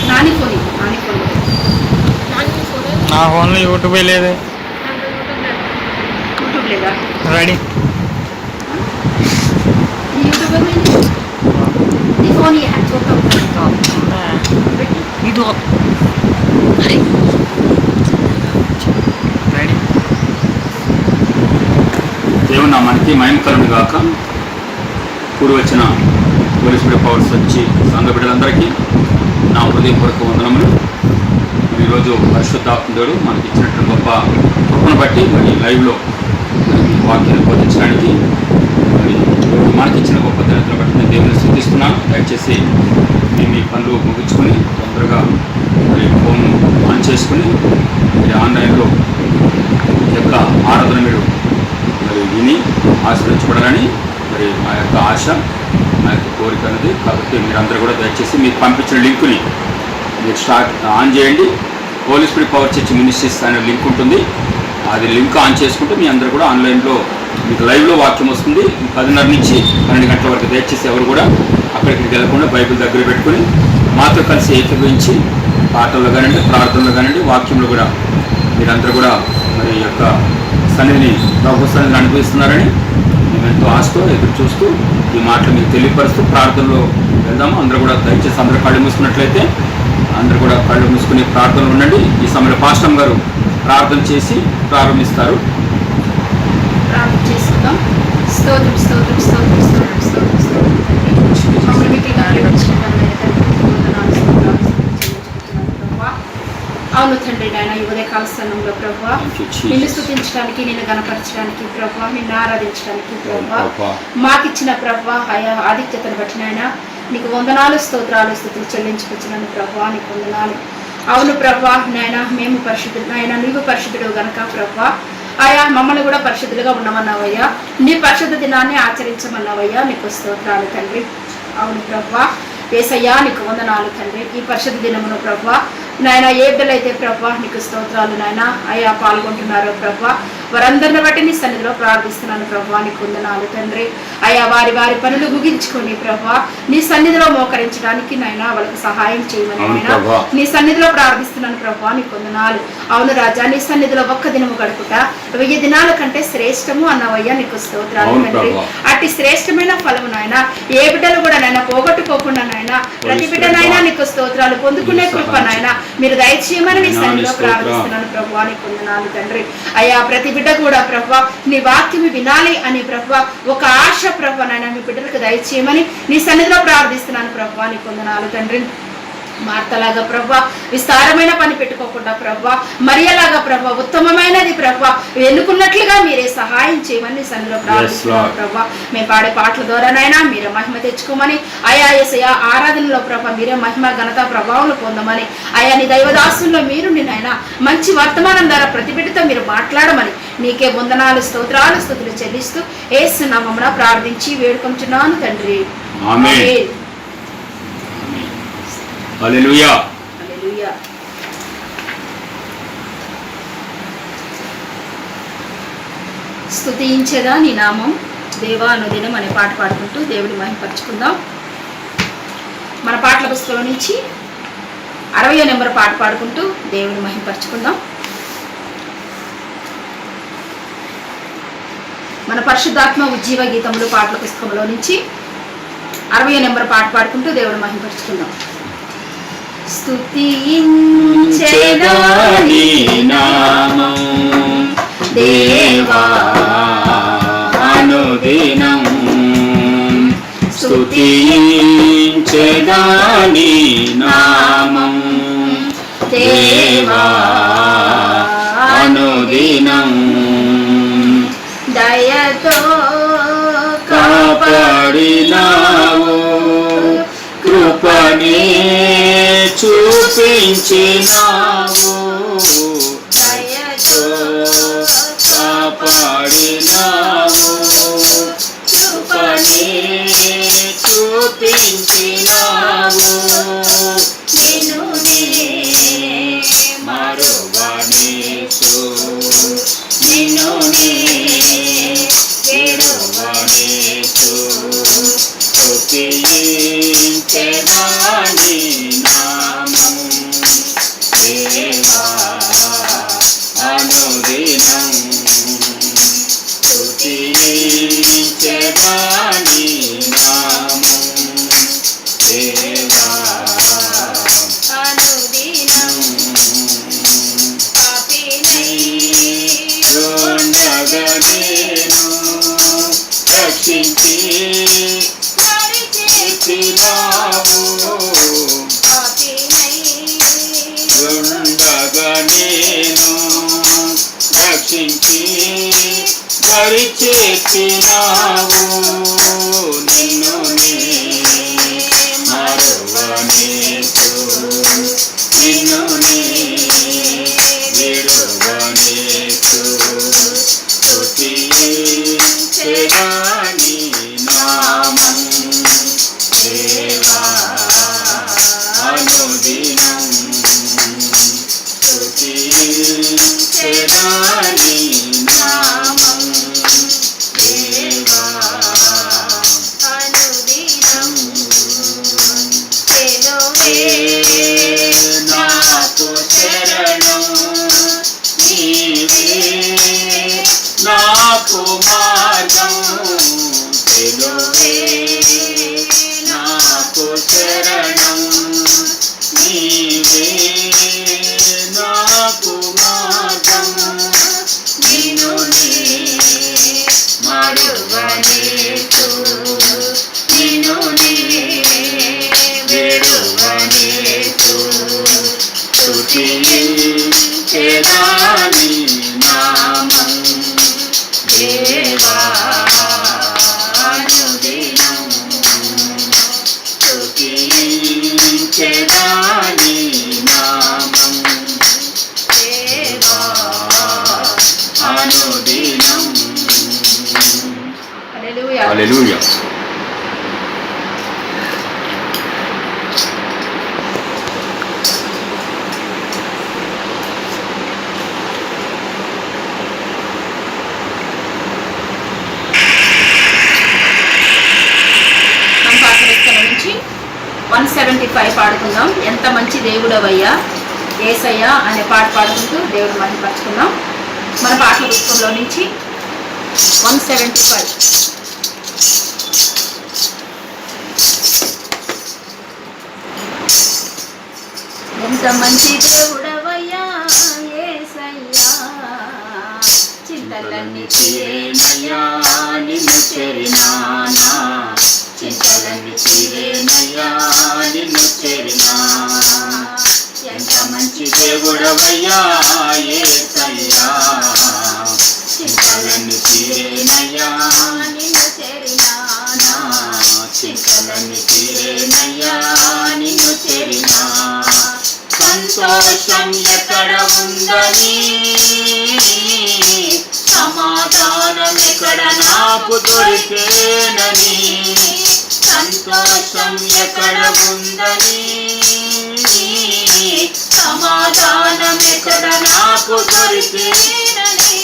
Nani phone నా ఫోన్లో YouTube లేదు. యూట్యూబ్ లేదా? రెడీ యూట్యూబ్ నీ ఫోన్ చూద్దాం. ఇది రెడీ. దేవుని నామానికి మహిమ కలుగును గాక. కూడి వచ్చిన పోలీస్ బిడ్డ పవర్స్ వచ్చి సంఘ బిడ్డలందరికీ నా హృదయపూర్వక వందనములు. ఈరోజు పరిశుద్ధాత్ముడు మనకి ఇచ్చినట్టు గొప్ప కృపను బట్టి మరి లైవ్లో వాక్యాన్ని బోధించడానికి మరి మనకి ఇచ్చిన గొప్ప ధన్యతను బట్టి నేను దేవుని స్తుతిస్తున్నాను. దయచేసి మేము మీ పనులు ముగించుకొని తొందరగా మరి ఫోన్ ఆన్ చేసుకుని మరి ఆన్లైన్లో యొక్క ఆరాధన మీరు మరి విని ఆశీర్వదించబడాలని మరి మా యొక్క ఆశ, మా యొక్క కోరిక అనేది. కాబట్టి మీరందరూ కూడా దయచేసి మీకు పంపించిన లింకుని మీరు ఆన్ చేయండి. Holy Spirit Power Church Ministries అనే లింక్ ఉంటుంది. అది లింక్ ఆన్ చేసుకుంటే మీ అందరూ కూడా ఆన్లైన్లో మీకు లైవ్లో వాక్యం వస్తుంది. 10:30 నుంచి 12 గంటల వరకు దయచేసి ఎవరు కూడా అక్కడికి వెళ్ళకుండా బైబిల్ దగ్గర పెట్టుకుని మాతో కలిసి ఏకీభవించి పాటల్లో కానివ్వండి, ప్రార్థనలో కానివ్వండి, వాక్యంలో కూడా మీరందరూ కూడా మరి యొక్క సన్నిధిని ప్రభు సన్నిధిని అనుభవిస్తున్నారని మేము ఎంతో ఆశతో ఎదురు చూస్తూ ఈ మాటలు మీకు తెలియపరుస్తూ ప్రార్థనలో వెళ్దాము. అందరూ కూడా దయచేసి అందరూ కళ్ళు మూసుకున్నట్లయితే అందరూ కూడా కళ్ళు మూసుకుని ప్రార్థనలు ఉండండి. ఈ సమయంలో పాస్టర్ గారు ప్రార్థన చేసి ప్రారంభిస్తారు. ప్రార్థన చేసుకుందాం. స్తోత్రం స్తోత్రం స్తోత్రం స్తోత్రం స్తోత్రం స్తోత్రం మమ్మల్ని మీకు అవును తండ్రి నాయన ఈ ఉదయకాల స్థానంలో ప్రభువా నిన్ను స్తుతించడానికి, నిన్ను గణపరచడానికి ప్రభువా, నిన్ను ఆరాధించడానికి ప్రభువా మాకిచ్చిన ప్రభువా ఆధిక్యతను బట్టి నాయన నీకు వందనాలు, స్తోత్రాలు, స్తుతులు చెల్లించుకొచ్చినాను ప్రభువా, నీకు వందనాలు. అవును ప్రభువా నాయన మేము పరిశుద్ధులు నాయన, నీవు పరిశుద్ధుడు గనక ప్రభువా మమ్మల్ని కూడా పరిశుద్ధులుగా ఉండమన్నావయ్యా, నీ పరిశుద్ధ దినాన్ని ఆచరించమన్నావయ్యా, నీకు స్తోత్రాలు తండ్రి. అవును ప్రభువా యేసయ్యా నీకు వందనాలు తండ్రి. ఈ పరిశుద్ధ దినమును ప్రభువా నాయన ఏ బిడ్డలైతే ప్రభువా నీకు స్తోత్రాలు నాయన పాల్గొంటున్నారో ప్రభువా వారందరిని బట్టి నీ సన్నిధిలో ప్రార్థిస్తున్నాను ప్రభువా, నీకు వందనాలు తండ్రి. వారి వారి పనులు ముగించుకొని ప్రభువా నీ సన్నిధిలో మోకరించడానికి నాయన వాళ్ళకి సహాయం చేయమని నాయన నీ సన్నిధిలో ప్రార్థిస్తున్నాను ప్రభువా, నీకు వందనాలు. అవును రాజా నీ సన్నిధిలో ఒక్క దినము గడుపుట 1000 దినాల కంటే శ్రేష్టము అన్నవయ్యా, నీకు స్తోత్రాలు తండ్రి. అట్టి శ్రేష్టమైన ఫలము నాయన ఏ బిడ్డలు కూడా నాయన పోగొట్టుకోకుండా నాయన ప్రతి బిడ్డనైనా నీకు స్తోత్రాలు పొందుకునే కృప నాయన మీరు దయచేయమని నీ సన్నిధిలో ప్రార్థిస్తున్నాను ప్రభువా, నీకు వందనాలు తండ్రి. ప్రతి బిడ్డ కూడా ప్రభువా నీ వాక్యం వినాలి అని ప్రభువా ఒక ఆశ ప్రభువా నాయన మీ బిడ్డలకు దయచేయమని నీ సన్నిధిలో ప్రార్థిస్తున్నాను ప్రభువా, నీకు వందనాలు తండ్రి. మార్తలాగా ప్రభువా విస్తారమైన పని పెట్టుకోకుండా ప్రభువా మరియలాగా ప్రభువా ఉత్తమమైనది ప్రభువా ఎన్నుకున్నట్లుగా మీరే సహాయం చేయమని సన్నిధిలో ప్రార్థిస్తున్నాను ప్రభువా. మేము పాడే పాటల ద్వారానైనా మీరే మహిమ తెచ్చుకోమని యేసయ్యా ఆరాధనలో ప్రభువా మీరే మహిమ ఘనత ప్రభావం పొందమని నీ దైవదాసుల్లో మీరు నిన్నైనా మంచి వర్తమానం ద్వారా ప్రతి బిడ్డతో మీరు మాట్లాడమని నీకే వందనాలు, స్తోత్రాలు, స్తుతులు చెల్లిస్తూ యేసు నామమున ప్రార్థించి వేడుకొంటున్నాను తండ్రి. ఆమేన్. హల్లెలూయా. హల్లెలూయా. స్తుతించేదా నీ నామం దేవా అనుదినం అనే పాట పాడుకుంటూ దేవుడి మహిమపరుచుకుందాం. మన పాటల పుస్తకంలో నుంచి 60వ నెంబర్ పాట పాడుకుంటూ దేవుడిని మహిమపరుచుకుందాం. మన పరిశుద్ధాత్మ ఉజ్జీవ గీతములు పాటల పుస్తకంలో నుంచి 60వ నెంబర్ పాట పాడుకుంటూ దేవుడిని మహిమపరుచుకుందాం. స్తుతించెదా నీ నామం దేవా అనుదినం, స్తుతించెదా నీ నామం దేవా అనుదినం, దయతో కాపాడినావు కృపనే చూపించినావు, దయతో కాపాడినావు కృపనే చూపించినావు, నిన్ను మరువనేసు నిన్ను స్తుతించెదా నీ నామం నేను రక్షించి దరి చేర్చినావు. నిన్ను నే మరువనేసు, నిన్ను నే విడువనేసు. స్తుతించెదా నీ నామం దేవా అనుదినం. స్తుతించెదా నీ నామం దేవా అనుదినం. నాకు శరణం నీవే, నాకు మార్గం తెలువే. నాకు శరణం నీవే, నాకు మార్గం. నిన్ను నే మరువనేసు, నిన్ను నే విడువనేసు. స్తుతించెదా నీ నామం దేవా అనుదినం. స్తుతించెదా నీ నామం దేవా అనుదినం. హల్లెలూయా. హల్లెలూయా. నుంచి 175 పాడుకుందాం. ఎంత మంచి దేవుడవయ్యా యేసయ్యా అనే పాట పాడుకుంటూ దేవుడు మహిమపరచుకుందాం. మన పాటల పుస్తకంలో నుంచి 175. ఎంత మంచి దేవుడవయ్యా యేసయ్యా, చింతలన్నీ తీరేనయ్యా నిన్ను చేరినానా. చింతలన్నీ తీరేనయ్యా నిన్ను చేరినా. ఎంత మంచి దేవుడవయ్యా యేసయ్యా, చింతలన్నీ తీరేనయ్యా నిన్ను చేరినానా. చింతలన్నీ తీరేనయ్యా నిన్ను చేరినా. సంతోషం ఎక్కడ ఉందని, సమాధానం ఎక్కడ నాకు దొరికేనని. సంతోషం ఎక్కడ ఉందని, సమాధానం ఎక్కడ నాకు దొరికేనని.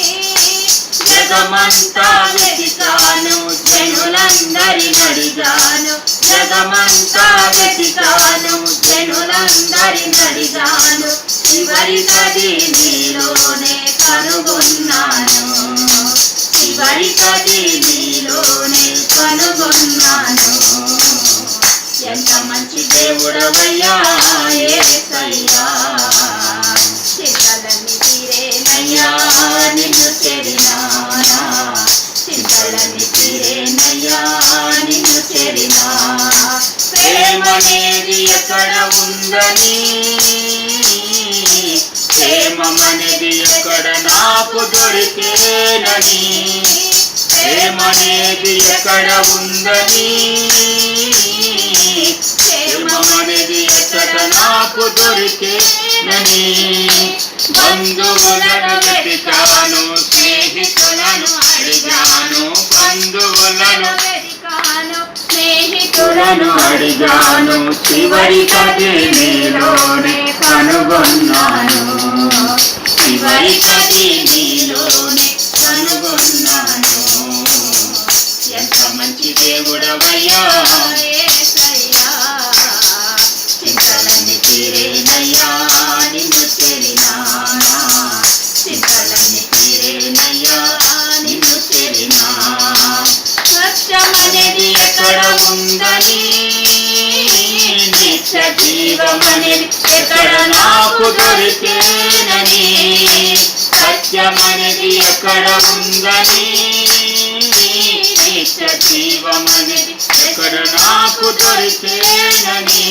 జగమంతా వెతికాను, జనులందరిని అడిగాను. జగమంతా వెతికాను, జనులందరిని అడిగాను. చివరికది నీలోనే కనుగొన్నాను. చివరికది నీలోనే కనుగొన్నాను. ఎంత మంచి దేవుడవయ్యా యేసయ్యా, చింతలన్నీ తీరేనయ్యా నిన్ను చేరినానా. చింతలన్నీ తీరేనయ్యా నిన్ను చేరినా. ప్రేమనేది ఎక్కడ ఉందని, ప్రేమనేది ఎక్కడ నాకు దొరికేనని. ప్రేమనేది ఎక్కడ ఉందని, ప్రేమనేది ఎక్కడ నాకు దొరికేనని. బంధువులను వెతికాను, స్నేహితులను అడిగాను. బంధువులను వెతికాను, స్నేహితులను అడిగాను. చివరికది నీలోనే కనుగొన్నాను. చివరికది నీలోనే కనుగొన్నాను. ఎంత మంచి దేవుడవయ్యా యేసయ్యా, చింతలన్నీ తీరేనయ్యా నిన్ను చేరినానా. చింతలన్నీ తీరేనయ్యా నిన్ను చేరినా. సత్యమనేది ఎక్కడ ఉందని, నిత్య జీవమనేది ఎక్కడ నాకు దొరికేనని. సత్యమనేది ఎక్కడ ఉందని, నిత్య జీవమనేది ఎక్కడ నాకు దొరికేనని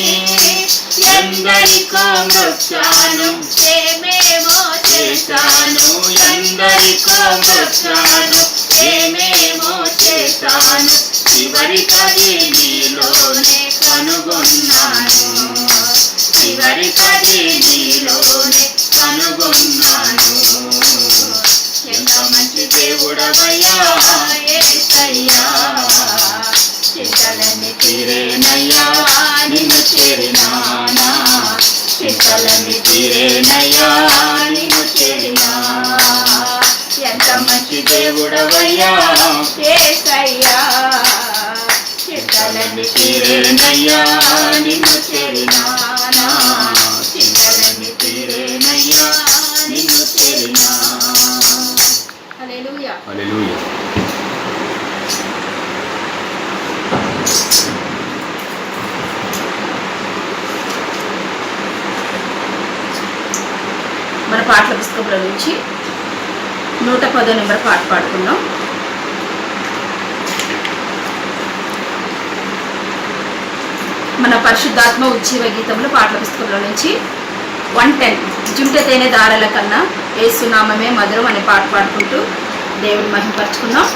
ఎందరికో మృత్యాను ఏమేమో చేశాను ఎందరికో మృత్యాను ఏమేమో చేశాను చివరికది నీలోనే కనుగొన్నాను చివరికది నీలోనే కనుగొన్నాను ఎంత మంచి దేవుడవయ్యా యేసయ్యా చింతలన్నీ తీరేనయ్యా నిన్ను చేరినానా చింతలన్నీ తీరేనయ్యా నిన్ను చేరినా ఎంత మంచి దేవుడవయ్యా యేసయ్యా చింతలన్నీ తీరేనయ్యా నిన్ను చేరినానా చింతలన్నీ తీరేనయ్యా నిన్ను చేరినా హల్లెలూయా. హల్లెలూయా. మన పాటల పుస్తకంలో నుంచి 110 నెంబర్ పాట పాడుకుందాం. మన పరిశుద్ధాత్మ ఉజ్జీవ గీతంలో పాటల పుస్తకంలో నుంచి 110 జుంటె తేనె దారల కన్నా యేసునామమే మధురం అనే పాట పాడుకుంటూ దేవుని మహిమపరుచుకుందాం.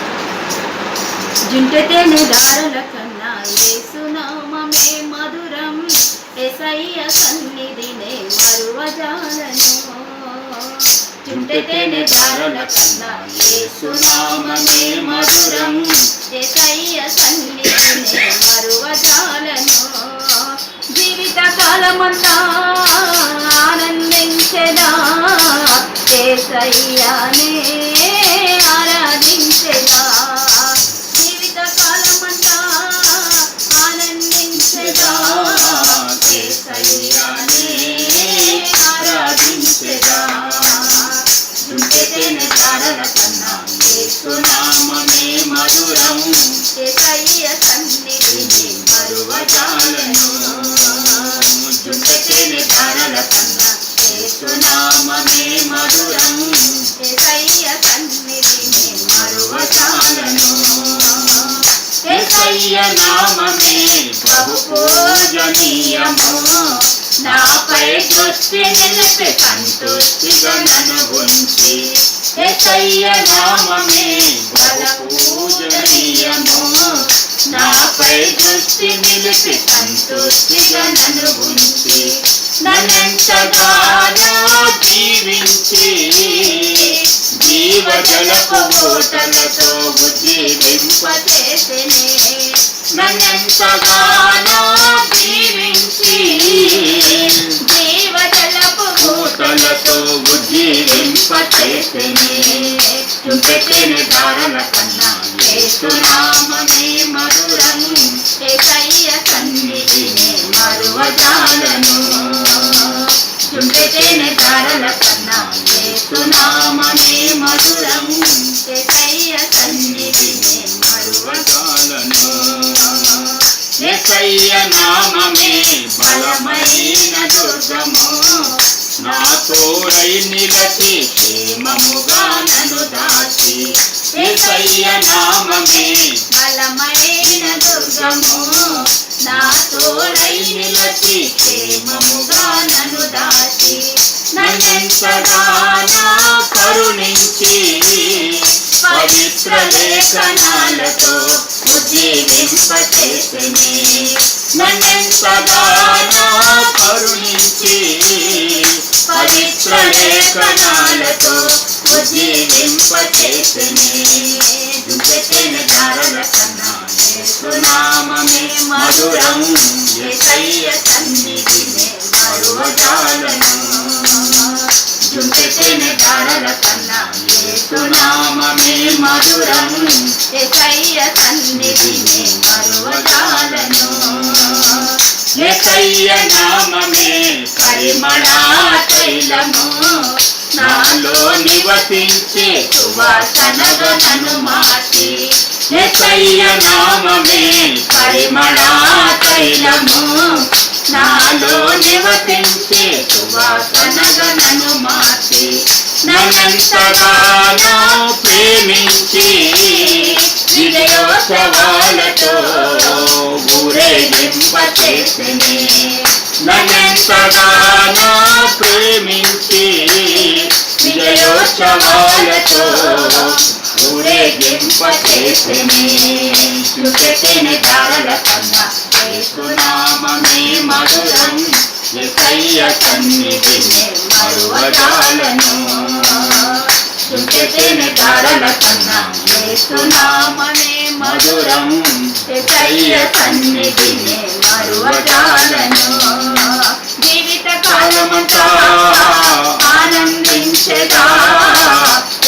జుంటె తేనె దారల కన్నా యేసునామమే మధురం యేసయ్య సన్నిధినే మరువజాలను జుంటె తేనె దారల కన్నా యేసునామమే మధురం యేసయ్య సన్నిధినే మరువజాలను జీవిత కాలమంతా ఆనందించెదా యేసయ్యనే ఆరాధించెదా జీవిత కాలమంతా ఆనందించెదా యేసయ్యనే ఆరాధించెదా జుంటె తేనె దారల కన్నా యేసునామమే మధురం యేసయ్య సన్నిధిని మరువజాలను జుంటె తేనె దారల కన్నా యేసునామమే మధురం యేసయ్య సన్నిధిని మరువజాలను యేసయ్య నామమే బహు పూజనీయము నాపై దృష్టి నిలిపి సంతృష్టిగా నన్ను ఉంచి యేసయ్య నామమే బహు పూజనీయము నాపై దృష్టి నిలిపి సంతృష్టిగా నన్ను ఉంచి నన్నెంతగానో జీవించి జీవజలపు ఊటలతో ఉజ్జీవింపచేసెనే నన్నెంతగానో జీవించి జీవజలపు ఊటలతో ఉజ్జీవింపచేసెనే జుంటె తేనె దారల కన్నా యేసునామమే మధురం యేసయ్య సన్నిధిని మరువజాలను జుంటె తేనె దారల కన్నా యేసునామమే మధురం యేసయ్య సన్నిధిని మరువజాలను యేసయ్య నామమే బలమైన దుర్గము నా తోడై నిలచి క్షేమముగా నన్ను దాచి యేసయ్య నామమే బలమైన దుర్గము నా తోడై నిలచి క్షేమముగా నన్ను దాచి నన్నెంతగానో కరుణించి పవిత్ర లేఖనాలతో ఉజ్జీవింపచేసెనే నన్నెంతగానో కరుణించి పవిత్ర లేఖనాలతో ఉజ్జీవింపచేసెనే జుంటె తేనె దారల కన్నా యేసునామమే మధురం యేసయ్య సన్నిధినే మరువజాలను జుంటె తేనె దారల కన్నా యేసునామమే మధురం యేసయ్య సన్నిధిని మరువజాలను యేసయ్య నామమే పరిమళ తైలము నాలో నివసించే సువాసనగా నన్ను మార్చి యేసయ్య నామమే పరిమళ తైలము నాలో నివసించే సువాసనగా నన్ను మార్చి నన్నెంతగానో ప్రేమించి విజయోత్సవాలతో ఊరేగింపచేసెనే. నన్నెంతగానో ప్రేమించి విజయోత్సవాలతో ఊరేగింపచేసెనే. చుట్టెని ధారల కన్నా యేసునామమే మధురం, యేసయ్య సన్నిధిని మరువజాలను. చుట్టెని ధారల కన్నా యేసునామమే మధురం, యేసయ్య సన్నిధిని మరువజాలను. జీవిత కాలమంతా ఆనందించెదా,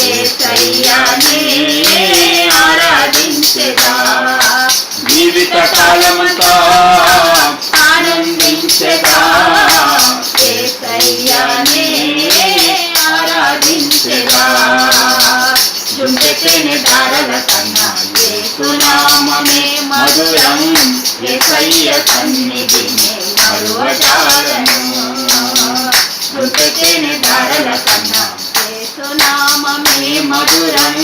యేసయ్యనే ఆరాధించెదా. జీవిత కాలమంతా ఆనందించెదా, యేసయ్యనే ఆరాధించెదా. చుట్టెని ధారల కన్నా యేసునామమే మధురం, యేసయ్య సన్నిధిని మరువజాలను. చుట్టెని ధారల కన్నా యేసునామమే మధురం,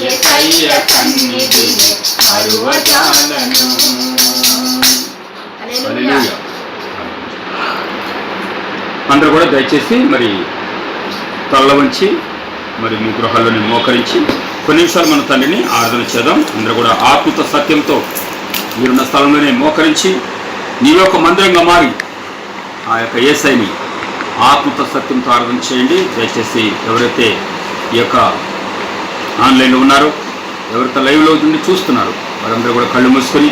యేసయ్య సన్నిధిని మరువజాలను. హల్లెలూయా. అందరూ కూడా దయచేసి మరి తల్ల వంచి మరి మీ గృహాల్లోని మోకరించి కొన్ని నిమిషాలు మన తండ్రిని ఆరాధన చేద్దాం. అందరూ కూడా ఆత్మతో సత్యంతో మీరున్న స్థలంలోనే మోకరించి నీ యొక్క మందిరంగా మారి ఆ యొక్క యేసయ్యని ఆత్మతో సత్యంతో ఆరాధన చేయండి. దయచేసి ఎవరైతే ఈ యొక్క ఆన్లైన్లో ఉన్నారో, ఎవరైతే లైవ్లో ఉండి చూస్తున్నారు, వారందరూ కూడా కళ్ళు మూసుకొని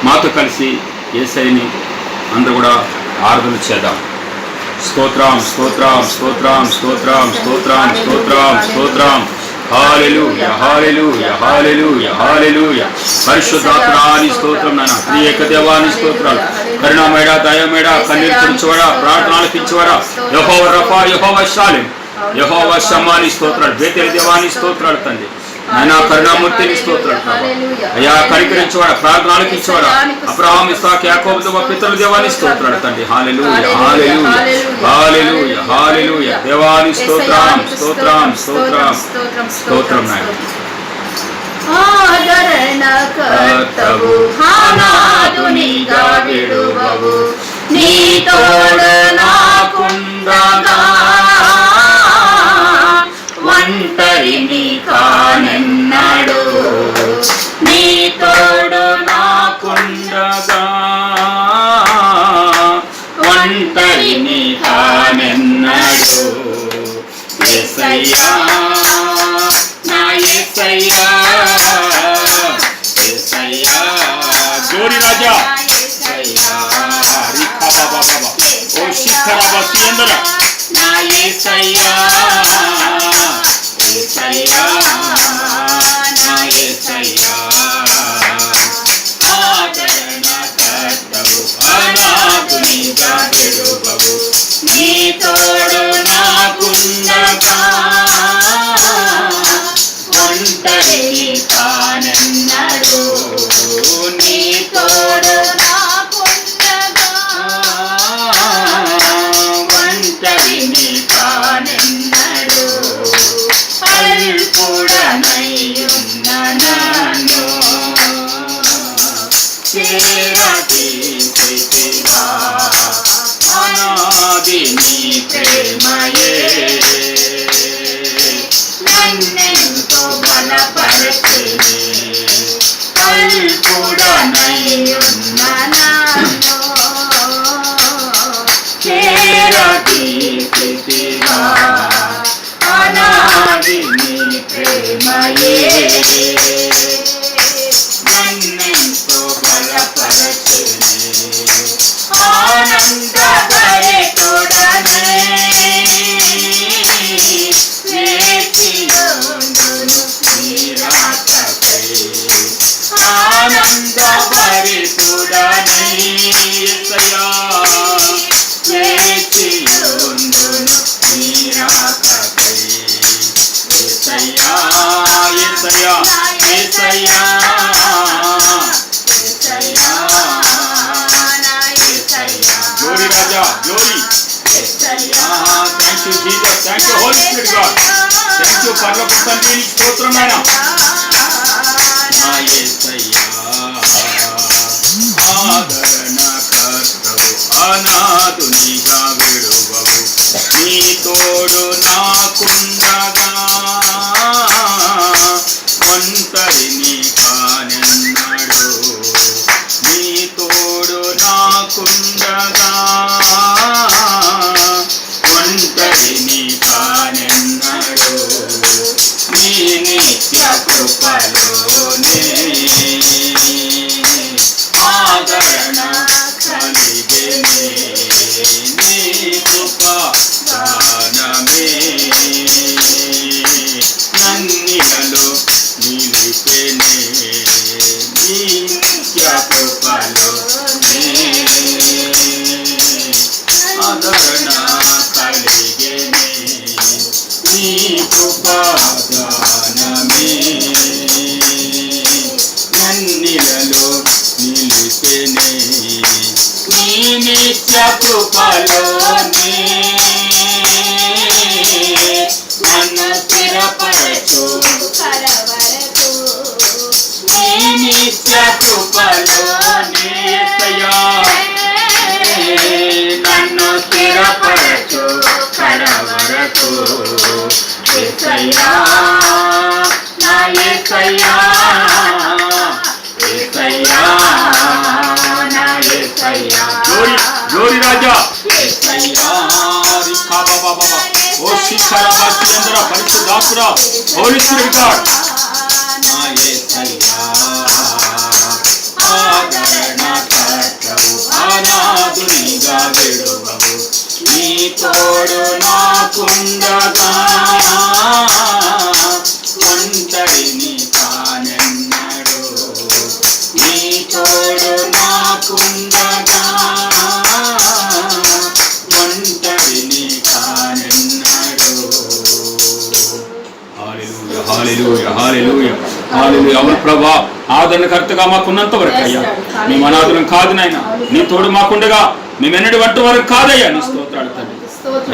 మాతో కలిసి యేసయ్యని అందరూ కూడా ఆరాధన చేద్దాం. స్తోత్రం స్తోత్రం స్తోత్రం స్తోత్రం స్తోత్రం స్తోత్రం స్తోత్రం. హల్లెలూయా హల్లెలూయా హల్లెలూయా హల్లెలూయా. పరిశుద్ధాత్మని స్తోత్రం నాయన. త్రియేక దేవాని స్తోత్రాలు. కరుణామయుడా, దయామయుడా, కన్నీరు తుడిచేవాడా, ప్రార్థన ఆలకించేవాడా, యెహోవా రఫా, యెహోవా షాలేం, యెహోవా షమ్మాని స్తోత్రాలు. బేతేలు దేవాని స్తోత్రాలు తండ్రి. నాయన కరుణామూర్తిని స్తోత్రాలు ప్రభు. అయ్యా కనికరించేవాడా, ప్రార్థన ఆలకించేవాడా, అబ్రహాం, ఇస్సాకు, యాకోబు పితరుల దేవాని స్తోత్రాలు తండ్రి. హల్లెలూయా హల్లెలూయా హల్లెలూయా హల్లెలూయా. దేవాని స్తోత్రం స్తోత్రం స్తోత్రం స్తోత్రం నాయన. ఆదరణ కర్తవు అనాథునిగా విడువవు, నీ తోడు నాకుండగా ఒంటరిని కానెన్నడు. నీ తోడు నాకుండగా ఒంటరిని కానెన్నడు. యేసయ్యా నా యేసయ్యా, యేసయ్యా గోరి రాజా యేసయ్యా రిఖా బాబా బాబా ఓ శిఖర బసియందర నా యేసయ్యా, యేసయ్యా నా యేసయ్యా. ఆదరణ కర్తవు అనాథునిగా విడువవు, నీ తోడు నాకుండగా ఒంటరిని కానెన్నడు. నీ తోడు నాకుండగా ఒంటరిని కానెన్నడు. అల్పుడనయ్యున్న నన్ను చేరదీసితివా, అనాది నీ ప్రేమయే నన్నెంతో బలపరచెనే. అల్పుడనయ్యున్న నన్ను చేరదీసితివా, అనాది నీ ప్రేమయే నన్నెంతో బలపరచెనే. ఆనందభరితుడనే వేచియుండును నీ రాకకై. ఆనందభరితుడనే యేసయ్యా వేచియుండును నీ రాకకై. యేసయ్యా యేసయ్యా యేసయ్యా యేసయ్యా నా యేసయ్యా. గ్లోరీ రాజా గ్లోరీ. యేసయ్యా thank you Jesus, thank you Holy Spirit God, thank you పరలోక తండ్రి, స్తోత్రం నాయనా. నా యేసయ్యా ఆదరణ కర్తవు అనాథునిగా విడువవు నీ తోడు నాకుండగా ఒంటరిని కానెన్నడు నీ తోడు నాకుండగా ఒంటరిని కానెన్నడు నీ నిత్య కృపలోనే ఆదరణ కలిగెనే నీ కృప దానమే నన్నిలలో నిలిపెనే నీ నిత్య కృపలోనే ఆదరణ కలిగెనే నీ కృప దానమే నన్నిలలో నిలిపెనే నీ నిత్య కృపలోనే నన్ను స్థిరపరచు నీ నిత్య కృపలోనే యేసయ్యా నన్ను స్థిరపరచు కడవరకు యేసయ్యా నా యేసయ్యా యేసయ్యా నా యేసయ్యా గ్లోరీ రాజా యేసయ్యా రికా బాబా బాబా ఓ శిఖరా బాసియందర పరిశుద్ధాత్మరా హోలీ స్పిరిట్ గాడ్ నా యేసయ్యా ఆదరణ కర్తవు అనాథునిగా విడువవు నీ తోడు నాకుండగా ఒంటరిని కానెన్నడు నీ తోడు నాకుండగా ఒంటరిని కానెన్నడు హల్లెలూయా హల్లెలూయా హల్లెలూయా హల్లెలూయా అవును ప్రభువా ఆదరణకర్తగా మాకున్నంత వరకు అయ్యా మేము అనాథులం కాదు నాయన నీ తోడు మాకుండగా మేమెన్నటి వంటి వరకు కాదయ్యా నీ స్తోత్రాలు తండ్రి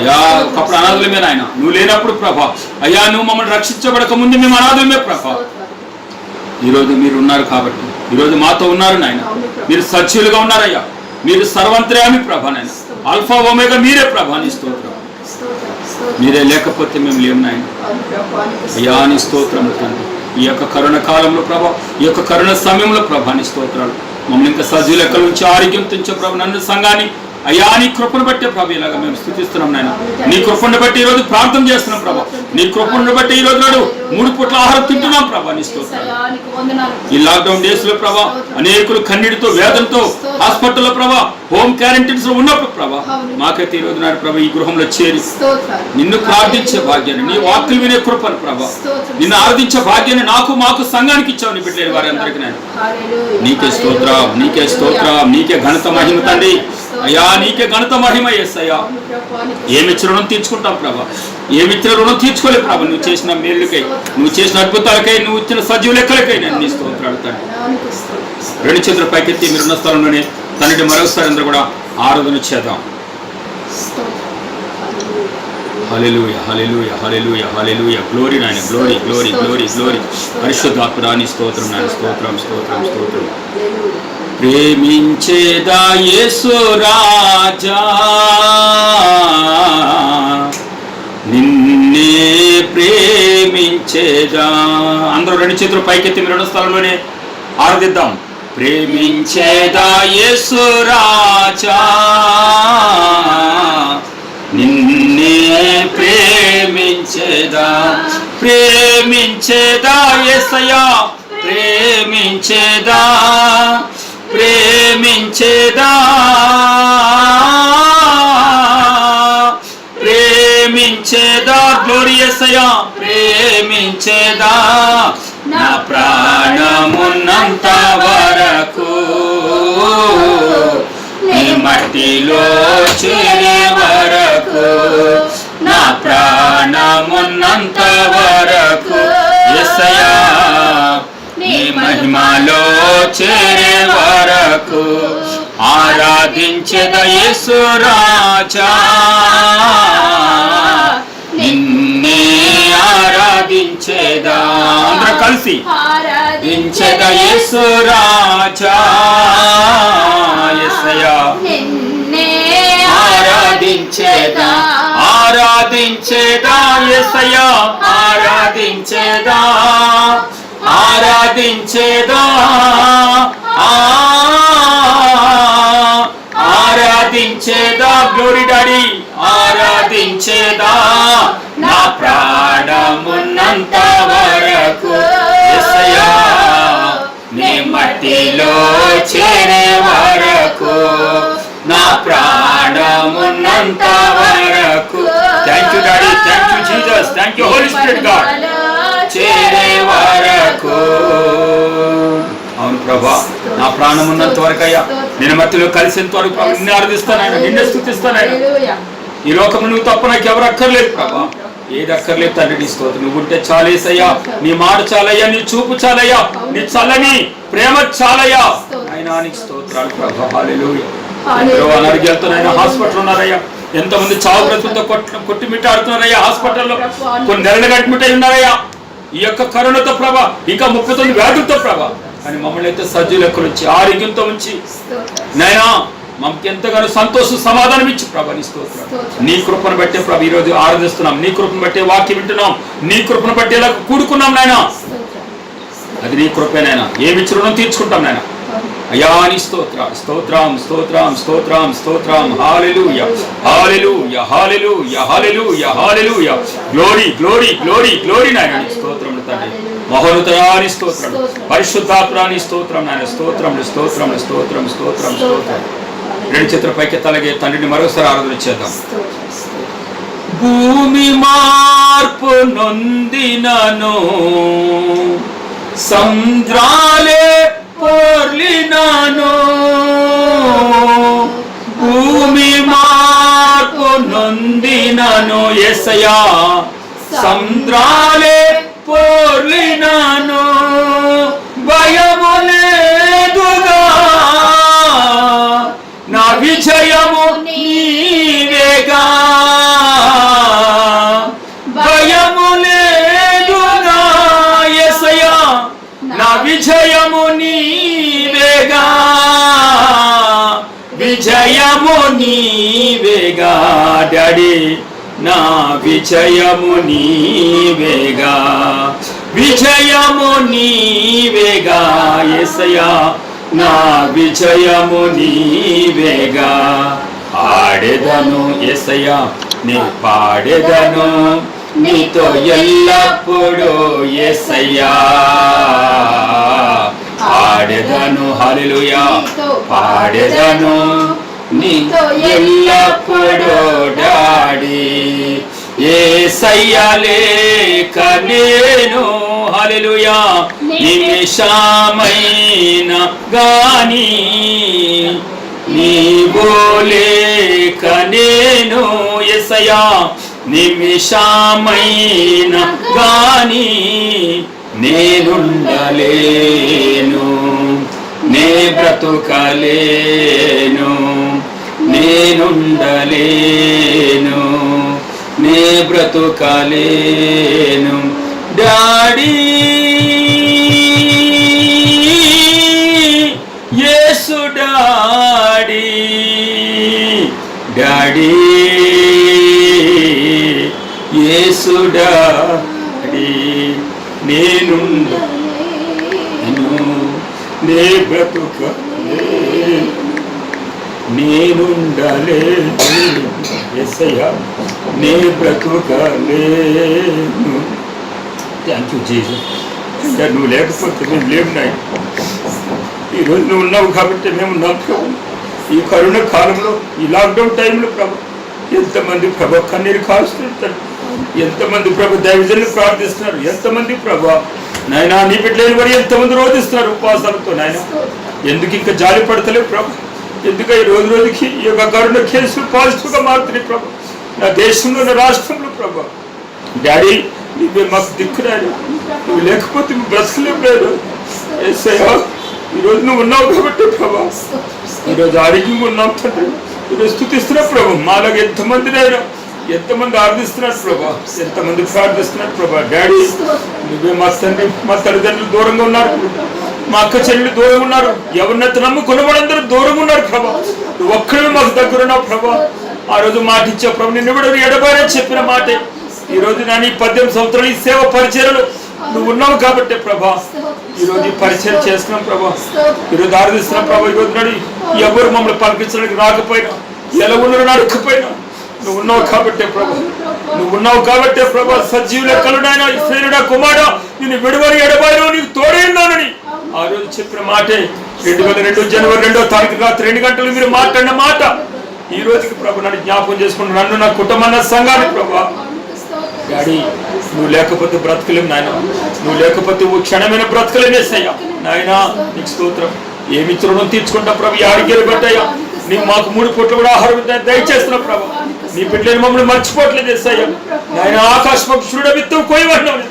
అయ్యా ఒకప్పుడు అనాథులమే నాయన నువ్వు లేనప్పుడు ప్రభా అయ్యా నువ్వు మమ్మల్ని రక్షించబడక ముందు మేము అనాథులమే ప్రభా ఈరోజు మీరు ఉన్నారు కాబట్టి ఈరోజు మాతో ఉన్నారు నాయన మీరు సజీవులుగా ఉన్నారయ్యా మీరు సర్వంతర్యామి ప్రభా నాయన ఆల్ఫా ఒమేగా మీరే ప్రభా నీ స్తోత్రం మీరే లేకపోతే మేము లేము నాయన అయ్యా నీ స్తోత్రం తండ్రి ఈ యొక్క కరోనా కాలంలో ప్రభా ఈ యొక్క కరోనా సమయంలో ప్రభా నీ స్తోత్రాలు మమ్మల్ని ఇంకా సజీవ లెక్కల నుంచి ఆరోగ్యం తెచ్చే ప్రభు నన్ను సంఘాన్ని అయ్యా నీ కృపను బట్టే ప్రభు ఇలాగా మేము స్తుతిస్తున్నాం నాయన నీ కృపను బట్టి ఈరోజు ప్రార్థన చేస్తున్నాం ప్రభా నీ కృపను బట్టి ఈ రోజు నాడు 3 పూట్ల ఆహారం తింటున్నాం ప్రభా నీ స్తోత్రాలు ఈ లాక్డౌన్ డేస్ లో ప్రభా అనేకులు కన్నీటితో వేదనతో హాస్పిటల్లో ప్రభా హోమ్ క్వారంటైన్స్ లో ఉన్నప్పుడు ప్రభా మాకైతే ఈ రోజు నాడు ప్రభా ఈ గృహంలో చేరి నిన్ను ప్రార్థించే భాగ్యాన్ని నీ వాక్కులు వినే కృపను ప్రభా నిన్ను ఆరాధించే భాగ్యాన్ని నాకు మాకు సంఘానికి ఇచ్చావు నీ బిడ్డలేని వారందరికీ నేను నీకే స్తోత్రం నీకే స్తోత్రం నీకే ఘనత మహిమ తండ్రి అయ్యా నీకే ఘనత మహిమ యేసయ్యా ఏమిచ్చిన రుణం తీర్చుకుంటాం ప్రభా ఏమిచ్చిన రుణం తీర్చుకోలే ప్రభా నువ్వు చేసిన మేలుకై నువ్వు చేసిన అద్భుతాలకై నువ్వు ఇచ్చిన సజీవ లెక్కలకై నేను నీ స్తోత్రాలు తండ్రి 2 చేతుల పైకెత్తి మీరున్న స్థలంలోనే తండ్రి మరొకసారి అందరూ కూడా ఆరాధన చేద్దాం హల్లెలూయా హల్లెలూయా హల్లెలూయా హల్లెలూయా గ్లోరీ నాయన గ్లోరీ గ్లోరీ గ్లోరీ గ్లోరీ పరిశుద్ధాత్మ నీ స్తోత్రం నాయన స్తోత్రం స్తోత్రం స్తోత్రం ప్రేమించేదా యేసు రాజా నిన్నే ప్రేమించేదా అందరూ 2 చేతులు పైకెత్తి మీరు 2 స్థలంలోనే ఆరాధిద్దాం ప్రేమించేదా యేసు రాజా నిన్నే ప్రేమించేదా ప్రేమించేదా యేసయ్యా ప్రేమించేదా ప్రేమించేదా ప్రేమించేదా గ్లోరియసయా ప్రేమించేదా నా ప్రాణమున్నంత వరకు నీ మట్టిలో చేరే వరకు నా ప్రాణమున్నంత వరకు యేసయ్యా నీ మహిమలో చేరే వరకు ఆరాధించేద యేసు రాజా నిన్నే ఆరాధించేదా అందరూ కలిసి ఆరాధించేదా ఆరాధించేదా యేసు రాజా యేసయ్యా నిన్నే ఆరాధించేదా ఆరాధించేదా యేసయ్యా ఆరాధించేదా ఆరాధించేదా ఆరాధించేదా గ్లోరీ డాడీ ఆరాధించేదా నా ప్రాణమున్నంత వరకు యేసయ్యా నీ మట్టిలో చేరే వరకు నా ప్రాణమున్నంత వరకు thank you daddy thank you Jesus thank you Holy Spirit God చేరే వరకు అవును ప్రభా నా ప్రాణం ఉన్నంత వరకు అయ్యా నేను మట్టిలో కలిసేంత వరకు నిన్ను ఆరాధిస్తాను నిన్నే స్తుతిస్తాను ఈ లోకంలో నువ్వు తప్ప నాకు ఎవరు అక్కర్లేదు ప్రభా ఏది అక్కర్లేదు తండ్రి నీ స్తోత్రం నువ్వు ఉంటే చాలేసయ్యా నీ మాట చాలయ్యా నీ చూపు చాలయ్యా నీ చల్లని ప్రేమ చాలయ్యా అయినా నీకు స్తోత్రాలు ప్రభా హల్లెలూయా అనారోగ్యాలతో హాస్పిటల్ ఉన్నారయ్యా ఎంతమంది చావు బ్రతులతో కొట్టిమిట్టాడుతున్నారయ్యా హాస్పిటల్లో కొన్ని నెలలు గట్టిమిట్టై ఉన్నారయ్యా ఈ యొక్క కరోనాతో ప్రభా ఇంకా 39 వ్యాధులతో ప్రభా కానీ మమ్మల్ని అయితే సజ్జు లెక్కలు వచ్చి ఆరోగ్యంతో ఉంచి నైనా మమ్మకి ఎంతగానో సంతోషం సమాధానం ఇచ్చి ప్రభా నీ స్తోత్రం నీ కృపను బట్టే ప్రభా ఈరోజు ఆరాధిస్తున్నాం నీ కృపను బట్టే వాక్యం వింటున్నాం నీ కృపను బట్టి ఇలా కూడుకున్నాం నాయనా అది నీ కృపేనైనా ఏమి రుణం తీర్చుకుంటాం నాయనా అయ్యా నీ స్తోత్రం స్తోత్రం స్తోత్రం స్తోత్రం స్తోత్రం hallelujah hallelujah hallelujah hallelujah hallelujah glory glory glory glory నాయనా నీ స్తోత్రం తండ్రి మహోన్నతాని స్తోత్రం పరిశుద్ధాత్మని స్తోత్రం నాయన స్తోత్రం స్తోత్రం స్తోత్రం స్తోత్రం స్తోత్రం రెండు చేతుల పైకెత్తలాగే తండ్రిని మరోసారి ఆరాధన చేద్దాం భూమి మార్పు నొందినను సంద్రాలే పొర్లినను భూమి మార్పు నొందినను యేసయ్యా సంద్రాలే పొర్లినను భయము లేదుగా నా విజయము నీవేగా భయము లేదుగా యేసయ్యా నా విజయము నీవేగా విజయము నీవేగా డాడీ నా విజయము నీవేగా విజయము నీవేగా యేసయ్యా నా విజయము నీవేగా ఆడెదను యేసయ్యా నీ పాడెదను నీతో ఎల్లప్పుడూ యేసయ్యా ఆడెదను హల్లెలూయా పాడెదను నీతో ఎల్లప్పుడూ డాడీ యేసయ్యా లేక నేను హల్లెలూయా నిమిషమైన గాని నీవు లేక నేను యేసయ్యా నిమిషమైన గాని నేనుండలేను నే బ్రతుకలేను నేనుండలేను నే బ్రతుకలేను డాడీ యేసు డాడీ డాడీ యేసు డాడీ నేనుండలేను నే బ్రతుకలేను నేనుండలేను యేసయ్యా నే బ్రతుకలేను థ్యాంక్ యూ జీసస్ అంటే నువ్వు లేకపోతే మేము లేము నాయన ఈరోజు నువ్వు ఉన్నావు కాబట్టి మేము ఉన్నాం ప్రభు ఈ కరోనా కాలంలో ఈ లాక్డౌన్ టైంలో ప్రభు ఎంతమంది ప్రభు కన్నీరు కాల్చుతుంటారు ఎంతమంది ప్రభు దైవజనులు ప్రార్థిస్తున్నారు ఎంతమంది ప్రభు నాయన నీ బిడ్డలేని వారు ఎంతమంది రోధిస్తున్నారు ఉపవాసాలతో నాయన ఎందుకు ఇంకా జాలి పడతలేవు ప్రభు ఎందుకు ఈ రోజు రోజుకి ఈ యొక్క కరోనా కేసులు పాజిటివ్గా మారుతున్నాయి ప్రభు నా దేశంలో నా రాష్ట్రంలో ప్రభు డాడీ నువ్వే మాకు దిక్కురాడు నువ్వు లేకపోతే నువ్వు బ్రతకలేవు లేదు యేసయ్యా ఈరోజు నువ్వు ఉన్నావు కాబట్టి ప్రభా ఈరోజు ఆరోగ్యంగా ఉన్నావు తండ్రి ఈరోజు స్తుతిస్తున్నా ప్రభు మాలాగా ఎంతమందినైనా ఎంతమంది ఆరాధిస్తున్నారు ప్రభా, ఎంతమంది ప్రార్థిస్తున్నారు ప్రభా. డాడీ నువ్వే మా తండ్రి, మా తల్లిదండ్రులు దూరంగా ఉన్నారు, మా అక్క చెల్లెలు దూరంగా ఉన్నారు, ఎవరినైతే నమ్ముకున్న వాళ్ళందరూ దూరంగా ఉన్నారు ప్రభా. నువ్వు ఒక్కడే మాకు దగ్గరున్నావు ప్రభా. ఆ రోజు మాట ఇచ్చావు ప్రభు, నిన్ను కూడా ఎడబారే చెప్పిన మాటే ఈ రోజు నా 18 సంవత్సరాలు ఈ సేవ పరిచయలు నువ్వు ఉన్నావు కాబట్టి ప్రభా ఈరోజు ఈ పరిచయం చేస్తున్నాం ప్రభా. ఈరోజు ఆరాధిస్తున్నాం ప్రభా. ఈరోజు నాడు ఎవరు మమ్మల్ని పలికించడానికి రాకపోయినా, ఎలా ఉన్నారని అడగకపోయినా నువ్వు ఉన్నావు కాబట్టే ప్రభా, నువ్వు ఉన్నావు కాబట్టే ప్రభా. సజీవ లెక్కలున్నాయన ఇశ్రాయేలుడా కుమారుడా, నిన్ను విడువని ఎడబాయను, నీకు తోడే ఉన్నానని ఆ రోజు చెప్పిన మాటే 2002 జనవరి 2వ తారీఖు రాత్రి 2 గంటలు మీరు మాట్లాడిన మాట ఈ రోజుకి ప్రభు నన్ను జ్ఞాపకం చేసుకుంటూ నన్ను, నా కుటుంబాన్ని, సంఘాన్ని ప్రభా. డాడీ నువ్వు లేకపోతే బ్రతకలేము నాయన, నువ్వు లేకపోతే ఓ క్షణమైన బ్రతకలేమేసయ్యా నాయన. నీకు స్తోత్రం. ఏమి రుణం తీర్చుకుంటా ప్రభు, ఆడికేలు పెట్టయ్యా. నీవు మాకు 3 పూట్ల కూడా ఆహారం దయచేస్తున్నావు ప్రభు. నీ బిడ్డలను మమ్మల్ని మర్చిపోవట్లేదు ఏసయ్యా నాయన. ఆకాశం చూడ విత్తం కోయవన్నావు,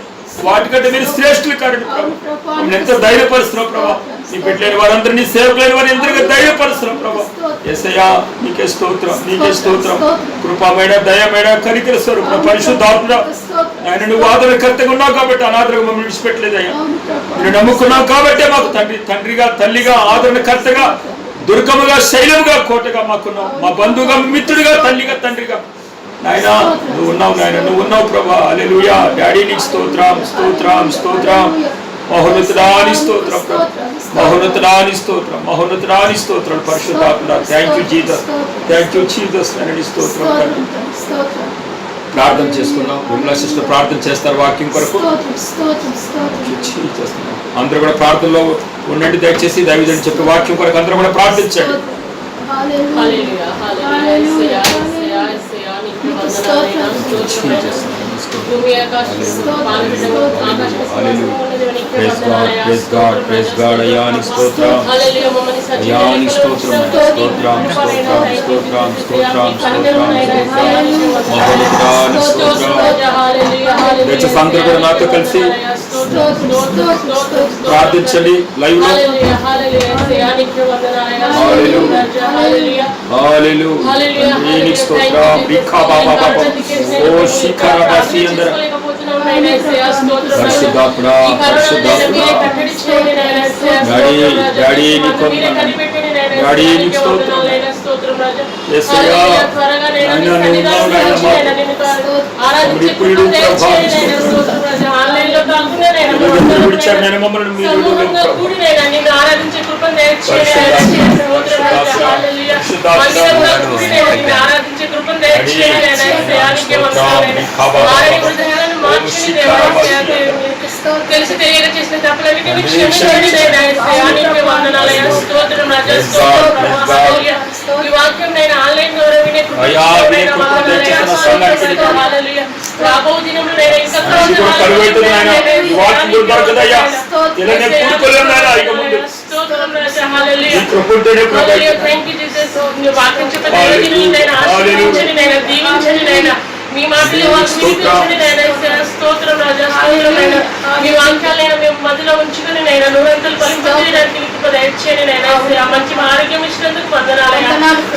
వాటికంటే మీరు శ్రేష్ఠులు కారండి ప్రభు. మమ్మల్ని ఎంత ధైర్యపరుస్తున్నావు ప్రభా. నీ బిడ్డలేని వారందరినీ, సేవకులైన వారిని ఎంతగా ధైర్యపరుస్తున్నావు ప్రభా. యేసయ్యా నీకే స్తోత్రం, నీకే స్తోత్రం. కృపమైన, దయమైన, కనికర స్వరూప పరిశుద్ధాత్మ ఆయన నువ్వు ఆదరణకర్తగా ఉన్నావు కాబట్టి అనాథగా మమ్మల్ని విడిచిపెట్టలేదయ్యా. నేను నమ్ముకున్నావు కాబట్టే మాకు తండ్రిగా, తల్లిగా, ఆదరణకర్తగా, దుర్గముగా, శైలముగా, కోటగా మాకున్నావు. మా బంధువుగా, మిత్రుడిగా, తల్లిగా, తండ్రిగా నాయన నువ్వు ఉన్నావు నాయన, నువ్వు ఉన్నావు ప్రభా. హల్లెలూయా. డాడీ నీకు స్తోత్రం, స్తోత్రం, స్తోత్రం. మహోన్నతుడాని స్తోత్రం ప్రభు, మహోన్నతుడాని స్తోత్రం, మహోన్నతుడాని స్తోత్రం. పరిశుద్ధాత్మ thank you Jesus, thank you Jesus అని స్తోత్రం. ప్రార్థన చేసుకున్నాం. విమలా సిస్టర్ ప్రార్థన చేస్తారు వాక్యం కొరకు. అందరూ కూడా ప్రార్థనలో ఉండండి దయచేసి. దైవజనుడు చెప్పే వాక్యం కొరకు అందరూ కూడా ప్రార్థించండి. Praise God, praise God. Ayani stotram, ayani stotram, stotram, stotram, stotram, stotram, stotram. Mahalukran stotram. దయచేసి అందరూ కూడా నాతో కలిసి ప్రార్థించండి లైవ్ లో. హల్లెలూయా స్తోత్రం. రిఖా బాబా బాబా ఓ శిఖర బాసి అందర పరిశుద్ధాత్మ, పరిశుద్ధాత్మ. డాడీ నీకు డాడీ నీకు స్తోత్రం. యేసయ్యా నాయన నువ్వు ఉన్నావు నాయన మాకు ఇప్పుడు విడిచారు నేను మమ్మల్ని మీరు తెలిసి తెలియక చేసిన తప్పులన్నిటిని ఈ వాక్యం నేను ఆన్లైన్ ద్వారా వినే రాబో దినంలో నేను ఇంకా వాక్యం చెప్పి దీవించండి. మీ మాటలు స్తోత్రం రాజా, స్తోత్రమైన మీ వాక్యాలైనా మేము మధ్యలో ఉంచుకుని నైనా నూరంతలు పలింపజేయడానికి మీకు దయచేయండి నైనా. మంచి ఆరోగ్యం ఇచ్చినందుకు వందనాలయ్యా,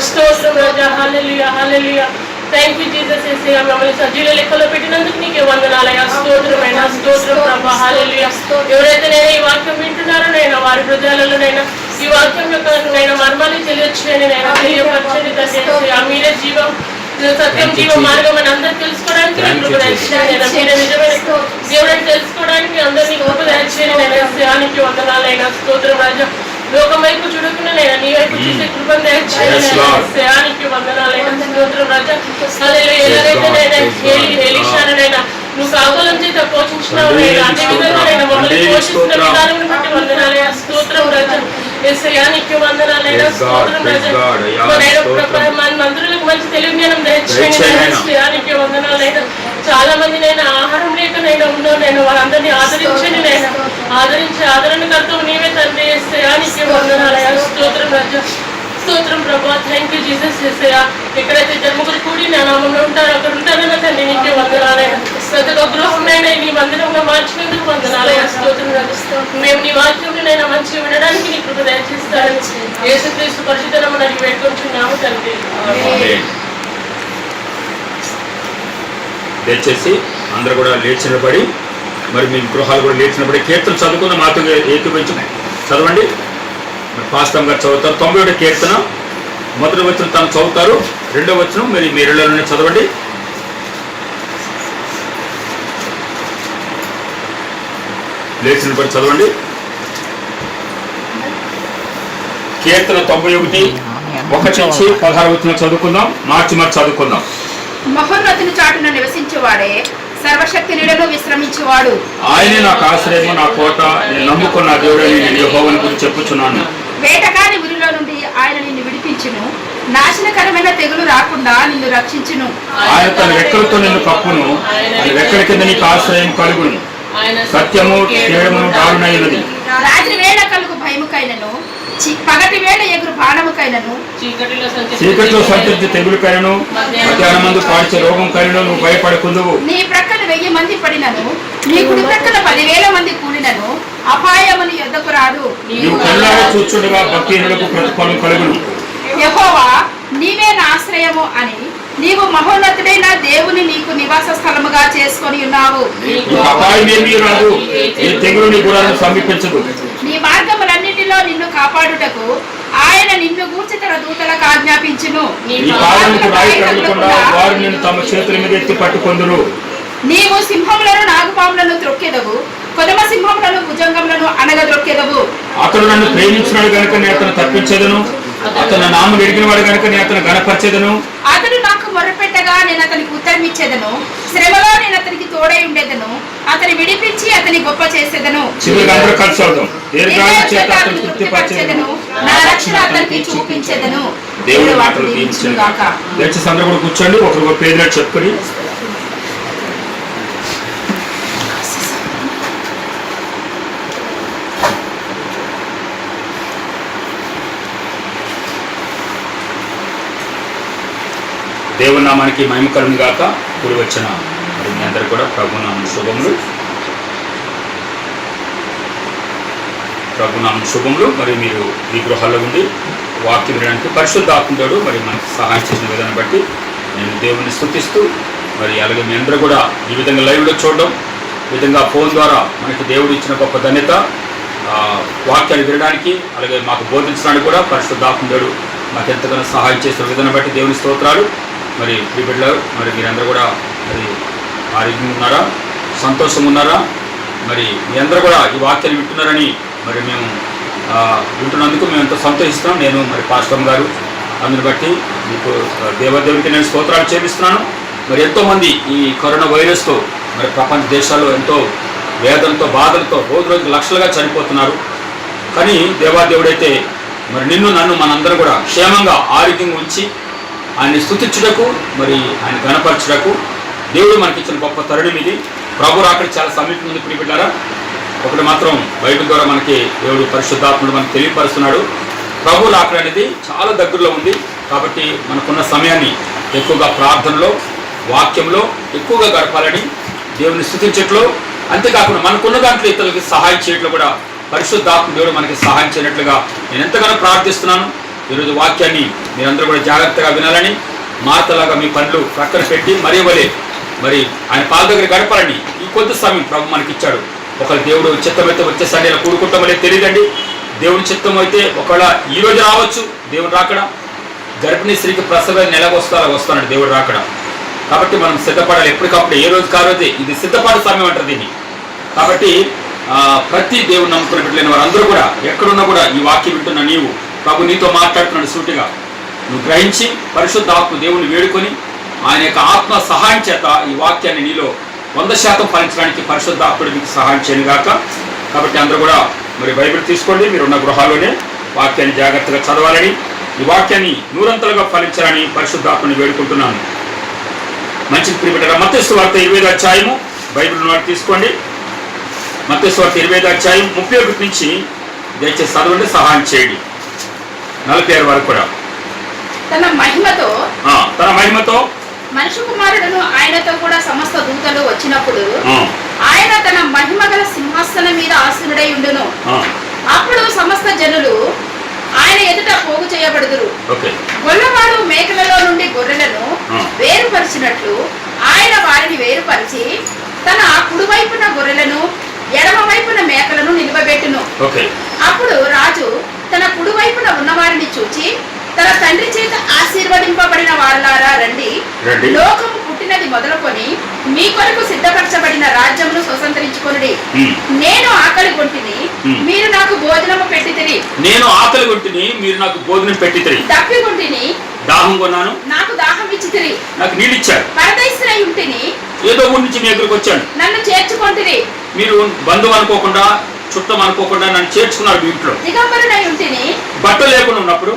స్తోత్రం రాజా. Hallelujah, hallelujah. Thank you Jesus. యేసయ్యా మమ్మల్ని సజీవ లెక్కలో పెట్టినందుకు నీకే వందనాలయ్యా, స్తోత్రమైన, స్తోత్రం ప్రభా. హల్లెలూయా. ఎవరైతే నేను ఈ వాక్యం వింటున్నారో నైనా వారి హృదయాలలో నైనా ఈ వాక్యం యొక్క నైనా మర్మాన్ని తెలియచేయండి నైనా, తెలియపరచండి తండ్రి. మీరే జీవం, సత్యం, జీవ మార్గం అని అందరూ తెలుసుకోవడానికి మీరే నిజమైన దేవుడని తెలుసుకోవడానికి అందరినీ కృప దయచేయండి నైనా. వందనాలైనా స్తోత్రం రాజా. లోకం వైపు చూడకుండా నేను నీ వైపు చూసే కృపను దయచేయండి. వందనాలైనా స్తోత్రం రాజా. ఎలాగైతే నేను ఎలీషానైనా నువ్వు కావలం చేత పోషించినావు నేను అదే విధంగా నేను మమ్మల్ని పోషిస్తున్న విధానం బట్టి వందనాలైనా స్తోత్రం రాజా. యేసయ్యానికి వందనాలైనా స్తోత్రం రాజా. మంత్రులకు మంచి తెలివిజ్ఞానం దయచేయండి. వందనాలైనా చాలా మంది నేను ఆహారం లేకనైనా ఉన్నావు నేను వారందరినీ ఆదరించండి నైనా. ఆదరించి ఆదరణకర్తవు నీవే తండ్రి. యేసయ్యానికి వందనాలైనా స్తోత్రం రాజా, స్తోత్రం ప్రభా. Thank you Jesus. యేసయ్యా ఎక్కడైతే జన్మకులు కూడి నా నామంలో ఉంటారో అక్కడ ఉంటానన్న తండ్రి నీకే వందనాలైనా. ప్రతి ఒక్క గృహంనైనా నీ మందిరంగా మార్చినందుకు వందనాలైనా స్తోత్రం రాజా. మేము నీ వాక్యంలో నైనా మంచిగా వినడానికి నీ కృప దయచేస్తారని యేసుక్రీస్తు పరిశుద్ధ నామమున అడిగి వేడుకొంచున్నాము తండ్రి. దయచేసి అందరూ కూడా లేచినబడి మరి మీ గృహాలు కూడా లేచినబడి కీర్తన చదువుకున్న మాతో ఏకీపించి చదవండి. పాస్టమ్ గారు చదువుతారు 91 కీర్తన మొదటి వచనం తను చదువుతారు, 2వ వచనం మీరు ఇళ్లలోనే చదవండి. లేచినబడి చదవండి. కీర్తన 91 1 నుంచి 16 వచనం చదువుకుందాం. మార్చి చదువుకుందాం. మహోన్నతుని చాటున నివసించేవాడే సర్వశక్తి నీడలో విశ్రమించేవాడు. ఆయనే నాకు ఆశ్రయము, నా కోట, నేను నమ్ముకున్న దేవుడని నేను యెహోవాను గురించి చెప్పుచున్నాను. వేటగాని ఉరిలో నుండి ఆయన నిన్ను విడిపించును, నాశనకరమైన తెగులు రాకుండా నిన్ను రక్షించును. ఆయన తన రెక్కలతో నిన్ను కప్పును, ఆయన రెక్కల కింద నీకు ఆశ్రయం కలుగును. సత్యము క్షేమము దారుణమైనది. రాత్రి వేళ కలుగు భయముకైనను, పగటి వేళ ఎగురు బాణముకైనను, చీకట్లో సంచరించే తెగులుకైనను, మధ్యాహ్నం మందు పాల్చే రోగం కైనను నువ్వు భయపడకుందువు. నీ ప్రక్కన 1000 మంది పడినను, నీ కుడి ప్రక్కన 10,000 మంది కూలినను అపాయము నీ యొద్దకు రాదు. నీవు కళ్ళారా చూచుండగా భక్తిహీనులకు ప్రతిఫలం కలుగును. యెహోవా నీవే నా ఆశ్రయము అని నీవు మహోన్నతుడైన దేవుని నీకు నివాస స్థలముగా చేసుకొని ఉన్నావు. అపాయమేమీ రాదు, ఈ తెగులు నీ గుడాలను సమీపించదు. నీ మార్గములన్నిటిలో నిన్ను కాపాడుటకు ఆయన నిన్ను గూర్చి తన దూతలకు ఆజ్ఞాపించును. ఈ పాదములకు రాయి తగలకుండా వారు నిన్ను తమ చేతుల మీద ఎత్తి పట్టుకొందురు. నీవు సింహములను నాగుపాములను త్రొక్కెదవు, కొదమ సింహములను భుజంగములను అనగద్రొక్కెదవు. అతడు నన్ను ప్రేమించినాడు గనుక నేను అతను తప్పించేదను, అతను నా నామమును ఎరిగిన వాడు గనుక నేను అతను గణపరిచేదను. అతడు నాకు మొరపెట్టగా నేను అతనికి ఉత్తరం ఇచ్చేదను, శ్రమలో నేను అతనికి తోడై ఉండేదను, అతని విడిపించి అతని గొప్ప చేసేదను. చివరికి అందరూ కలిసి అవుదాం. తృప్తిపరిచేదను, నా రక్షణ అతనికి చూపించేదను. దేవుడి మాటలు దీవించును గాక. దయచేసి అందరూ కూడా కూర్చోండి, ఒకరు పేరు చెప్పుకొని. దేవుని నామానికి మహిమ కలుగును గాక. కూడి వచ్చిన మరి మీ అందరూ కూడా ప్రభునామ శుభములు. మరి మీరు ఈ గృహాల్లో ఉండి వాక్యం వినడానికి పరిశుద్ధాత్ముడు మరి మనకు సహాయం చేసిన విధానం బట్టి నేను దేవుని స్తుతిస్తూ మరి అలాగే మీ అందరూ కూడా ఈ విధంగా లైవ్లో చూడడం, ఈ విధంగా ఫోన్ ద్వారా మనకి దేవుడు ఇచ్చిన గొప్ప ధన్యత, వాక్యాలు వినడానికి అలాగే మాకు బోధించడానికి కూడా పరిశుద్ధాత్ముడు మాకు ఎంతగానో సహాయం చేసిన విధానం బట్టి దేవుని స్తోత్రాలు. మరి ఈ బిడ్డలు మరి మీరందరూ కూడా మరి ఆరోగ్యంగా ఉన్నారా, సంతోషంగా ఉన్నారా? మరి మీ అందరూ కూడా ఈ వాక్యాలు వింటున్నారని మరి మేము వింటున్నందుకు మేము ఎంతో సంతోషిస్తున్నాం. నేను మరి పాస్టర్ గారు అందుని బట్టి మీకు దేవదేవునికి నేను స్తోత్రాలు చేపిస్తున్నాను. మరి ఎంతోమంది ఈ కరోనా వైరస్తో మరి ప్రపంచ దేశాల్లో ఎంతో వేదనతో బాధలతో రోజు లక్షలుగా చనిపోతున్నారు. కానీ దేవాదేవుడైతే మరి నిన్ను నన్ను మనందరూ కూడా క్షేమంగా ఆరోగ్యంగా ఉంచి ఆయన్ని స్తుతించుటకు మరి ఆయన గణపరచుటకు దేవుడు మనకి ఇచ్చిన గొప్ప తరుణం ఇది. ప్రభు రాకడ చాలా సమీపం ఉంది ప్రియబిడ్డారా. ఒకటి మాత్రం బైబిల్ ద్వారా మనకి దేవుడు పరిశుద్ధాత్ముడు మనకు తెలియపరుస్తున్నాడు. ప్రభు రాకడ అనేది చాలా దగ్గరలో ఉంది. కాబట్టి మనకున్న సమయాన్ని ఎక్కువగా ప్రార్థనలో, వాక్యంలో ఎక్కువగా గడపాలని, దేవుని స్తుతించట్లో, అంతేకాకుండా మనకున్న దాంట్లో ఇతరులకి సహాయం చేయట్లో కూడా పరిశుద్ధాత్మ దేవుడు మనకి సహాయం చేయనట్లుగా నేను ఎంతగానో ప్రార్థిస్తున్నాను. ఈరోజు వాక్యాన్ని మీరందరూ కూడా జాగ్రత్తగా వినాలని, మార్తలాగా మీ పనులు ప్రక్కన పెట్టి మరి ఆయన పాల దగ్గర గడపాలని ఈ కొద్ది సమయం ప్రభు మనకి ఇచ్చాడు. ఒకవేళ దేవుడు చిత్తమైతే వచ్చేసరి ఇలా కూడుకుంటామో తెలియదండి. దేవుని చిత్తం అయితే ఒకవేళ ఈ రోజు రావచ్చు దేవుడు రాకడా. గర్భిణీ స్త్రీకి ప్రసవం నెలకు వస్తానండి దేవుడు రాకడా. కాబట్టి మనం సిద్ధపడాలి ఎప్పటికప్పుడు, ఏ రోజు కారోజే. ఇది సిద్ధపడే సమయం అంటారు దీన్ని. కాబట్టి ప్రతి దేవుని నమ్ముకుని పెట్టలేని వారందరూ కూడా ఎక్కడున్నా కూడా ఈ వాక్యం వింటున్న నీవు ప్రభు నీతో మాట్లాడుతున్నాడు సూటిగా. నువ్వు గ్రహించి పరిశుద్ధ ఆత్మ దేవుని వేడుకొని ఆయన యొక్క ఆత్మ సహాయం చేత ఈ వాక్యాన్ని నీలో 100% ఫలించడానికి పరిశుద్ధ ఆత్ముడు మీకు సహాయం చేయను గాక. కాబట్టి అందరూ కూడా మరి బైబిల్ తీసుకోండి, మీరున్న గృహాల్లోనే వాక్యాన్ని జాగ్రత్తగా చదవాలని, ఈ వాక్యాన్ని నూరంతలుగా ఫలించాలని పరిశుద్ధాత్మని వేడుకుంటున్నాను. మంచి ప్రియబిడ్డలారా, మత్తయి సువార్త 25వ అధ్యాయము బైబిల్ వారు తీసుకోండి. మత్తయి సువార్త 25వ అధ్యాయం 31 నుంచి దయచేసి చదవండి, సహాయం చేయండి. 46 వరకు కూడా. తన మహిమతో మనుష్య కుమారుడును ఆయనతో కూడా సమస్త దూతలు వచ్చినప్పుడు ఆయన తన మహిమ గల సింహాసనం మీద ఆసీనుడై ఉండును. అప్పుడు సమస్త జనులు ఆయన ఎదుట పోగు చేయబడుదురు. గొల్లవాడు మేకలలో నుండి గొర్రెలను వేరుపరిచినట్లు ఆయన వారిని వేరు సిద్ధపరిచి తన కుడివైపున గొర్రెలను ఎడమ వైపున మేకలను నిలువబెట్టును. అప్పుడు రాజు తన కుడివైపున ఉన్నవారిని చూచి, తన తండ్రి చేత ఆశీర్వదింపబడిన వారులారా రండి, లోకము పుట్టినది మొదలుకొని మీ కొరకు సిద్ధపరచబడిన రాజ్యమును స్వతంత్రించుకొనుడి. నేను ఆకలి గొంటిని, మీరు నాకు భోజనము పెట్టితిరి. దప్పిగొంటిని, దాహం కొన్నాను, నాకు దాహం ఇచ్చితిరి. నాకు నీళ్ళు ఇచ్చారు. పరదేశినై ఉంటిని, ఏదో ఊరి నుంచి మీ దగ్గరకు వచ్చాను, నన్ను చేర్చుకొంటిరి. మీరు బంధువు అనుకోకుండా చుట్టం అనుకోకుండా నన్ను చేర్చుకున్నారు మీ ఇంట్లో. దిగంబరునై ఉంటిని, బట్టలు లేకుండా ఉన్నప్పుడు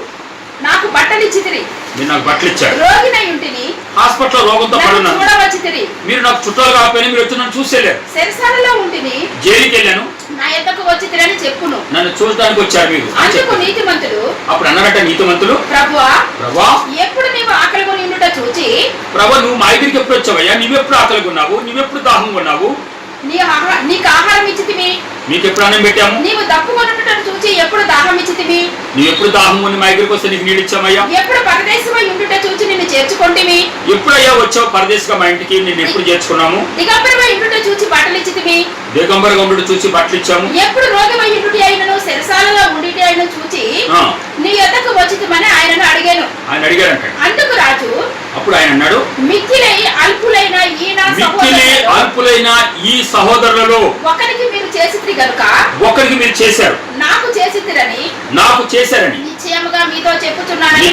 నాకు బట్టలు ఇచ్చితిరి. మీరు నాకు బట్టలు ఇచ్చారు. రోగినై ఉంటిని, హాస్పిటల్ రోగంతో పడున్నాను, చూడవచ్చితిరి. మీరు నాకు చుట్టాలు కాకపోయినా మీరు వచ్చి నన్ను చూసేలేరు. చెరసాలలో ఉంటిని, జైలుకి వెళ్ళాను, నా యొద్దకు వచ్చితిరి అని చెప్పును. నన్ను చూడడానికి వచ్చారు మీరు. అందుకు నీతిమంతుడు అప్పుడు అన్నారట నీతిమంతులు, ప్రభువా ఎప్పుడు నీవు ఆకలి కొని ఉండుట చూచి, ప్రభు నువ్వు మా దగ్గరికి ఎప్పుడు వచ్చావయ్యా, నువ్వెప్పుడు ఆకలి కొన్నావు, నువ్వెప్పుడు దాహం కొన్నావు, నీకు ఆహారం ఇచ్చితివి, నీకు ఎప్పుడు అన్నం పెట్టాము, నీవు దప్పుకొనుటను చూచి ఎప్పుడు దాహం ఇచ్చితివి, నువ్వు ఎప్పుడు దాహం కొని మా దగ్గరికి వస్తే నీకు నీళ్ళు ఇచ్చామయ్యా, ఎప్పుడు పరదేశమై ఉండుట చూచి నిన్ను చేర్చుకొంటివి, ఎప్పుడయ్యా వచ్చావు పరదేశంగా మా ఇంటికి, నిన్ను ఎప్పుడు చేర్చుకున్నాము, దిగంబరమై ఉండుట చూచి బట్టలు ఇచ్చితివి, దిగంబరగా ఉండుట చూచి బట్టలు ఇచ్చాము, ఎప్పుడు రోగమై ఉండుటి అయినను చెరసాలలో ఉండిటి అయిన చూచి నీ యొద్దకు వచ్చితిమని ఆయనను అడిగాను. ఆయన అడిగారంట. అందుకు రాజు అప్పుడు ఆయన అన్నాడు, మిక్కిలి అల్పులైన ఈ సహోదరులలో ఒకరికి మీరు చేసితిరి గనుక ఒకరికి మీరు చేశారు, నాకు చేసితిరని నిశ్చయముగా మీతో చెప్పుచున్నానని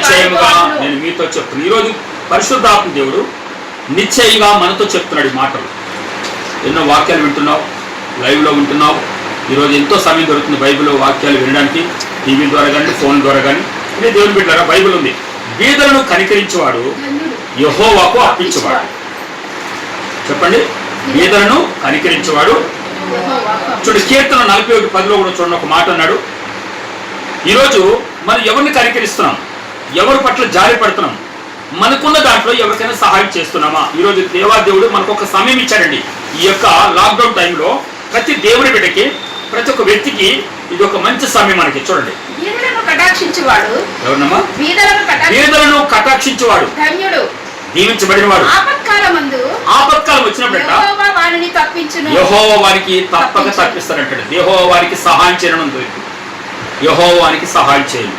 నేను మీతో చెప్తున్నాను. ఈరోజు పరిశుద్ధాత్మ దేవుడు నిశ్చయంగా మనతో చెప్తున్నాడు ఈ మాటలు. ఎన్నో వాక్యాలు వింటున్నావు, లైవ్ లో వింటున్నావు. ఈరోజు ఎంతో సమయం దొరుకుతుంది బైబిల్లో వాక్యాలు వినడానికి, టీవీ ద్వారా కానీ ఫోన్ ద్వారా కానీ. ఇదే దేవుని బిడ్డలారా, బైబిల్ ఉంది. బీదలను కనికరించేవాడు యెహోవాకు అర్పించేవాడు. చెప్పండి, బీదలను కనికరించేవాడు. చూడు, కీర్తన 41:10 కూడా చూడండి, ఒక మాట అన్నాడు. ఈరోజు మనం ఎవరిని కనికరిస్తున్నాం, ఎవరి పట్ల జారి పడుతున్నాం, మనకున్న దాంట్లో ఎవరికైనా సహాయం చేస్తున్నామా? ఈరోజు దేవాదేవుడు మనకు ఒక సమయం ఇచ్చాడండి. ఈ యొక్క లాక్డౌన్ టైంలో ప్రతి దేవుడి బిడ్డకి, ప్రతి ఒక్క వ్యక్తికి ఇది ఒక మంచి సమయం మనకి. చూడండి, ఎవరినమ్మా? బీదలను కటాక్షించేవాడు, దీవించబడినవాడు. ఆపత్కాలం వచ్చినప్పుడట యెహోవా వారికి తప్పక తప్పిస్తారంటాడు. యెహోవా వారికి సహాయం చేయడం, యెహోవా వారికి సహాయం చేయాలి.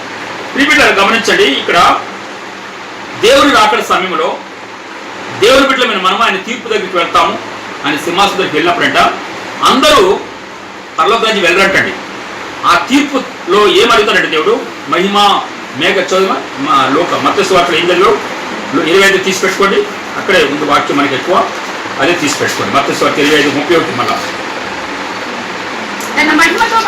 ప్రియబిడ్డలు గమనించండి, ఇక్కడ దేవుని రాకడ సమయంలో దేవుని బిడ్డలమైన మనం ఆయన తీర్పు దగ్గరికి వెళ్తాము. ఆయన సింహాసనం దగ్గరికి వెళ్ళినప్పుడంట అందరూ పరలోక రాజ్యం వెళ్ళరంటండి. ఆ తీర్పులో ఏమడుగుతాడంటే దేవుడు, మహిమ మేఘ చోదమ మత్తయి సువార్తలో 8:25 తీసి పెట్టుకోండి. అక్కడే ఉంది వాక్యం మనకి ఎక్కువ, అదే తీసి పెట్టుకోండి. మత్తయి సువార్త 25:31 మళ్ళా. తన మహిమతో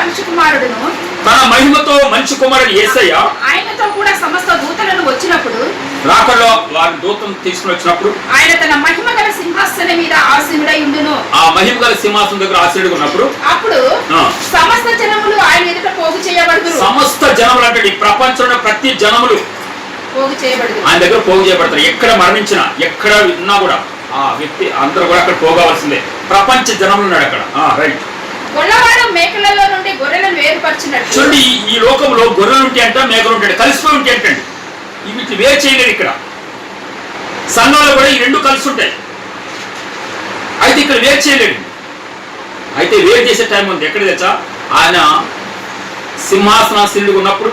మనిషి కుమారుడు యేసయ్య ఆయనతో కూడా సమస్త దూతలను వచ్చినప్పుడు, రాకడలో వారి దూతలను తీసుకుని వచ్చినప్పుడు ఆయన తన మహిమ గల సింహాసనం మీద ఆసీనుడై ఉండును. ఆ మహిమ గల సింహాసనం దగ్గర ఆసీనుడిగా ఉన్నప్పుడు అప్పుడు సమస్త జనములు ఆయన ఎదుట పోగు చేయబడుదురు. సమస్త జనములు అంటే ఈ ప్రపంచంలో ప్రతి జనములు పోగు చేయబడుదురు, ఆయన దగ్గర పోగు చేయబడతారు. ఎక్కడ మరణించినా, ఎక్కడ ఉన్నా కూడా ఆ వ్యక్తి అందరూ కూడా అక్కడ పోగవలసిందే. ప్రపంచ జనములు ఉన్నాడు అక్కడ. రైట్. గొల్లవాడు మేకలలో నుండి గొర్రెలను వేరుపరిచినట్టు. చూడండి, ఈ లోకంలో గొర్రెలు ఉంటాయి అంట, మేకలు ఉంటాయి, కలిసిపోయి ఉంటాయి అంటండి. వీటిని వేరు చేయలేదు. ఇక్కడ సంఘాలు కూడా ఈ రెండు కలిసి ఉంటాయి. అయితే ఇక్కడ వేరు చేయలేడు. అయితే వేరు చేసే టైం ఉంది. ఎక్కడ తెచ్చా, ఆయన సింహాసనాసీనుడిగా ఉన్నప్పుడు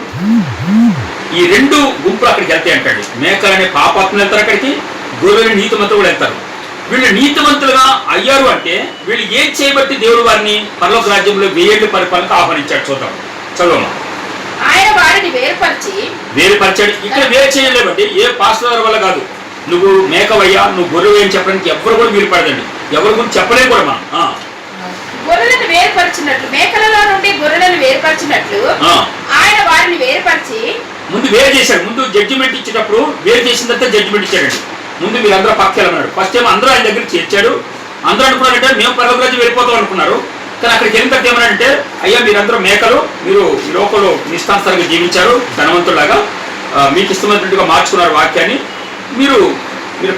ఈ రెండు గుంపులు అక్కడికి వెళ్తాయి అంటండి. మేకలు అనే పాపాత్మలు వెళ్తారు అక్కడికి, గొర్రెలు నీతిమంతులు కూడా వెళ్తారు. వీళ్ళు నీతిమంతులుగా అయ్యారు అంటే వీళ్ళు ఏం చేయబట్టి దేవుడు వారిని పరలోక రాజ్యంలో 1000 ఏళ్ల పరిపాలనకు ఆహ్వానించాడు. చూద్దాం, చదవమ్మా. ఆయన వారిని వేరుపరిచాడు. ఇక్కడ వేరు చేయలేబట్టి ఏ పాస్టర్ వల్ల కాదు. నువ్వు మేకవయ్యా, నువ్వు గొర్రె అని చెప్పడానికి ఎవరు కూడా వీలు పడదండి. ఎవరి గురించి చెప్పలేము కూడా మనం. గొర్రెలను వేరుపరిచినట్లు, మేకలలో నుండి గొర్రెలను వేరుపరిచినట్లు ఆయన వారిని వేరుపరిచి ముందు వేరు చేశాడు. ముందు జడ్జిమెంట్ ఇచ్చేటప్పుడు వేరు చేసిన తర్వాత జడ్జిమెంట్ ఇచ్చాడండి. ముందు మీరందరూ పక్కకి వెళ్ళమన్నాడు. ఫస్ట్ ఏమో అందరూ ఆయన దగ్గరికి చేర్చాడు. అందరూ అనుకున్నారంటే మేము పరలోక రాజ్యం వెళ్ళిపోతాం అనుకున్నారు. కానీ అక్కడికి వెళ్ళిన తర్వాత ఏమన్నాడంటే, అయ్యా మీరందరూ మేకలు, మీరు ఈ లోకంలో నిష్ఠానుసారంగా జీవించారు, ధనవంతులాగా మీకు ఇష్టమైనట్టుగా మార్చుకున్నారు వాక్యాన్ని. మీరు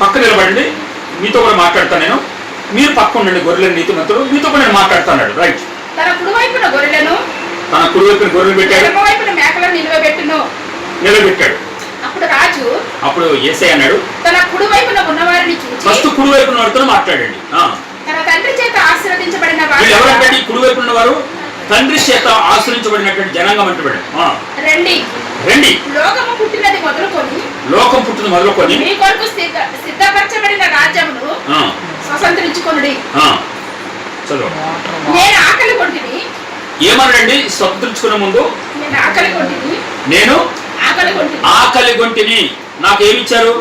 పక్క నిలబడండి, మీతో కూడా మాట్లాడతాను నేను. మీరు పక్క ఉండండి, గొర్రెలను నీతిమంతులు, మీతో కూడా నేను మాట్లాడుతాను. రైట్. తన కుడివైపున గొర్రెలు పెట్టాడు, మేకలను నిలబెట్టాడు. అప్పుడు అప్పుడు యేసయ్య అన్నాడు, తన కుడి వైపున ఉన్నవారిని చూచి, ఫస్ట్ కుడి వైపున వారితో మాట్లాడండి. తన తండ్రి చేత ఆశీర్వదించబడిన వీళ్ళు ఎవరంటే కుడి వైపు ఉన్నవారు తండ్రి చేత ఆశ్రయించబడినటువంటి జనాంగం అంటాడు. రండి రండి, లోకము పుట్టినది మొదలుకొని మీ కొరకు సిద్ధపరచబడిన రాజ్యమును స్వతంత్రించుకొనుడి. చదువు. నేను ఆకలి కొంటిని. ఏమన్నాడండి? స్వతంత్రించుకునే ముందు నేను ఆకలి కొంటిని, నాకు ఏమిచ్చారు?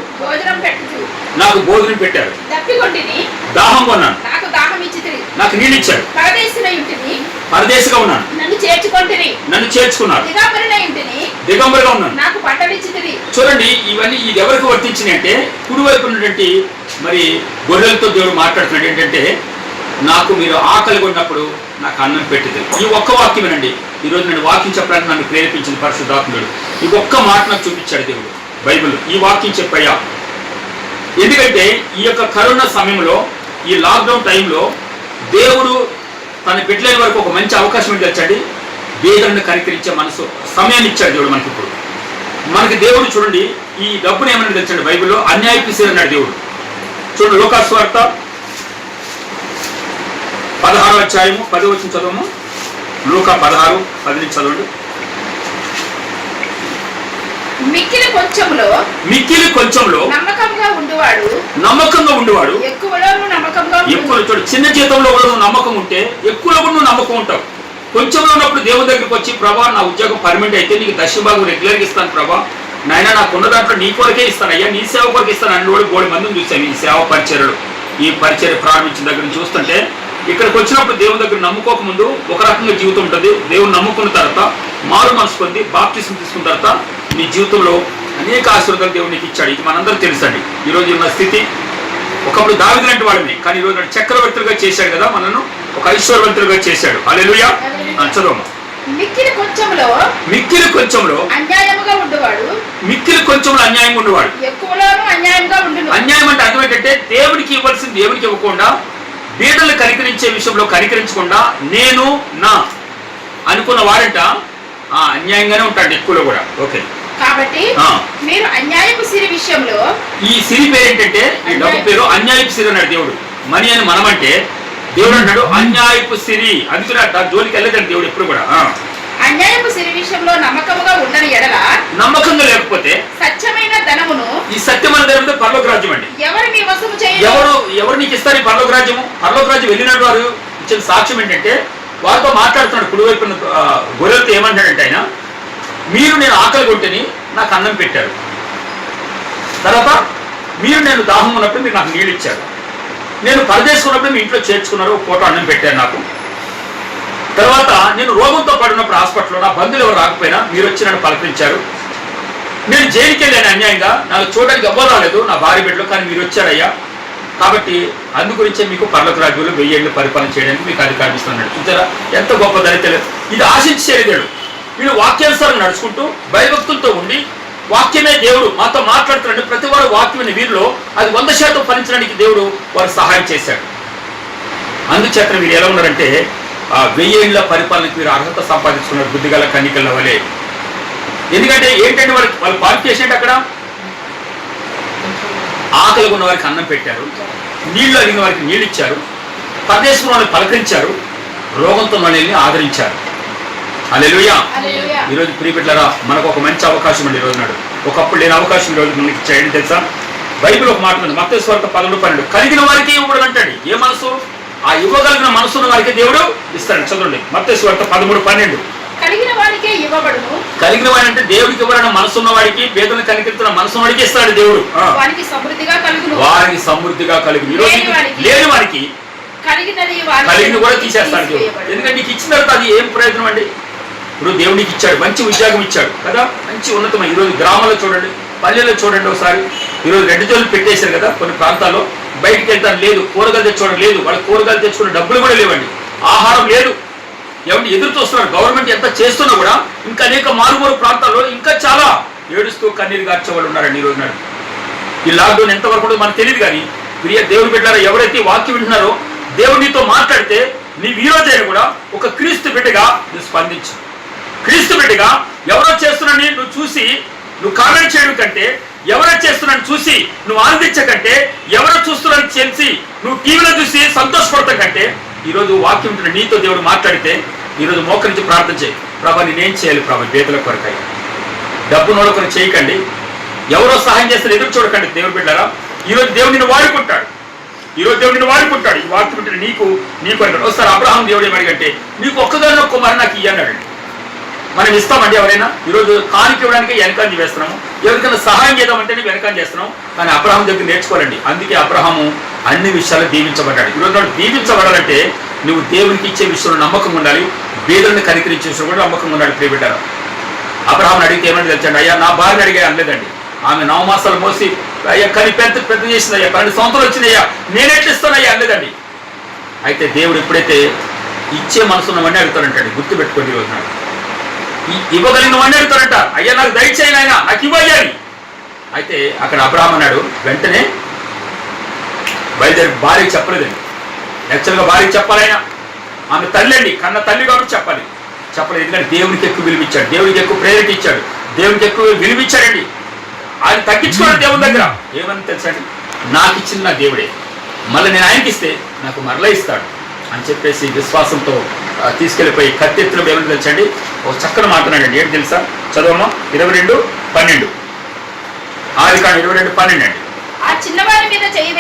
నాకు భోజనం పెట్టారు. దాహం కొన్నాను, నాకు నీళ్ళు ఇచ్చారు. పరదేశిగా ఉన్నాను, నన్ను చేర్చుకున్నారు. దిగంబరిగా ఉన్నాను, నాకు బట్టలు ఇచ్చితిరి. చూడండి, ఇవన్నీ ఇది ఎవరికి వర్తించినాయి అంటే కుడివైపు ఉన్నటువంటి మరి గొర్రెలతో దేవుడు మాట్లాడుతున్నాడు. ఏంటంటే, నాకు మీరు ఆకలి కొన్నప్పుడు నాకు అన్నం పెట్టింది. ఈ ఒక్క వాక్యం వినండి. ఈరోజు నేను వాక్యం చెప్పడానికి నన్ను ప్రేరేపించిన పరిశుద్ధాత్ముడు ఈ ఒక్క మాట నాకు చూపించాడు దేవుడు బైబిల్. ఈ వాక్యం చెప్పయ్యా. ఎందుకంటే ఈ యొక్క కరోనా సమయంలో, ఈ లాక్డౌన్ టైంలో దేవుడు తన బిడ్డలైన వరకు ఒక మంచి అవకాశం తెచ్చండి. పేదలను కనికరించే మనసు సమయాన్ని ఇచ్చాడు దేవుడు మనకి. ఇప్పుడు మనకి దేవుడు చూడండి, ఈ డబ్బును ఏమన్నా తెచ్చండి బైబిల్లో, అన్యాయపు సిరి అన్నాడు దేవుడు. చూడండి, లూకాసు వార్త 16వ అధ్యాయము 10వ వచనం చదవము. లూకా 16:10 చదవండి. మిక్కిలి కొంచెంలో నమ్మకంగా ఉండేవాడు ఎక్కువ. చూడు, చిన్న జీతంలో కూడా నువ్వు నమ్మకం ఉంటే ఎక్కువలో కూడా నువ్వు నమ్మకం ఉంటావు. కొంచెంలో ఉన్నప్పుడు దేవుని దగ్గరికి వచ్చి, ప్రభా నా ఉద్యోగం పర్మనెంట్ అయితే నీకు దశభాగం రెగ్యులర్గా ఇస్తాను ప్రభా, నాయన నాకున్న దాంట్లో నీ కొరకే ఇస్తాను అయ్యా, నీ సేవ కొరకే ఇస్తాను అన్ని కూడా 3 మందిని చూశాను ఈ సేవ పరిచర్యలు. ఈ పరిచర్య ప్రారంభించిన దగ్గర నుంచి చూస్తుంటే, ఇక్కడికి వచ్చినప్పుడు దేవుని దగ్గర నమ్ముకోక ముందు ఒక రకంగా జీవితం ఉంటుంది. దేవుని నమ్ముకున్న తర్వాత మారు మనసు పొంది బాప్టిజం తీసుకున్న తర్వాత నీ జీవితంలో అనేక ఆశీర్వాదాలు దేవుడు నీకు ఇచ్చాడు. ఇది మనందరూ తెలుసండి. ఈరోజు ఉన్న స్థితి, ఒకప్పుడు దావీదు లాంటి వాళ్ళని, కానీ ఈరోజు చక్రవర్తులుగా చేశాడు కదా, మనను ఒక ఐశ్వర్యవంతులుగా చేశాడు. హల్లెలూయా. చదవమ్మా. మిక్కిలి కొంచెంలో అన్యాయంగా ఉండేవాడు. అన్యాయం అంటే అర్థం ఏంటంటే, దేవుడికి ఇవ్వాల్సింది దేవుడికి ఇవ్వకుండా, బీదలను కనికరించే విషయంలో కనికరించకుండా నేను నా అనుకున్న వాడంట అన్యాయంగానే ఉంటాడు ఎక్కువలో కూడా. ఓకే, కాబట్టి మీరు అన్యాయపు సిరి విషయంలో, ఈ సిరి పేరు ఏంటంటే, ఈ డబ్బు పేరు అన్యాయపు సిరి అన్నాడు దేవుడు. మనీ అని మనమంటే, దేవుడు అంటాడు అన్యాయపు సిరి. అందుకని జోలికి వెళ్ళదండి దేవుడు ఎప్పుడు కూడా. అన్యాయపు సిరి విషయంలో నమ్మకంగా ఉండని ఎడల, నమ్మకంగా లేకపోతే సత్యమైన ధనమును, ఈ సత్యమైన ధనంతో పరలోక రాజ్యం అండి. ఎవరు నీకు ఇస్తారు ఈ పరలోక రాజ్యము? పరలోక రాజ్యం వెళ్ళిన వారు ఇచ్చిన సాక్ష్యం ఏంటంటే, వారితో మాట్లాడుతున్నాడు కుడివైపున గొర్రెలతో. ఏమంటాడంటే ఆయన, మీరు నేను ఆకలి కొంటేని నాకు అన్నం పెట్టారు, తర్వాత మీరు నేను దాహం ఉన్నప్పుడు మీరు నాకు నీళ్ళు ఇచ్చారు, నేను పరదేశుకున్నప్పుడు మీ ఇంట్లో చేర్చుకున్నారు, ఒక పూట అన్నం పెట్టారు నాకు, తర్వాత నేను రోగంతో పడినప్పుడు హాస్పిటల్లో నా బంధువులు ఎవరు రాకపోయినా మీరు వచ్చి నన్ను పలకరించారు, నేను జైలుకి వెళ్ళాను అన్యాయంగా, నాకు చూడడానికి ఎవ్వరు రాలేదు నా భార్య బిడ్డలు, కానీ మీరు వచ్చారయ్యా, కాబట్టి అందు గురించే మీకు పరలోక రాజ్యంలో 1000 ఏళ్ళు పరిపాలన చేయడానికి మీకు అధికారం ఇస్తున్నాడు. చూసారా ఎంత గొప్ప దళితులు. ఇది ఆశించేది. వీళ్ళు వాక్యానుసారం నడుచుకుంటూ భయభక్తులతో ఉండి, వాక్యమే దేవుడు మాతో మాట్లాడుతున్నాడు, ప్రతి వారు వాక్యమైన వీరిలో అది 100% ఫలించడానికి దేవుడు వారు సహాయం చేశాడు. అందుచేత వీరు ఎలా ఉన్నారంటే, 1000 ఏళ్ల పరిపాలనకి వీరు అర్హత సంపాదించుకున్నారు బుద్ధిగల కన్నికల వలె. ఎందుకంటే ఏంటంటే వాళ్ళ క్వాలిఫికేషన్ ఏంటి, అక్కడ ఆకలి ఉన్న వారికి అన్నం పెట్టారు, నీళ్లు అడిగిన వారికి నీళ్ళు ఇచ్చారు, పరదేశంలో వాళ్ళని పలకరించారు, రోగంతో మనల్ని ఆదరించారు. హల్లెలూయా. ఈరోజు ప్రియబిడ్డలారా, మనకు ఒక మంచి అవకాశం అండి ఈరోజు నాడు. ఒకప్పుడు లేని అవకాశం ఈరోజు మనకి ఇచ్చాయని తెలుసా? బైబిల్ ఒక మాట ఉంది, మత్తయి సువార్త 11:12, కలిగిన వారికి ఇవ్వడం అంటాడు. ఏ మనసు? ఆ ఇవ్వగలిగిన మనసున్న వారికి దేవుడు ఇస్తాడు. చదవండి, మత్తయి సువార్త 13:12. కలిగిన వాడి అంటే దేవుడికి ఇవ్వడం మనసున్న వాడికి, పేదలను కనికరిస్తున్న మనసున్న వాడికి ఇస్తాడు దేవుడు. వారికి సమృద్ధిగా కలుగును. ఈరోజు లేని వారికి కలిగిన కూడా తీసేస్తాడు దేవుడు. ఎందుకంటే నీకు ఇచ్చిన తర్వాత అది ఏం ప్రయోజనం అండి? ఇప్పుడు దేవుడికి ఇచ్చాడు, మంచి ఉద్యోగం ఇచ్చాడు కదా, మంచి ఉన్నతమైన. ఈరోజు గ్రామాల్లో చూడండి, పల్లెల్లో చూడండి, ఒకసారి ఈరోజు 2 జోన్లు పెట్టేశారు కదా కొన్ని ప్రాంతాల్లో. బయటికి వెళ్తాను లేదు, కూరగాయలు తెచ్చుకోవడం లేదు, వాళ్ళ కూరగాయలు తెచ్చుకునే డబ్బులు కూడా లేవండి, ఆహారం లేదు. ఎవరిని ఎదురు చూస్తున్నారు. గవర్నమెంట్ ఎంత చేస్తున్నా కూడా ఇంకా అనేక మారుమూల ప్రాంతాల్లో ఇంకా చాలా ఏడుస్తూ కన్నీరు గార్చే వాళ్ళు ఉన్నారండి ఈ రోజు నాడు. ఈ లాక్డౌన్ ఎంతవరకు కూడా మనకు తెలియదు, కానీ ప్రియ దేవుని బిడ్డలారా, ఎవరైతే వాక్యం వింటున్నారో, దేవునితో మాట్లాడితే నీ ఈరోజైనా కూడా ఒక క్రీస్తు బిడ్డగా నువ్వు స్పందించు. క్రీస్తు బిడ్డగా ఎవరో చేస్తున్నారని నువ్వు చూసి నువ్వు కామెంట్ చేయడం కంటే, ఎవరో చేస్తున్నాను చూసి నువ్వు ఆనందించకంటే, ఎవరో చూస్తున్నాను తెలిసి నువ్వు టీవీలో చూసి సంతోషపడతాం కంటే, ఈరోజు వాక్యం ఉంటున్న నీతో దేవుడు మాట్లాడితే ఈరోజు మోకరించి ప్రార్థన చేయి. ప్రభా నేనేం చేయాలి ప్రభా పేదల కొరకై. డబ్బు నోడుకొని చేయకండి, ఎవరో సహాయం చేస్తే ఎదురు చూడకండి. దేవుడు బిడ్డారా, ఈరోజు దేవుడు నిన్ను వాడుకుంటాడు. ఈరోజు దేవుడు నిన్ను వాడుకుంటాడు. ఈ వాక్యం ఉంటే నీకు అంటాడు. ఒకసారి అబ్రహాం దేవుడు ఏమడిగంటే నీకు ఒక్కగానో కుమారు నాకు ఇయ్యన్నాడు. మనం ఇస్తామండి ఎవరైనా? ఈరోజు కానుక ఇవ్వడానికి వెనకాన్ని వేస్తున్నాము, ఎవరికైనా సహాయం చేద్దామంటే వెనకాన్ని చేస్తున్నాం. కానీ అబ్రహాం దగ్గర నేర్చుకోవాలండి. అందుకే అబ్రహాము అన్ని విషయాలు దీవించబడ్డాడు. ఈరోజు నాడు దీవించబడాలంటే నువ్వు దేవునికి ఇచ్చే విషయంలో నమ్మకం ఉండాలి, బీదలను కనికరించే విషయంలో కూడా నమ్మకం ఉండాలి. ప్రియబిడ్డారు, అబ్రహాం అడిగితే ఏమని తెలిసండి? అయ్యా నా భార్యని అడిగా అనలేదండి. ఆమె 9 మాసాలు మోసి అయ్యా కానీ పెద్ద చేసింది, అయ్యా 12 సంవత్సరాలు వచ్చిందయ్యా నేనెట్లు ఇస్తానయ్యా అనలేదండి. అయితే దేవుడు ఎప్పుడైతే ఇచ్చే మనసు ఉన్నవన్నీ అడుగుతాడంటండి. గుర్తుపెట్టుకోండి, ఈరోజు నాడు ఇవ్వగలిగిన వాడిని అడుగుతాడంట. అయ్యా నాకు దయచేయను ఆయన, నాకు ఇవ్వయ్యాని. అయితే అక్కడ అబ్రహాం అన్నాడు, వెంటనే బయలుదేరి భార్యకి చెప్పలేదండి. యాక్చువల్గా భార్యకి చెప్పాలి, ఆయన ఆమె తల్లి అండి, కన్న తల్లి కాబట్టి చెప్పలేదు. ఎందుకంటే దేవునికి ఎక్కువ విలువిచ్చాడు, దేవునికి ఎక్కువ ప్రేరణ ఇచ్చాడు, దేవునికి ఎక్కువ విలువిచ్చాడండి. ఆయన తగ్గించుకోవడం దేవుని దగ్గర. ఏమని తెలుసండి? నాకు ఇచ్చిన నా దేవుడే, మళ్ళీ నేను ఆయనకి ఇస్తే నాకు మరలా ఇస్తాడు అని చెప్పేసి విశ్వాసంతో తీసుకెళ్ళిపోయి కత్తెత్తులో ఏమని తెలుసండి? ఒక చక్కని మాట్లాడండి. ఏంటి తెలుసా? చదవమ్మా 22:12. ఆదికాండం 22:12 అండి. ఆ చిన్నవాడి మీద చెయ్యి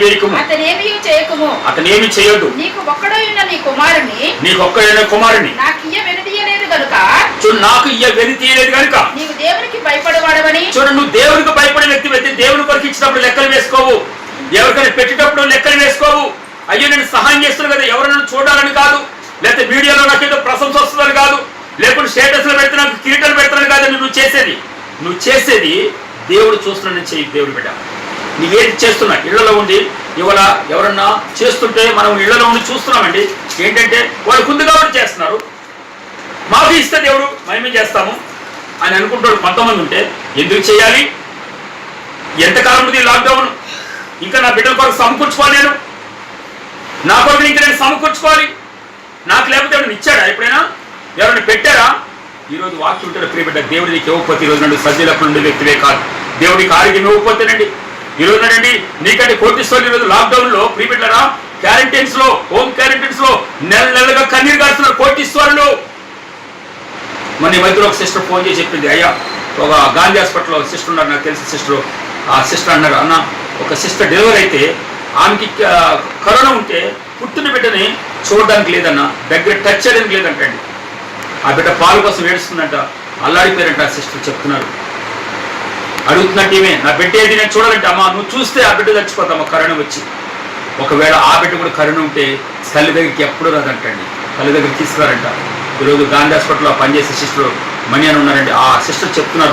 వేయకుము, అతనేమి చేయొద్దు. నీకు ఒక్కడైన నీ కుమారుని నాకు ఇయ్య వెనుతీయలేదు గనుక నీవు దేవునికి భయపడవాడవని. చూడు, నువ్వు దేవునికి భయపడే వ్యక్తి అయితే దేవుని కొరకు ఇచ్చినప్పుడు లెక్కలు వేసుకోవు, ఎవరికైనా పెట్టేటప్పుడు లెక్కలు వేసుకోవు. అయ్యో నేను సహాయం చేస్తున్నాను కదా, ఎవరైనా చూడాలని కాదు, లేకపోతే మీడియాలో నాకేదో ప్రశంస వస్తుందని కాదు, లేకుంటే స్టేటస్లో పెడుతున్నాను కిరీటాలు పెడుతున్నాను కాదు. నువ్వు చేసేది దేవుడు చూస్తున్నానని చెయ్యి. దేవుడు బిడ్డ, నువ్వేది చేస్తున్నా ఇళ్లలో ఉండి ఇవాళ ఎవరన్నా చేస్తుంటే మనం ఇళ్లలో ఉండి చూస్తున్నామండి. ఏంటంటే వాళ్ళు కుంది కాబట్టి చేస్తున్నారు, మాకు ఇస్తే దేవుడు మేమే చేస్తాము అని అనుకుంటాడు. కొంతమంది ఉంటే ఎందుకు చేయాలి? ఎంతకాలం ఉంది లాక్డౌన్? ఇంకా నా బిడ్డల కొరకు సమకూర్చుకోవాలి, నేను నా కొరకు ఇంకా నేను సమకూర్చుకోవాలి. నాకు లేకపోతే ఎవరైనా ఇచ్చాడా? ఎప్పుడైనా ఎవరైనా పెట్టారా? ఈరోజు వాక్యం ఉంటాడు. ప్రియ బిడ్డ, దేవుడు నీకు ఇవ్వకపోతే ఈరోజు నాడు సజ్జలప్పుడు ఉండే వ్యక్తివే కాదు, దేవుడికి ఆరోగ్యం ఇవ్వకపోతేనండి ఈరోజు నాడండి నీకంటే కోటిస్తోంది. ఈరోజు లాక్డౌన్ లో ప్రియ బిడ్డరా క్వారంటైన్స్ లో, హోమ్ క్వారంటైన్స్ లో నెలగా కన్నీరు కాస్తున్నారు కోటిస్తోళ్ళు. మన ఈ మధ్యలో ఒక సిస్టర్ ఫోన్ చేసి చెప్పింది, అయ్యా ఒక గాంధీ హాస్పిటల్లో సిస్టర్ ఉన్నారు, నాకు తెలిసిన సిస్టర్. ఆ సిస్టర్ అన్నారు, అన్న ఒక సిస్టర్ డెలివరీ అయితే ఆమెకి కరోనా ఉంటే పుట్టిన బిడ్డని చూడడానికి లేదన్న, దగ్గర టచ్ చేయడానికి లేదంటండి. ఆ బిడ్డ పాలు కోసం ఏడుస్తుందంట, అల్లాడిపోయారంట. ఆ సిస్టర్ చెప్తున్నారు, అడుగుతున్నట్టు ఏమే నా బిడ్డ ఏది నేను చూడాలంటే, అమ్మా నువ్వు చూస్తే ఆ బిడ్డ చచ్చిపోతామా కరోనా వచ్చి. ఒకవేళ ఆ బిడ్డ కూడా కరోనా ఉంటే తల్లి దగ్గరికి ఎప్పుడు రాదంటండి, తల్లి దగ్గరికి తీసుకురారంట. ఈరోజు గాంధీ హాస్పిటల్లో పనిచేసే సిస్టర్ మణి అని ఉన్నారండి. ఆ సిస్టర్ చెప్తున్నారు,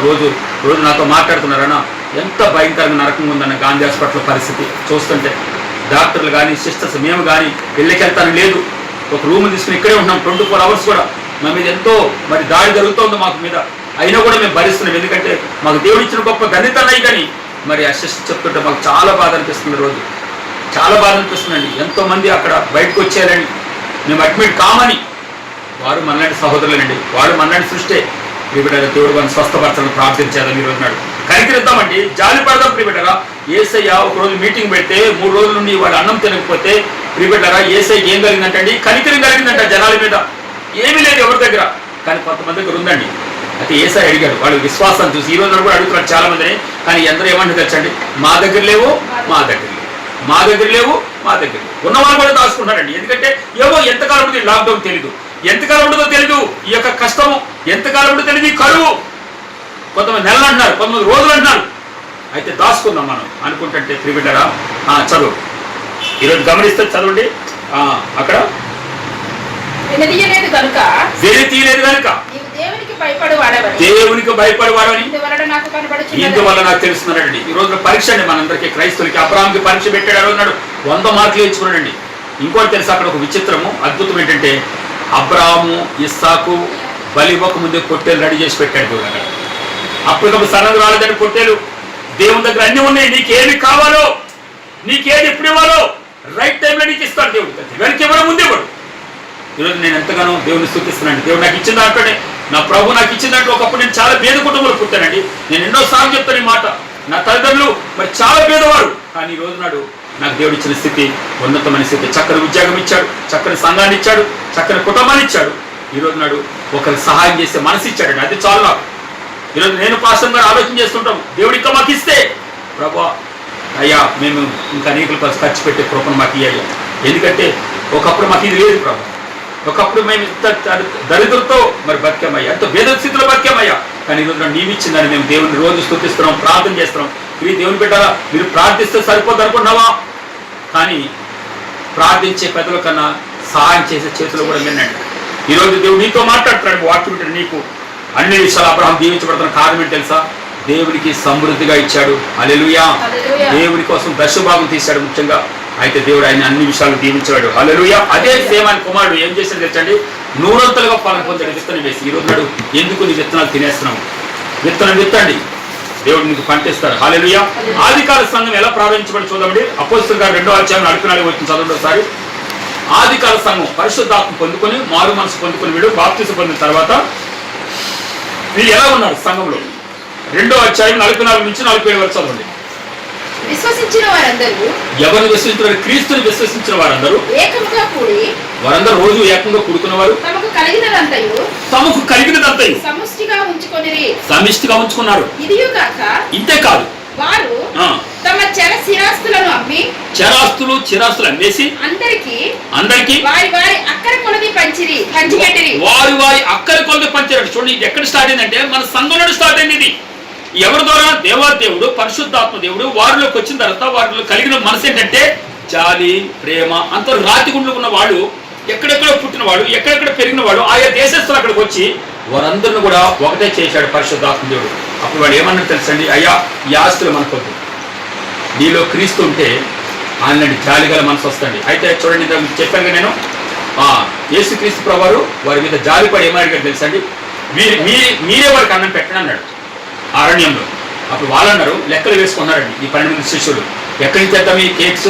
రోజు నాతో మాట్లాడుతున్నారన్న, ఎంత భయంకరంగా నరకంగా ఉందన్న గాంధీ హాస్పిటల్ పరిస్థితి చూస్తుంటే. డాక్టర్లు కానీ సిస్టర్స్ మేము కానీ వెళ్ళకెళ్తాను లేదు, ఒక రూమ్ తీసుకుని ఇక్కడే ఉంటున్నాం 24 hours కూడా. మా మీద ఎంతో మరి దాడి జరుగుతుంది మాకు మీద, అయినా కూడా మేము భరిస్తున్నాం. ఎందుకంటే మాకు దేవుడు ఇచ్చిన గొప్ప ఘనత అన్నాయి. కానీ మరి ఆ సిస్టర్ చెప్తుంటే మాకు చాలా బాధ అనిపిస్తుంది, రోజు చాలా బాధ అనిపిస్తుందండి. ఎంతోమంది అక్కడ బయటకు వచ్చారని, మేము అడ్మిట్ కామని. వారు మనలాంటి సహోదరులేనండి, వారు మనలాంటి సృష్టే. ప్రియబిడ్డగా దేవుడు వారిని స్వస్థపరచాలని ప్రార్థించేదని ఈరోజు నాడు కనికరిద్దామండి, జాలి పడదాం. ప్రియబిడ్డగా ఏసయ్య ఒకరోజు మీటింగ్ పెడితే 3 రోజుల నుండి వాళ్ళు అన్నం తినకపోతే ప్రియబిడ్డగా ఏసయ్యకి ఏం కలిగిందంటండి? కనికరం కలిగిందంట జనాల మీద. ఏమీ లేదు ఎవరి దగ్గర, కానీ కొంతమంది దగ్గర ఉందండి. అయితే ఏసయ్య అడిగాడు, వాళ్ళు విశ్వాసం చూసి. ఈ రోజు కూడా అడుగుతున్నారు చాలా మందిని, కానీ అందరూ ఏమంటే తెచ్చండి, మా దగ్గర లేవు, మా దగ్గర లేవు. ఉన్నవాళ్ళు కూడా దాచుకుంటారండి. ఎందుకంటే ఏవో ఎంతకాలం ఉంటుంది లాక్డౌన్ తెలీదు, ఎంతకాలం ఉంటుందో తెలీదు, ఈ యొక్క కష్టము ఎంతకాలం ఉంటుందో తెలియదు, ఈ కరువు. కొంతమంది నెలలు అంటున్నారు, కొంతమంది రోజులు అంటున్నారు. అయితే దాచుకుందాం మనం అనుకుంటుంటే ప్రియబిడ్డరా చదువు ఈరోజు గమనిస్తే చదవండి. అక్కడ వెనుతీయలేదు కనుక దేవునికి భయపడవాడని ఇందువల్ల నాకు తెలుస్తున్నాడండి. ఈ రోజున పరీక్ష అండి మనందరికీ, క్రైస్తవులకి. అబ్రహాంకి పరీక్ష పెట్టాడు అన్నాడు, 100 మార్కులు ఇచ్చుకున్నాడండి. ఇంకోటి తెలుసు అక్కడ ఒక విచిత్రము అద్భుతం ఏంటంటే, అబ్రహాము ఇస్సాకు బలి ఇవ్వక ముందే పొట్టేలు రెడీ చేసి పెట్టాడు దేవుడు. అప్పటికప్పుడు సన్నది రాలేదని పొట్టేలు. దేవుని దగ్గర అన్ని ఉన్నాయి, నీకేమి కావాలో, నీకేది ఎప్పుడు ఇవ్వాలో రైట్ టైంలో నీకు ఇస్తాడు దేవుడు. వెనక్కి ఇవ్వడం ముందే ఇవ్వడు. ఈరోజు నేను ఎంతగానో దేవుని స్తుతిస్తున్నాను. దేవుడు నాకు ఇచ్చిన దాంట్లోనే నా ప్రభు నాకు ఇచ్చిందంటే ఒకప్పుడు నేను చాలా పేద కుటుంబంలో పుట్టానండి. నేను ఎన్నోసార్లు చెప్తాను ఈ మాట. నా తల్లిదండ్రులు మరి చాలా పేదవారు, కానీ ఈ రోజు నాడు నాకు దేవుడు ఇచ్చిన స్థితి ఉన్నతమైన స్థితి. చక్కని ఉద్యోగం ఇచ్చాడు, చక్కని సంఘాన్ని ఇచ్చాడు, చక్కని కుటుంబాన్ని ఇచ్చాడు. ఈ రోజు నాడు ఒకరికి సహాయం చేస్తే మనసు ఇచ్చాడండి, అది చాలు నాకు. ఈరోజు నేను పాస్టర్ గారు ఆలోచన చేస్తుంటాం, దేవుడు ఇంకా మాకు ఇస్తే ప్రభా అయ్యా మేము ఇంకా అనేకుల కోసం ఖర్చు పెట్టే కృపను మాకు ఇయ్యా. ఎందుకంటే ఒకప్పుడు మాకు ఇది లేదు ప్రభా. ఒకప్పుడు మేము ఇంత దరిద్రతో మరి బతికామయ్యా, ఎంతో భేద స్థితిలో బతికామయ్యా. కానీ ఈరోజు నీవు ఇచ్చిందని మేము దేవుని రోజు స్తుతిస్తున్నాం, ప్రార్థన చేస్తున్నాం. ఇది దేవుని పెట్టాలా, మీరు ప్రార్థిస్తే సరిపోద్ది అనుకుంటున్నావా? కానీ ప్రార్థించే పెద్దల కన్నా సహాయం చేసే చేతులు కూడా వినండి. ఈరోజు దేవుడు నీతో మాట్లాడుతున్నాడు, వాక్యం వింటాడు. నీకు అన్ని విషయాలు అబ్రహాం దీవించబడుతున్న కారణం ఏంటి తెలుసా? దేవునికి సమృద్ధిగా ఇచ్చాడు. హల్లెలూయా. దేవుని కోసం దశభాగం తీశాడు ముఖ్యంగా. అయితే దేవుడు ఆయన అన్ని విషయాలు దీవించాడు. హల్లెలూయా. అదే సేమ్ ఆయన కుమారుడు ఏం చేశాడు తెలుసండి? 100 ఫలం పొందాడు విత్తనం వేసి. ఈరోజు నాడు ఎందుకు నీ విత్తనాలు తినేస్తున్నావు? విత్తనం విత్తండి, దేవుడు నీకు పంటిస్తారు. హల్లెలూయా. ఆదికాల సంఘం ఎలా ప్రారంభించబడి చూద్దామండి. అపోస్తలుల గారు 2వ అధ్యాయం 44 వచ్చిన చదవండి ఒకసారి. ఆదికాల సంఘం పరిశుద్ధాత్మ పొందుకొని మారు మనసు పొందుకొని వీడు బాప్తిసం పొందిన తర్వాత వీళ్ళు ఎలా ఉన్నారు సంఘంలో? 2వ అధ్యాయం 44 నుంచి 47 వరకు చదవండి. విశ్వసించిన వారందరూ, ఎవరిని విశ్వసించారు? క్రీస్తుని విశ్వసించిన వారందరూ ఏకముగా కూడి, వారందరూ రోజు ఏకంగా కూడుకున్నవారు, తమకు కలిగినదంతయు సమిష్టిగా ఉంచుకున్నారు. ఇదియు కాక, ఇంతే కాదు, వారు తమ చిరాస్తులను అమ్మి, చిరాస్తులు అమ్మేసి అందరికి వారి వారి అక్కర కొలది పంచిపెట్టిరి. వారి అక్కర కొలది పంచారు. చూడండి, ఇది ఎక్కడ స్టార్ట్ అయిందంటే మన సంఘంలో స్టార్ట్ అయింది. ఇది ఎవరి ద్వారా? దేవాదేవుడు పరిశుద్ధాత్మ దేవుడు వారిలోకి వచ్చిన తర్వాత వారిలో కలిగిన మనసు ఏంటంటే జాలి, ప్రేమ. అంత రాతిగుండ్లు ఉన్న వాడు, ఎక్కడెక్కడో పుట్టిన వాడు, ఎక్కడెక్కడ పెరిగిన వాడు, ఆయా దేశస్తులు అక్కడికి వచ్చి వారందరిని కూడా ఒకటే చేశాడు పరిశుద్ధాత్మ దేవుడు. అప్పుడు వాడు ఏమన్నా తెలుసండి? అయ్యా, ఈ ఆస్తులు మనకొద్దు, నీలో క్రీస్తు ఉంటే ఆయన జాలి గల మనసు వస్తుంది. అయితే చూడండి, చెప్పాను నేను, యేసుక్రీస్తు ప్రభువారు వారి మీద జాలిపడి ఏమని అడిగాడు తెలుసండి? మీరే వారికి అన్నం పెట్టండి అన్నాడు అరణ్యంలో. అప్పుడు వాళ్ళన్నారు, లెక్కలు వేసుకున్నారండి ఈ 12 శిష్యులు. ఎక్కడి నుంచి చేద్దాం ఈ కేక్స్,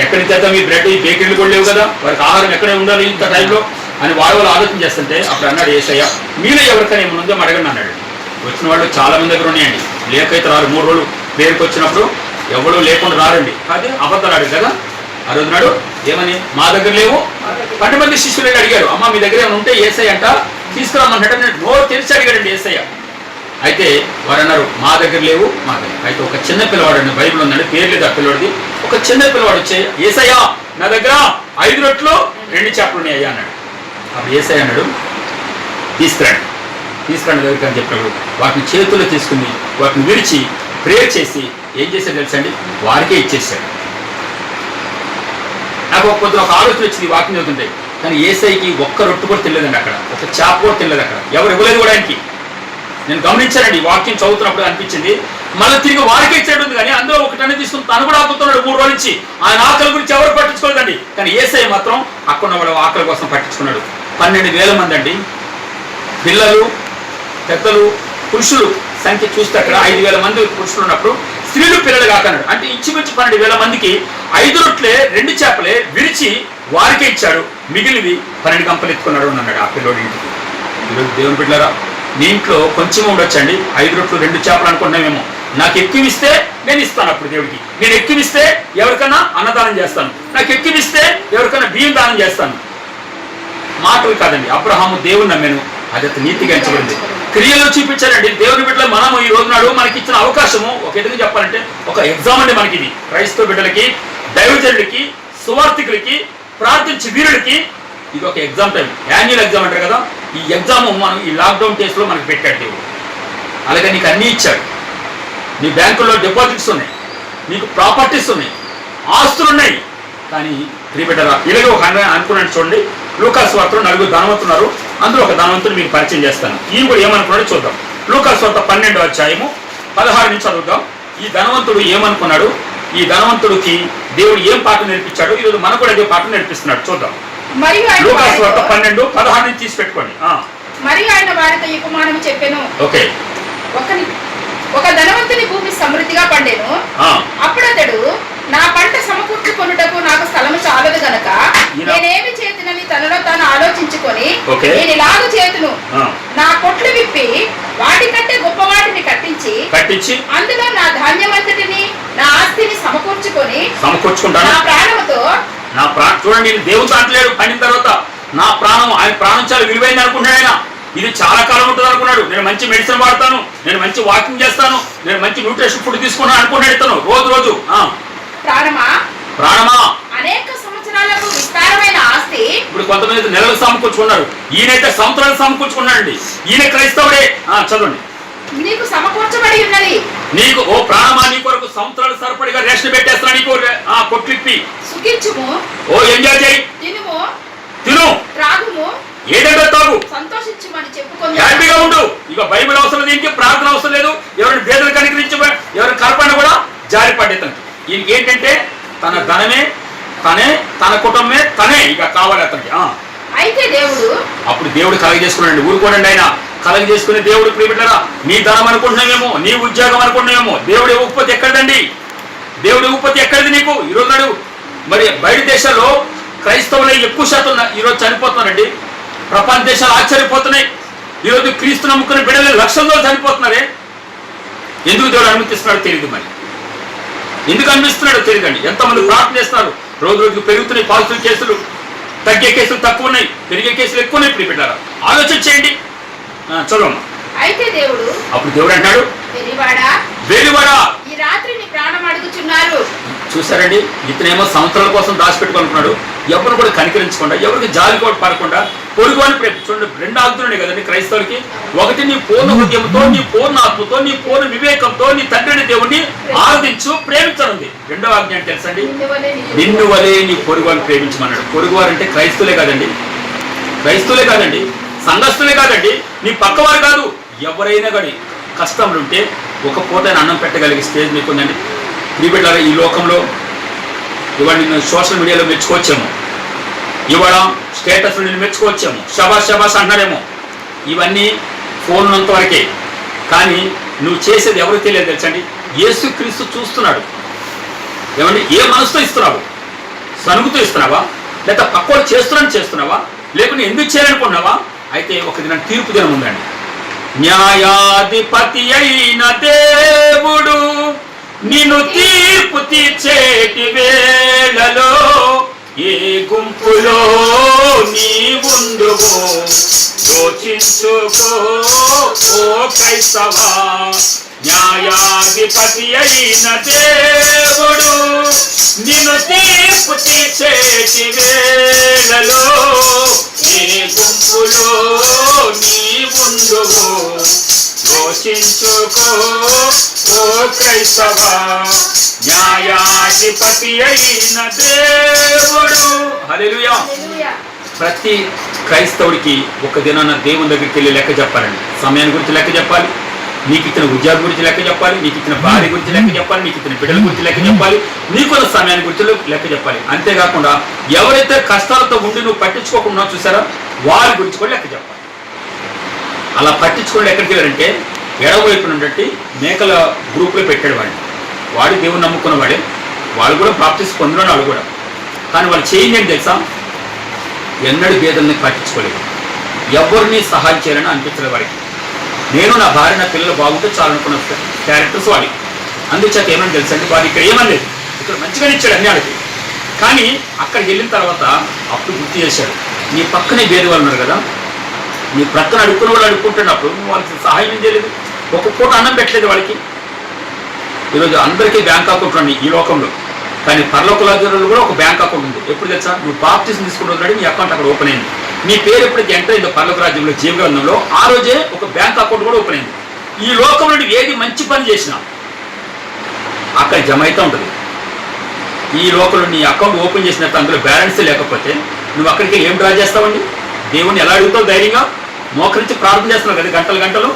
ఎక్కడి నుంచి చేద్దాం ఈ బ్రెడ్, ఈ బేకరీలు కూడా లేవు కదా, వారికి ఆహారం ఎక్కడే ఉండాలి ఇంత టైంలో అని వాళ్ళు ఆలోచన చేస్తుంటే అప్పుడు అన్నాడు యేసయ్య, మీలో ఎవరికైనా ఏమైనా ఉందో అడగండి అన్నాడు. వచ్చిన వాళ్ళు చాలా మంది దగ్గర ఉన్నాయండి, లేకైతే రారు. 3 రోజులు పేరుకి వచ్చినప్పుడు ఎవడో లేకుండా రారండి. అదే అబద్ధాలు అడిగి కదా. ఆ రోజు నాడు ఏమని, మా దగ్గర లేవు. 12 మంది శిష్యులు అడిగారు, అమ్మ మీ దగ్గర ఏమైనా ఉంటే యేసయ్య అంట తీసుకురామన్నట్టు నోరు తెరిచి అడిగాడండి యేసయ్య. అయితే వారు అన్నారు, మా దగ్గర లేవు, మా దగ్గర. అయితే ఒక చిన్న పిల్లవాడు అండి, బైబిల్ ఉందండి, పేరు లేదు ఆ పిల్లవాడిది. ఒక చిన్న పిల్లవాడు వచ్చే, యేసయ్య నా దగ్గర 5 రొట్టెలు 2 చేపలు ఉన్నాయి అయ్యా అన్నాడు. అప్పుడు యేసయ్య అన్నాడు, తీసుకురండి దగ్గరికి అని చెప్పాడు. వాటిని చేతుల్లో తీసుకుని వాటిని విరిచి ప్రేయర్ చేసి ఏం చేశాడు తెలుసండి? వారికే ఇచ్చేసాడు. నాకు ఒక ఆలోచన వచ్చింది వాకింగ్ చదువుతుంటే, కానీ యేసయ్యకి ఒక్క రొట్టె కూడా తినలేదండి అక్కడ, ఒక చేప కూడా తినలేదు అక్కడ, ఎవరు ఇవ్వలేదు కూడా ఆయనకి. నేను గమనించానండి, వాక్యం చదువుతున్నప్పుడు అనిపించింది. మళ్ళీ తిరిగి వారికే ఇచ్చేటుంది, కానీ అందులో ఒకటనే తీసుకుని తను కూడా ఆకుతున్నాడు 3 రోజుల నుంచి. ఆయన ఆకలి గురించి ఎవరు పట్టించుకోలేదండి, కానీ యేసయ్య మాత్రం అక్కడ వాళ్ళ ఆకలి కోసం పట్టించుకున్నాడు. 12,000 మంది అండి, పిల్లలు, పెద్దలు, పురుషులు సంఖ్య చూస్తే అక్కడ 5,000 మంది పురుషులు ఉన్నప్పుడు స్త్రీలు పిల్లలు కాకన్నాడు. అంటే ఇంచుమించు 12,000 మందికి 5 రొట్టెలే 2 చేపలే విరిచి వారికే ఇచ్చాడు, మిగిలివి 12 గంపలు ఎత్తుకున్నాడు అన్నాడు ఆ పిల్లోడి ఇంటికి. ఈరోజు దేవుని బిడ్డలారా, నీ ఇంట్లో కొంచెం ఉండొచ్చండి, 5 రొట్టెలు 2 చేపలు అనుకున్నామేమో. నాకు ఎక్కువ ఇస్తే నేను ఇస్తాను అప్పుడు దేవుడికి. నేను ఎక్కువ ఇస్తే ఎవరికైనా అన్నదానం చేస్తాను, నాకు ఎక్కువ ఇస్తే ఎవరికైనా బియ్యం దానం చేస్తాను. మాటలు కాదండి. అబ్రహాము దేవుని నమ్మాను, అది అతను నీతిగా ఎంచబడింది. క్రియలు చూపించారండి. దేవుని బిడ్డలు మనము ఈ రోజు నాడు మనకి ఇచ్చిన అవకాశము ఒక ఎదుగు చెప్పాలంటే ఒక ఎగ్జామ్ అండి మనకి. ఇది క్రైస్తవ బిడ్డలకి, దైవజనులకి, సువార్థికులకి, ప్రార్థించే వీరులకి ఇది ఒక ఎగ్జామ్ టైం. యాన్యువల్ ఎగ్జామ్ అంటారు కదా, ఈ ఎగ్జామ్ మనం ఈ లాక్డౌన్ కేసులో మనకి పెట్టాడు దేవుడు. అలాగే నీకు అన్నీ ఇచ్చాడు. నీ బ్యాంకుల్లో డిపాజిట్స్ ఉన్నాయి, నీకు ప్రాపర్టీస్ ఉన్నాయి, ఆస్తులు ఉన్నాయి. కానీ ప్రియబిడ్డరా, ఇలాగే ఒక అనుకున్నాడు చూడండి. లూకాసు వార్తలో 4 ధనవంతులు ఉన్నారు, అందులో ఒక ధనవంతుడు మీకు పరిచయం చేస్తాను. ఈయన కూడా ఏమనుకున్నాడో చూద్దాం. లూకాసు వార్త 12వ అధ్యాయము 16 నుంచి చదువుదాం. ఈ ధనవంతుడు ఏమనుకున్నాడు, ఈ ధనవంతుడికి దేవుడు ఏం పాఠం నేర్పించాడు, ఈరోజు మనకు కూడా అదే పాఠం నేర్పిస్తున్నాడు. చూద్దాం. లూకాసు వార్త 12:16 నుంచి తీసి పెట్టుకోండి. మరియు ఆయన వారితో ఈ ఉపమానం చెప్పెను. ఓకే. ఒక ధనవంతుని భూమి సమృద్ధిగా పండెను. అప్పుడు అతడు, నా పంట సమకూర్చుకొనుటకు నాకు స్థలము చాలదు గనక నేనేమి చేతునని తనలో తాను ఆలోచించుకొని, నేను ఇలాగ చేతును, నా కొట్లు కట్టించి అందులో నా ధాన్యమంతటిని నా ఆస్తిని సమకూర్చుకుంటాను. నా ప్రాణం చూడండి, దేవుడు అంటలేడు పండిన తర్వాత నా ప్రాణం, ఆయన ప్రాణం చాలా విలువైంది అనుకుంటాడు. ఆయన ఇది చాలా కాలం ఉంటుంది అనుకున్నాడు. నేను మంచి మెడిసిన్ వాడతాను, నేను మంచి వాకింగ్ చేస్తాను, నేను మంచి న్యూట్రిషన్ ఫుడ్ తీసుకున్నాను అనుకుంటాడు ఇతను రోజు. ప్రాణమా అనేక సంవత్సరాలకు విస్తారమైన ఆస్తి. ఇప్పుడు కొంతమంది నెలలు సమకూర్చుకున్నారు, ఈయనైతే సంవత్సరాలు సమకూర్చుకున్నాడండి. ఈయన క్రైస్తవుడే. చదవండి. నీకు సమకూర్చబడి ఉన్నది. నీకు ఓ ప్రాణమా, నీ కొరకు సంవత్సరాలు సరిపడిగా రేషన్ పెట్టేస్తున్నా. నీకు కొట్లిప్పి సుఖించుము, ఓ ఎంజాయ్ చేయి, తిను, త్రాగుము, ఏదంటే తాగు, సంతోషించుమని చెప్పుకొని హ్యాపీగా ఉండు. ఇక బైబిల్ అవసరం లేదు, ఇంకే ప్రార్థన అవసరం లేదు. ఎవరిని పేదలు కనికరించి ఎవరిని కరపడిన కూడా జారి పడేతనికి. ఈయనకి ఏంటంటే తన ధనమే తనే, తన కుటుంబమే తనే ఇక కావాలి అతనికి. అయితే దేవుడు అప్పుడు దేవుడు కలగజేసుకున్నాడు. ఊరుకోనండి, ఆయన కలగజేసుకునే దేవుడు. ప్రియబిడ్డరా, నీ ధనం అనుకుంటున్నామేమో, నీ ఉద్యోగం అనుకుంటున్నామేమో, దేవుడి ఉత్పత్తి ఎక్కడదండి? దేవుడి ఉత్పత్తి ఎక్కడిది నీకు? ఈరోజు నాడు మరి బయట దేశాల్లో క్రైస్తవులు ఎక్కువ శాతం ఈరోజు చనిపోతున్నారండి. ప్రపంచ దేశాలు ఆశ్చర్యపోతున్నాయి. ఈరోజు క్రీస్తు నమ్ముకునే బిడ్డలు లక్షల్లో చనిపోతున్నారే. ఎందుకు దేవుడు అనుమతిస్తున్నాడో తెలియదు. మరి ఎందుకు అనిపిస్తున్నాడో తెలియదండి. ఎంతమంది ప్రార్థన చేస్తున్నారు, రోజు రోజుకు పెరుగుతున్నాయి. పాజిటివ్ కేసులు తగ్గే కేసులు తక్కువ ఉన్నాయి, పెరిగే కేసులు ఎక్కువ ఉన్నాయి. ఇప్పుడు పెట్టారా? ఆలోచన చేయండి. చదవమ్మా. అయితే దేవుడు అప్పుడు దేవుడు అంటాడు, వెలివాడా, ఈ రాత్రి నీ ప్రాణం అడుగుచున్నారు. చూసారండి, ఇతనేమో సంవత్సరాల కోసం దాచిపెట్టుకుంటున్నాడు. ఎవరు కూడా కనికరించకుండా, ఎవరికి జాలి కూడా పడకుండా పొరుగు అని చూడండి. రెండు ఆజ్ఞలున్నాయి కదండి క్రైస్తవులకి. ఒకటి, నీ పూర్ణ హృదయంతో, నీ పూర్ణ ఆత్మతో, నీ పూర్ణ వివేకంతో నీ తండ్రిని దేవుడిని ఆరాధించు, ప్రేమించనుంది. రెండవ ఆజ్ఞ అంటే తెలుసండి, నిన్ను వలే నీ పొరుగు అని ప్రేమించమన్నాడు. పొరుగువారు అంటే క్రైస్తవులే కాదండి, క్రైస్తవులే కాదండి, సంఘస్థులే కాదండి, నీ పక్కవారు కాదు. ఎవరైనా కానీ కష్టంలో ఉంటే ఒక పూట అన్నం పెట్టగలిగే స్టేజ్ మీకు ఉందండి. ప్రియబిడ్డలారా, ఈ లోకంలో ఇవాళ నిన్ను సోషల్ మీడియాలో మెచ్చుకోవచ్చేమో, ఇవాళ స్టేటస్ నిన్ను మెచ్చుకోవచ్చేమో, శబాష్ అంటున్నారేమో. ఇవన్నీ ఫోన్ ఉన్నంత వరకే. కానీ నువ్వు చేసేది ఎవరికి తెలియదు తెలుసండి. యేసుక్రీస్తు చూస్తున్నాడు. ఏమండి, ఏ మనసుతో ఇస్తున్నావు? సనుగుతూ ఇస్తున్నావా, లేదా పక్కోడు చేస్తున్నావా, లేకుంటే ఎందుకు చేయాలనుకున్నావా? అయితే ఒక దినం తీర్పు దినం ఉందండి. న్యాయాధిపతి అయిన దేవుడు నిన్ను తీర్పు తీర్చేటి వేళలో ఏ గుంపులో నీ ఉందువో యోచించుకో ఓ క్రైస్తవా. న్యాయాధిపతి అయిన దేవుడు నిన్ను తీర్పు తీర్చేటి వేళలో ఏ గుంపులో నీ ఉందువో యోచించుకో ఓ క్రైస్తవా. న్యాయాధిపతి అయిన దేవుడు. హల్లెలూయా. ప్రతి క్రైస్తవుడికి ఒక దినాన దేవుని దగ్గరికి వెళ్ళి లెక్క చెప్పాలండి. సమయాన్ని గురించి లెక్క చెప్పాలి, నీకు ఇచ్చిన ఉద్యోగం గురించి లెక్క చెప్పాలి, నీకు ఇచ్చిన భార్య గురించి లెక్క చెప్పాలి, నీకు ఇచ్చిన బిడ్డల గురించి లెక్క చెప్పాలి, నీకున్న సమయాన్ని గురించి లెక్క చెప్పాలి. అంతేకాకుండా ఎవరైతే కష్టాలతో ఉండి నువ్వు పట్టించుకోకుండా చూసారో వారి గురించి కూడా లెక్క చెప్పాలి. అలా పట్టించుకోండి. ఎక్కడికి వెళ్ళారంటే ఎడవైపు నుండి మేకల గ్రూప్లో పెట్టాడు వాడిని. వాడు దేవుని నమ్ముకున్న వాడే, వాళ్ళు కూడా ప్రాప్తిస్ పొందిన వాళ్ళు కూడా. కానీ వాళ్ళు చేయండి ఏంటి తెలుసా, ఎన్నడూ భేదల్ని పట్టించుకోలేదు, ఎవరిని సహాయం చేయాలని అనిపించలేదు వాడికి. నేను నా భార్య నా పిల్లలు బాగుంటే చాలు అనుకున్న క్యారెక్టర్స్ వాడి. అందుచేత ఏమని తెలుసండి, వాడు ఇక్కడ ఏమనలేదు, ఇక్కడ మంచిగానే ఇచ్చాడు అన్ని వాళ్ళకి. కానీ అక్కడికి వెళ్ళిన తర్వాత అప్పుడు గుర్తు చేశాడు, నీ పక్కనే వేరే వాళ్ళు ఉన్నారు కదా, నీ ప్రక్కన అడుక్కున్న వాళ్ళు అడుక్కుంటున్నప్పుడు నువ్వు వాళ్ళకి సహాయం ఏం చేయలేదు, ఒక పూట అన్నం పెట్టలేదు వాళ్ళకి. ఈరోజు అందరికీ బ్యాంక్ అకౌంట్ ఉంది ఈ లోకంలో, కానీ పరలోక రాజ్యంలో కూడా ఒక బ్యాంక్ అకౌంట్ ఉంది. ఎప్పుడు తెలుసా, నువ్వు బాప్టిజం తీసుకుంటున్నాడు నీ అకౌంట్ అక్కడ ఓపెన్ అయింది. నీ పేరు ఎప్పుడైతే ఎంటర్ అయిందో పరలోక రాజ్యంలో జీవగ్రంథంలో, ఆ రోజే ఒక బ్యాంక్ అకౌంట్ కూడా ఓపెన్ అయింది. ఈ లోకంలో నువ్వు ఏది మంచి పని చేసినా అక్కడ జమ అయితే ఉంటుంది. ఈ లోకంలో నీ అకౌంట్ ఓపెన్ చేసినట్టు అందులో బ్యాలెన్స్ లేకపోతే నువ్వు అక్కడికి ఏం డ్రా చేస్తావండి? దేవుణ్ణి ఎలా అడుగుతావు? ధైర్యంగా మోకరించి ప్రార్థన చేస్తున్నావు కదా గంటలు గంటలు.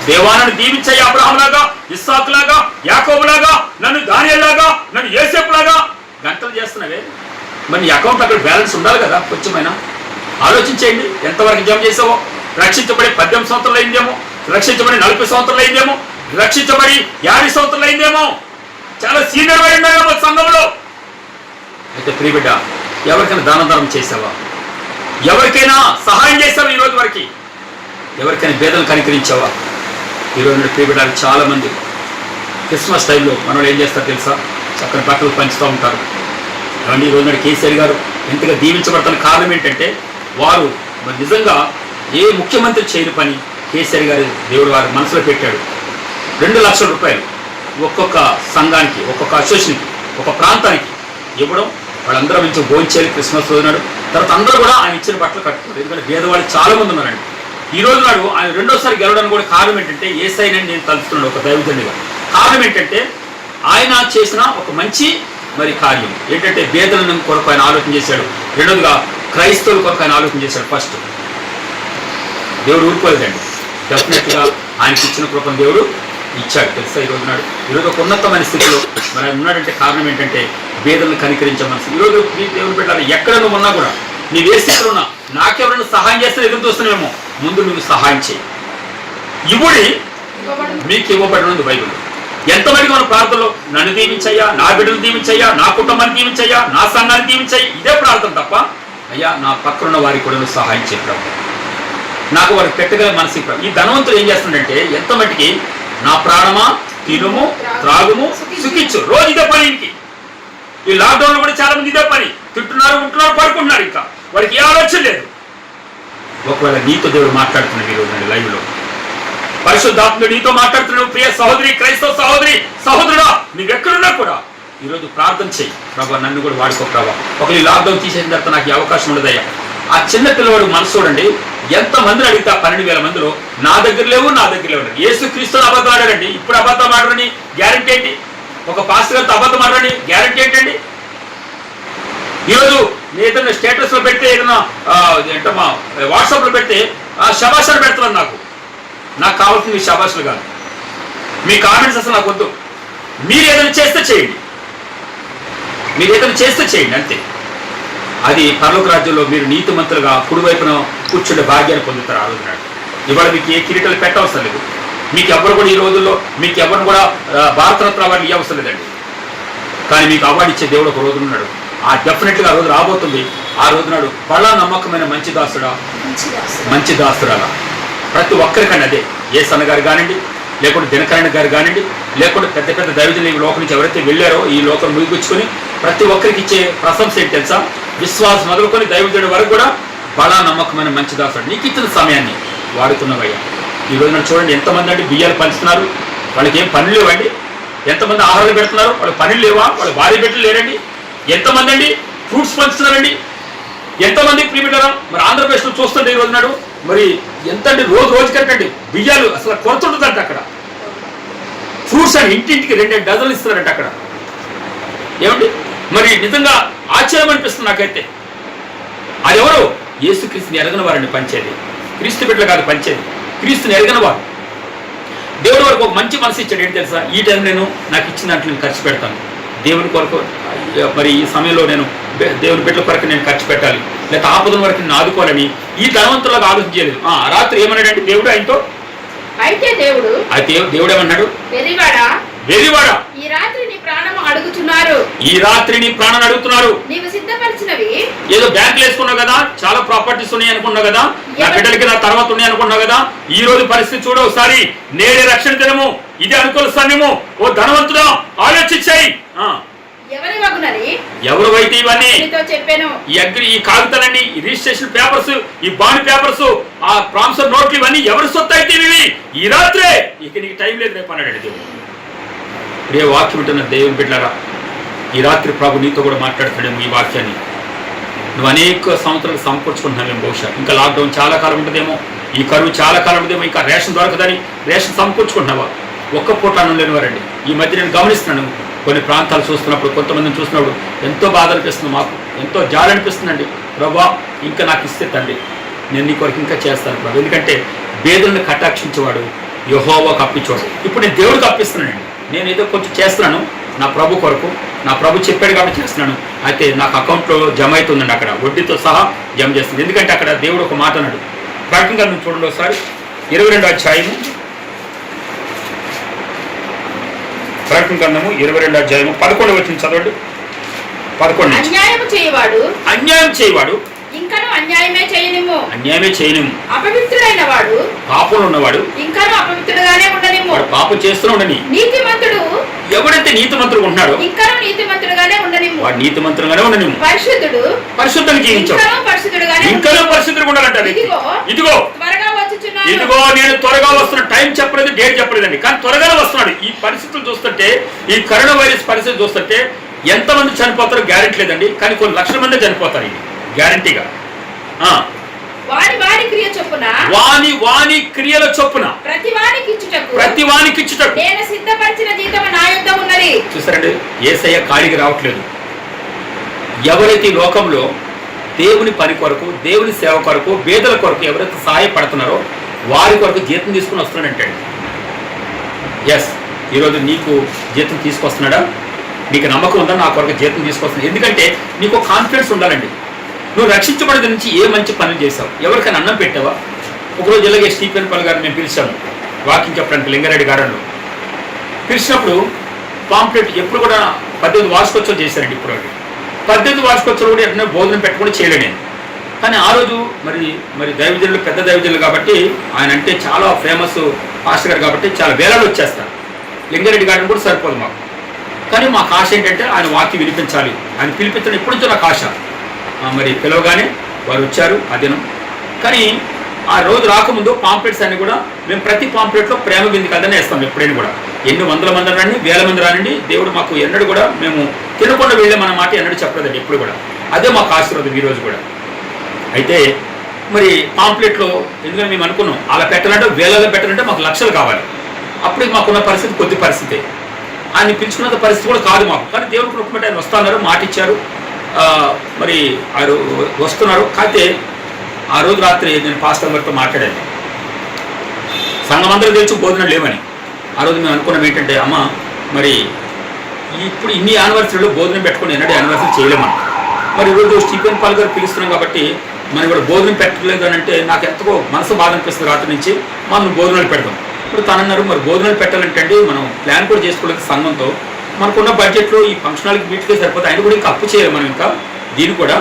దేవాలను దీవించాయి, అబ్రహాంలాగా, ఇస్సాకులాగా, యాకోబులాగా, నన్ను దానియేలులాగా, నన్ను యోసేపులాగా గంటలు చేస్తున్నావే. మరి నీ అకౌంట్ అక్కడ బ్యాలెన్స్ ఉండాలి కదా కొంచెమైనా. ఆలోచించేయండి ఎంతవరకు జమ చేసావో. రక్షించబడి 18 సంవత్సరాలు అయిందేమో, రక్షించబడి 40 సంవత్సరాలు అయిందేమో, రక్షించబడి 50 సంవత్సరాలు అయిందేమో, చాలా సీనియర్ పడి ఉన్నాయేమో సంఘంలో. అయితే ప్రియబిడ్డ, ఎవరికైనా దాన ధర్మం చేసావా? ఎవరికైనా సహాయం చేసావా? ఈ రోజు వరకు ఎవరికైనా భేదలు కనికరించావా? ఈరోజు ప్రియబిడ్డలు చాలా మంది క్రిస్మస్ టైంలో మనోళ్ళు ఏం చేస్తారు తెలుసా? చక్కని బట్టలు పంచుతూ ఉంటారు. ఏమండి, ఈ రోజు నాడు కేసీఆర్ గారు ఎంతగా దీవించబడతానికి కారణం ఏంటంటే వారు మరి నిజంగా ఏ ముఖ్యమంత్రి చేయని పని కేసీఆర్ గారు దేవుడు వారి మనసులో పెట్టాడు. 2 లక్షల రూపాయలు ఒక్కొక్క సంఘానికి, ఒక్కొక్క అసోసియేషన్కి, ఒక ప్రాంతానికి ఇవ్వడం, వాళ్ళందరూ మంచి భోంచేయాలి క్రిస్మస్ రోజు నాడు. తర్వాత అందరూ కూడా ఆయన ఇచ్చిన బట్టలు కట్టుకోవాలి. ఎందుకంటే పేదవాళ్ళు చాలా మంది ఉన్నారండి. ఈ రోజు నాడు ఆయన రెండోసారి గెలవడానికి కూడా కారణం ఏంటంటే యేసయ్యని నేను తలుస్తున్నాను ఒక దైవజనుడిగా. కారణం ఏంటంటే ఆయన చేసిన ఒక మంచి మరి కార్యం ఏంటంటే పేదలను కొరకు ఆయన ఆలోచన చేశాడు. రెండోదిగా క్రైస్తవుల కొరకు ఆయన ఆలోచన చేశాడు. ఫస్ట్ దేవుడు ఊరుకోలేదండి. డెఫినెట్గా ఆయనకి ఇచ్చిన కృపను దేవుడు ఇచ్చాడు. తెలుసా ఈరోజు నాడు ఈరోజు ఒక ఉన్నతమైన స్థితిలో మరి ఆయన ఉన్నాడంటే కారణం ఏంటంటే పేదలను కనికరించే మనసు. ఈరోజు దేవుడు పెట్టాలి, ఎక్కడ నువ్వు ఉన్నా కూడా నీవు ఏ స్థితిలో ఉన్నా నాకెవరైనా సహాయం చేస్తే ఎదురు చూస్తున్నామేమో, ముందు నువ్వు సహాయం చేయి. ఇవ్వడి మీకు ఇవ్వబడినది బైబిల్. ఎంతమందికి మన ప్రార్థనలో నన్ను దీవించయ్యా, నా బిడ్డను దీవించయ్యా, నా కుటుంబాన్ని దీవించయ్యా, నా సంఘాన్ని దీవించయ్యా, ఇదే ప్రార్థన తప్ప అయ్యా నా పక్కనున్న వారికి కూడా నువ్వు సహాయం చేయడం, నాకు వారికి పెట్టగల మనసు. ఈ ధనవంతుడు ఏం చేస్తుందంటే ఎంత మట్టికి నా ప్రాణమా తినుము త్రాగుము సుఖించు, రోజు ఇదే పని. ఇంటికి ఈ లాక్డౌన్ లో కూడా చాలా మంది ఇదే పని, తింటున్నారు, ఉంటున్నారు, పడుకుంటున్నారు. ఇంకా వాడికి ఏ ఆలోచన లేదు. ఒకవేళ నీతో దేవుడు మాట్లాడుతున్నాడు ఈరోజు లైవ్ లో, పరిశుద్ధాత్ముడు నీతో మాట్లాడుతున్నాడు. ప్రియ సహోదరి, క్రైస్తవ సహోదరి, సహోదరుడా, నువ్వెక్కడున్నా కూడా ఈరోజు ప్రార్థన చేయి. ప్రభా నన్ను కూడా వాడుకో ప్రభా. ఒకవేళ ఈ లాక్డౌన్ తీసేసిన తర్వాత నాకు ఈ అవకాశం ఉండదయ్యా. ఆ చిన్న పిల్లవాడు మనసు చూడండి, ఎంతమందిని అడిగితే 12,000 మందిలో నా దగ్గర లేవు, నా దగ్గర లేవు. యేసుక్రీస్తుని అబద్ధం ఆడారండి. ఇప్పుడు అబద్ధం ఆడరని గ్యారెంటీ ఏంటి? ఒక పాస్టర్ గారితో అబద్ధం ఆడరని గ్యారెంటీ ఏంటండి? ఈరోజు ఏదైనా స్టేటస్ లో పెడితే, ఏదైనా ఏంటమ్మా వాట్సాప్ లో పెడితే శభాషాలు పెడుతున్నాను. నాకు కావాల్సింది మీ శభాషులు కాదు, మీ కామెంట్స్ అసలు నాకు వద్దు. మీరు ఏదైనా చేస్తే చేయండి, మీరు ఏదైనా చేస్తే చేయండి, అంతే. అది పరలోక రాజ్యంలో మీరు నీతిమంతులుగా కుడివైపున కూర్చుండే భాగ్యాన్ని పొందుతారు. ఆ రోజు నాడు ఇవాళ మీకు ఏ కిరీటాలు పెట్టవసరం లేదు. మీకు ఎవరు కూడా ఈ రోజుల్లో మీకు ఎవరిని కూడా భారతరత్న అవార్డు ఇవ్వవసరం లేదండి. కానీ మీకు అవార్డు ఇచ్చే దేవుడు ఒక రోజు ఉన్నాడు. ఆ డెఫినెట్గా ఆ రోజు రాబోతుంది. ఆ రోజు నాడు బలా నమ్మకమైన మంచి దాసుడా, మంచి దాసుడా ప్రతి ఒక్కరికండి అదే. ఏసన్న గారు కానివ్వండి, లేకుంటే దినకరణ గారు కానివ్వండి, లేకుంటే పెద్ద పెద్ద దైవజనులు ఈ లోకం నుంచి ఎవరైతే వెళ్ళారో ఈ లోకం ముగిపుచ్చుకొని ప్రతి ఒక్కరికి ఇచ్చే ప్రశంస ఏంటి తెలుసా? విశ్వాసం మొదలుకొని దైవజనుడి వరకు కూడా బలా నమ్మకమైన మంచి దాసుడు. నీకు ఇచ్చిన సమయాన్ని వాడుతున్నవయ్యా. ఈ రోజున చూడండి ఎంతమంది అంటే బియ్యాలు పంచుతున్నారు, వాళ్ళకి ఏం పనులు లేవండి. ఎంతమంది ఆహారాలు పెడుతున్నారు, వాళ్ళకి పనులు లేవా? వాళ్ళ భార్య బిడ్డలు లేరండి. ఎంతమంది అండి ఫ్రూట్స్ పంచుతున్నారండి. ఎంతమంది ప్రియమిటారా మరి ఆంధ్రప్రదేశ్లో చూస్తుంటే ఈ రోజు నాడు మరి ఎంత అండి రోజు కట్టండి బియ్యాలు అసలు కొరత ఉంటుందంట అక్కడ. ఫ్రూట్స్ అని ఇంటింటికి 2 డజన్లు ఇస్తున్నారంట అక్కడ. ఏమండి మరి నిజంగా ఆశ్చర్యం అనిపిస్తుంది నాకైతే. అది ఎవరు? యేసుక్రీస్తుని ఎరగని వారండి పంచేది. క్రీస్తు బిడ్డలు కాదు పంచేది, క్రీస్తుని ఎరగని వారు. దేవుడి వరకు ఒక మంచి మనసు ఇచ్చాడు. ఏంటి తెలుసా? ఈ టైం నాకు ఇచ్చిన దాంట్లో నేను ఖర్చు పెడతాను. దేవుని కొరకు మరి ఈ సమయంలో నేను దేవుని బిడ్డల కొరకు నేను ఖర్చు పెట్టాలి, లేక ఆపదల వరకు నేను ఆదుకోవాలని ఈ ధనవంతులకు ఆలోచన చేయలేదు. రాత్రి ఏమన్నాడంటే దేవుడు ఆయనతో, అయితే దేవుడు ఏమన్నాడు? వెర్రివాడా, ఈ రాత్రి నీ ప్రాణం అడుగుతున్నారు, ఈ రాత్రి నీ ప్రాణాన్ని అడుగుతున్నారు. నీవు సిద్ధపరిచినవి ఏదో బ్యాంకులు వేసుకున్నావు కదా, చాలా ప్రాపర్టీస్ ఉన్నాయి అనుకున్నావు కదా, నా బిడ్డలకి నా తర్వాత ఉన్నాయి అనుకున్నావు కదా. ఈ రోజు పరిస్థితి చూడ ఒకసారి. నేడే రక్షణ దినము, ఇది అనుకూల సమయము. ఓ ధనవంతుడా ఆలోచించాయి. ఎవరైతే ఇవన్నీ చెప్పాను, ఈ కాగితాలన్నీ, ఈ రిజిస్ట్రేషన్ పేపర్స్, ఈ బాండ్ పేపర్స్, ఆ ప్రామిసర్ నోట్లు ఇవన్నీ ఎవరి సొత్తు అయితే ఇవి ఈ రాత్రే, ఇక నీకు టైం లేదు రేపు అన్నాడు దేవుడు. ప్రియ వాక్యం ఉంటున్న దేవుని బిడ్డలారా, ఈ రాత్రి ప్రభు నీతో కూడా మాట్లాడుతున్నాడేమో ఈ వాక్యాన్ని. నువ్వు అనేక సంవత్సరాలు సమకూర్చుకుంటున్నావేమో. బహుశా ఇంకా లాక్డౌన్ చాలా కాలం ఉంటుందేమో, ఈ కరువు చాలా కాలం ఉంటుందేమో, ఇంకా రేషన్ దొరకదని రేషన్ సమకూర్చుకుంటున్నావా? ఒక్క పూట అన్నం లేనివారండి. ఈ మధ్య నేను గమనిస్తున్నాను, కొన్ని ప్రాంతాలు చూస్తున్నప్పుడు, కొంతమందిని చూసినప్పుడు ఎంతో బాధ అనిపిస్తుంది, మాకు ఎంతో జాలి అనిపిస్తుందండి. ప్రభా ఇంకా నాకు ఇస్తే తండ్రి, నేను నీ కొరకు ఇంకా చేస్తాను ప్రభు. ఎందుకంటే పేదలను కటాక్షించేవాడు యెహోవాకు అప్పించేవాడు. ఇప్పుడు నేను దేవుడికి అప్పిస్తున్నానండి. నేను ఏదో కొంచెం చేస్తున్నాను నా ప్రభు కొరకు, నా ప్రభు చెప్పాడు కాబట్టి చేస్తున్నాను. అయితే నాకు అకౌంట్లో జమ అవుతుందండి, అక్కడ వడ్డీతో సహా జమ చేస్తుంది. ఎందుకంటే అక్కడ దేవుడు ఒక మాట అన్నాడు. ప్రకటన గ్రంథం చూడండి ఒకసారి, 22వ అధ్యాయము. ప్రకటన గ్రంథము 22వ అధ్యాయము 11వ వచనం చదవండి. 11. అన్యాయం చేయవాడు ఇంకా ఇంకను అన్యాయమే చేయనిమ్ము. అన్యాయమే చేయనిమ్ము. అపవిత్రుడైన వాడు, పాపంలో ఉన్నవాడు ఇంకను అపవిత్రుడుగానే ఉండనిమ్ము. వాడు పాపం చేస్తూ ఉండని. నీతిమంతుడు ఎవడైతే నీతిమంతుడు ఉంటున్నాడో ఇంకను నీతిమంతుడుగానే ఉండనిమ్ము. వాడు నీతిమంతుడుగానే ఉండనిమ్ము. పరిశుద్ధుడు పరిశుద్ధం జీవించాడు. ఇంకను పరిశుద్ధుడుగానే ఇంకనూ పరిశుద్ధుడు ఉండాలంటారు. ఇదిగో త్వరగా వచ్చుచున్నాను. ఇదిగో నేను త్వరగా వస్తున్న. టైం చెప్పలేదు, డేట్ చెప్పలేదండి, కానీ త్వరగానే వస్తున్నాడు. ఈ పరిస్థితులు చూస్తుంటే, ఈ కరోనా వైరస్ పరిస్థితి చూస్తుంటే ఎంతమంది చనిపోతారో గ్యారెంటీ లేదండి, కానీ కొన్ని లక్షల మంది చనిపోతారు. ఇది గ్యారంటీగా. వాని క్రియ చొప్పున, వాని క్రియల చొప్పున ప్రతి వానికి ఇచ్చుటకు నేను సిద్ధపరిచిన జీతం నా యొద్ద ఉన్నది. చూసారండి, యేసయ్య కాడికి రావట్లేదు. ఎవరైతే ఈ లోకంలో దేవుని పని కొరకు, దేవుని సేవ కొరకు, పేదల కొరకు ఎవరైతే సహాయపడుతున్నారో వారి కొరకు జీతం తీసుకుని వస్తున్నాడంటే, ఎస్, ఈరోజు నీకు జీతం తీసుకొస్తున్నాడా? నీకు నమ్మకం ఉందా నా కొరకు జీతం తీసుకొస్తున్నాడు? ఎందుకంటే నీకు కాన్ఫిడెన్స్ ఉండాలండి. నువ్వు రక్షించబడిన నుంచి ఏ మంచి పనులు చేసావు? ఎవరికైనా అన్నం పెట్టావా? ఒకరోజు ఇలాగే స్టీఫెన్ పాల్ గారు మేము పిలిచాము వాకింగ్ చెప్పడానికి లింగారెడ్డి గార్డెన్లో. పిలిచినప్పుడు పాంప్లెట్ ఎప్పుడు కూడా 18 వార్షికోత్సవాలు చేశారండి. ఇప్పుడు 18 వార్షికోత్సవాలు కూడా ఎన్నో భోజనం పెట్టకుండా చేయలే నేను. కానీ ఆ రోజు మరి దైవజనులు, పెద్ద దైవజనులు కాబట్టి, ఆయన అంటే చాలా ఫేమస్ పాస్టర్ గారు కాబట్టి చాలా వేలాలు వచ్చేస్తారు. లింగారెడ్డి గార్డెన్ కూడా సరిపోదు మాకు. కానీ మాకు ఆశ ఏంటంటే ఆయన వాక్యం వినిపించాలి. ఆయన పిలిపించడం ఎప్పటి నుంచో నాకు ఆశ. మరి పిలవగానే వారు వచ్చారు ఆ దినం. కానీ ఆ రోజు రాకముందు పాంప్లెట్స్ అన్ని కూడా మేము ప్రతి పాంప్లెట్లో ప్రేమ బింది కదనే వేస్తాం. ఎప్పుడైనా కూడా ఎన్ని వందల మంది రానండి, వేల మంది రానండి, దేవుడు మాకు ఎన్నడూ కూడా మేము తినకుండా వెళ్ళే మన మాట ఎన్నడూ చెప్పలేదండి ఎప్పుడు కూడా. అదే మాకు ఆశీర్వాదం ఈరోజు కూడా. అయితే మరి పాంప్లెట్లో ఎందుకంటే మేము అనుకున్నాం అలా పెట్టాలంటే, వేలలో పెట్టాలంటే మాకు లక్షలు కావాలి. అప్పుడు మాకున్న పరిస్థితి కొద్ది పరిస్థితి. ఆయన పిలుచుకున్న పరిస్థితి కూడా కాదు మాకు. కానీ దేవుడు కృపమట్టి ఆయన వస్తున్నారు, మాట ఇచ్చారు, మరి ఆయన వస్తున్నారు. కాకపోతే ఆ రోజు రాత్రి నేను పాస్టర్ గారితో మాట్లాడాను. సంఘం అందరూ తెలుసు భోజనం లేవని. ఆ రోజు మేము అనుకున్నాం ఏంటంటే, అమ్మ మరి ఇప్పుడు ఇన్ని యానివర్సరీలో భోజనం పెట్టుకుని ఎన్నడూ యానివర్సరీ చేయలేమని. మరి ఈరోజు స్టీఫెన్ పాల్ గారు పిలుస్తున్నాం కాబట్టి మనం కూడా భోజనం పెట్టలేదు అని అంటే నాకు ఎంతో మనసు బాధ అనిపిస్తుంది. రాత్రి నుంచి మనం భోజనాలు పెడదాం. ఇప్పుడు తనన్నారు మరి భోజనాలు పెట్టాలంటే అండి మనం ప్లాన్ కూడా చేసుకోలేదు సంఘంతో. మనకున్న బడ్జెట్లో ఈ ఫంక్షనాలకి వీటికే సరిపోతే ఆయన కూడా ఇంకా అప్పు చేయాలి మనం. ఇంకా దీన్ని కూడా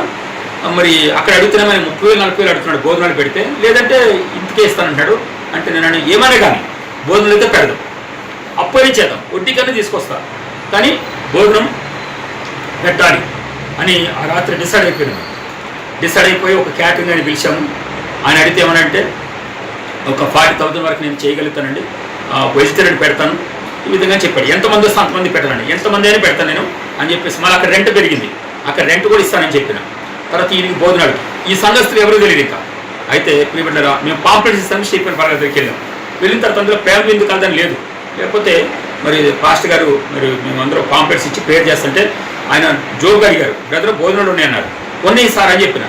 మరి అక్కడ అడుగుతున్నా మనం 30,000 40,000 అడుగుతున్నాడు భోజనాలు పెడితే, లేదంటే ఇంటికే ఇస్తానంటాడు. అంటే నేను ఏమైనా కానీ భోజనాలు అయితే పెడదాం, అప్పు అయినా చేద్దాం, వడ్డీకన్నా తీసుకొస్తా, కానీ భోజనం పెట్టాలి అని ఆ రాత్రి డిసైడ్ అయిపోయినాను. డిసైడ్ అయిపోయి ఒక క్యాటరింగ్ అని పిలిచాము. ఆయన అడిగితే ఏమనంటే ఒక 40,000 వరకు నేను చేయగలుగుతానండి, వెజిటేరియన్ పెడతాను ఈ విధంగా చెప్పాడు. ఎంతమంది వస్తే అంతమంది పెట్టాలండి, ఎంతమంది అయినా పెడతాను నేను అని చెప్పేసి. మళ్ళీ అక్కడ రెంట్ పెరిగింది, అక్కడ రెంట్ కూడా ఇస్తానని చెప్పిన. తర్వాత ఈయనకి భోజనాలు ఈ సంఘస్థులు ఎవరూ తెలియదు ఇంకా. అయితే ప్రియబిడ్డలారా మేము పాంప్లెట్స్ ఇస్తాను స్టీఫెన్ పాల్ గారి దగ్గరికి వెళ్ళాం. వెళ్ళిన తర్వాత అందులో ప్రేమ ఎందుకు కలదని లేదు. లేకపోతే మరి పాస్టర్ గారు మరి మేము అందరూ పాంప్లెట్స్ ఇచ్చి ప్రేయర్ చేస్తుంటే ఆయన జోబుగా అడిగారు, బ్రదర్ భోజనాలు ఉన్నాయి అన్నారు. ఉన్నాయి సార్ అని చెప్పిన.